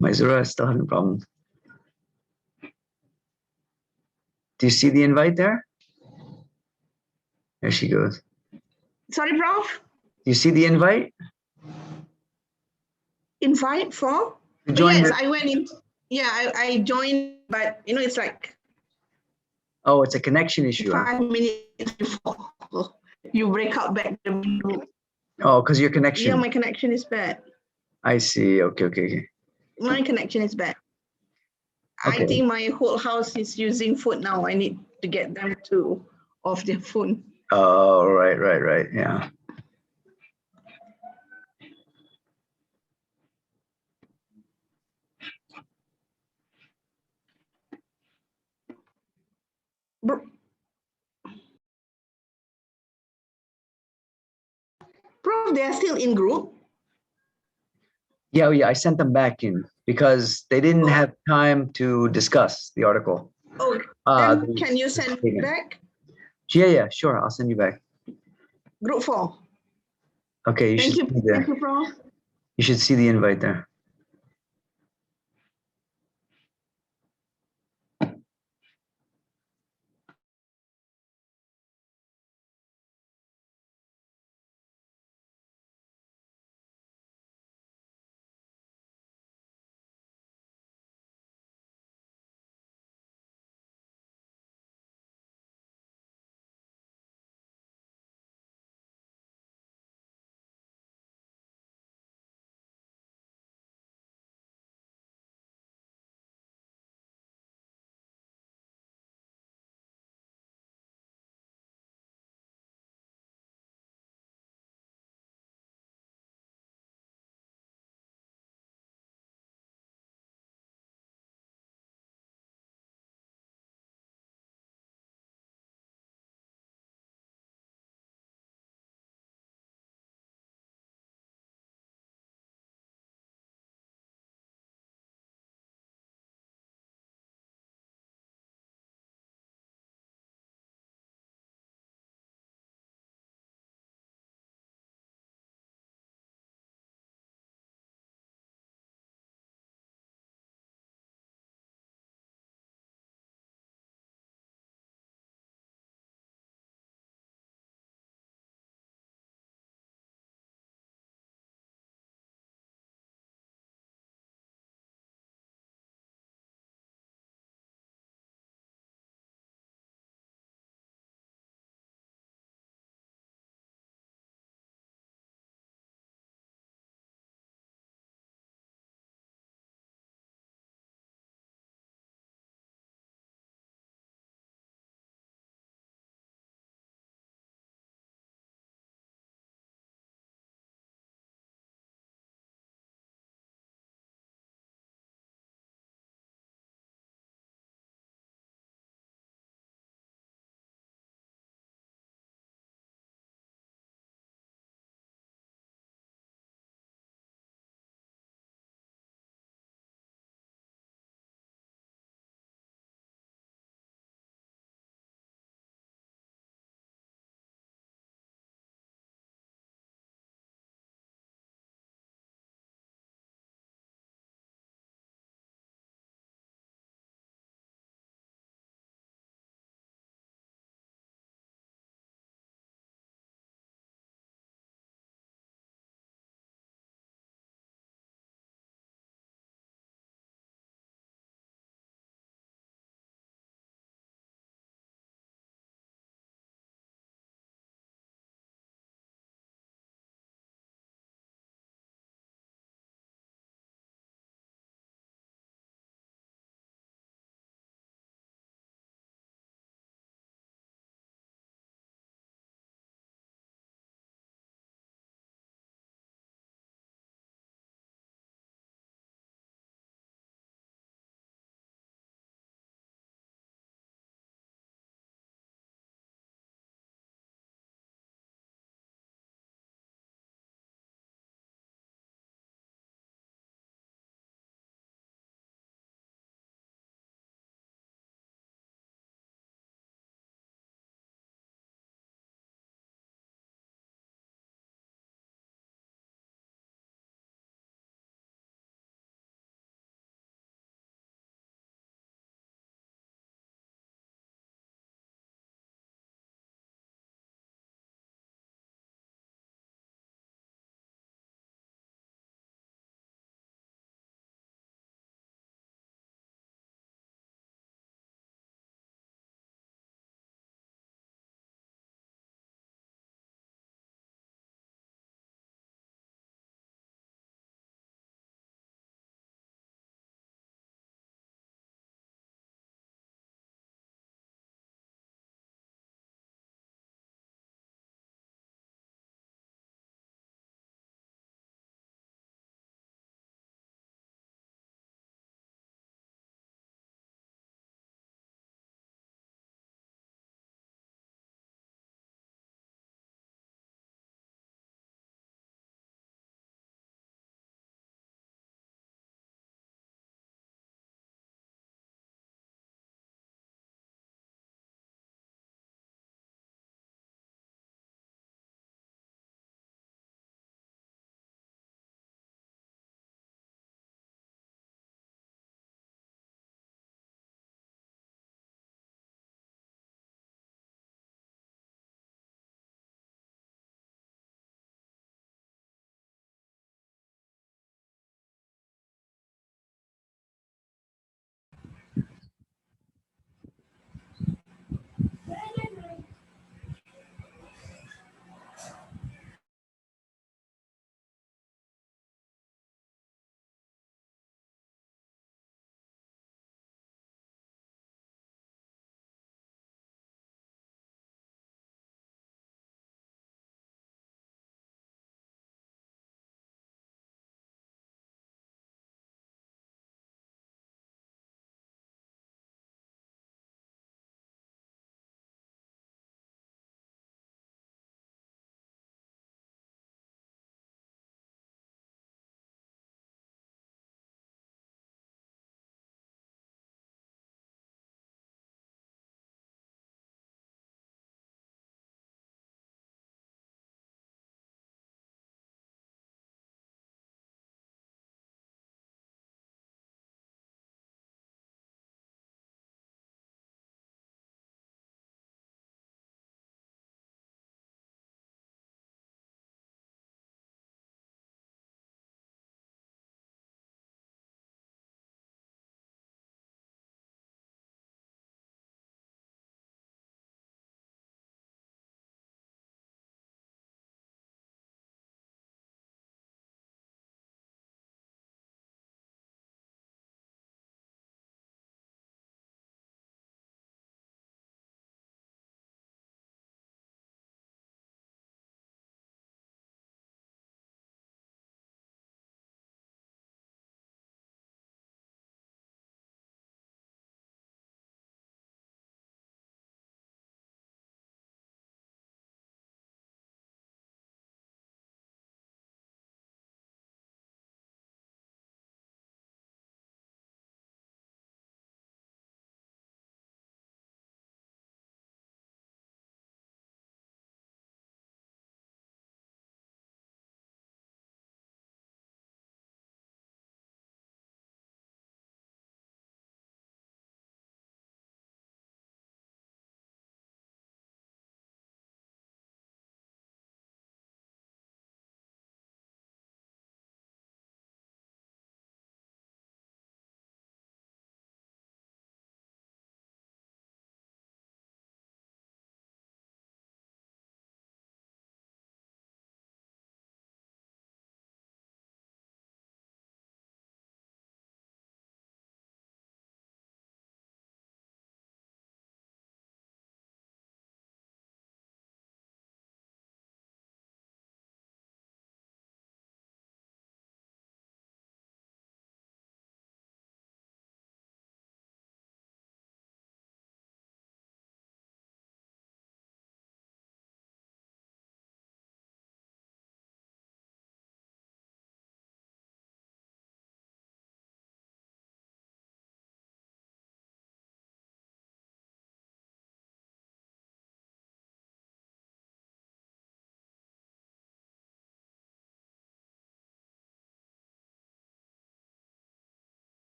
My Zura is still having problems. Do you see the invite there? There she goes.
Sorry, Prof.
Do you see the invite?
Invite for?
To join
Yes,
the-
I went in. Yeah, I joined, but it's like
Oh, it's a connection issue. Huh?
5 minutes before you break out back the group.
Oh, because your
Yeah,
connection.
my connection is bad.
I see. Okay, okay, okay.
My connection is bad.
Okay.
I think my whole house is using phone now. I need to get them to off their phone.
Oh, right, right, right. Yeah.
Prof, they are still in group.
Yeah, yeah. I sent them back in because they didn't have time to discuss the article.
Oh, then can you send back?
Yeah, yeah, sure. I'll send you back.
Group 4.
Okay,
Thank you.
see the,
Thank you, Prof.
you should see the invite there.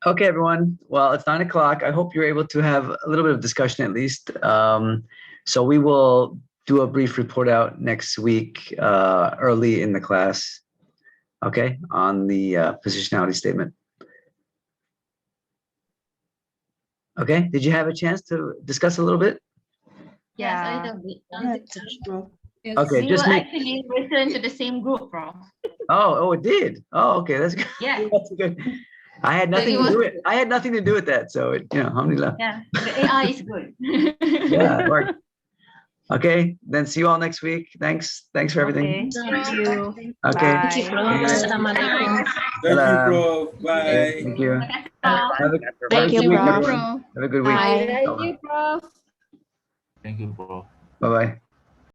Okay, everyone. Well, it's 9 o'clock. I hope you're able to have a little bit of discussion at least. So we will do a brief report out next week, early in the class, okay, on the positionality statement. Okay, did you have a chance to discuss a little bit?
Yes, a
Yeah.
little bit.
Yes.
Okay,
We
just
will
make.
actually return to the same group, Prof.
Oh, it did. Oh, okay, that's good.
Yeah.
That's good. I had nothing to do with. I had nothing to do with that. So how many left?
Yeah, the AI is good.
Yeah, it worked. Okay, then see you all next week. Thanks for everything.
Okay. Thank you.
Okay.
Bye.
Thank you, Prof.
Good night.
Assalamualaikum.
Thank you,
Salam.
Prof. Bye.
Thank you.
Prof.
Have a
Thank you,
good week,
Prof.
everyone. Have a good week.
Bye.
Thank you, Prof.
Thank you, bro.
Bye bye.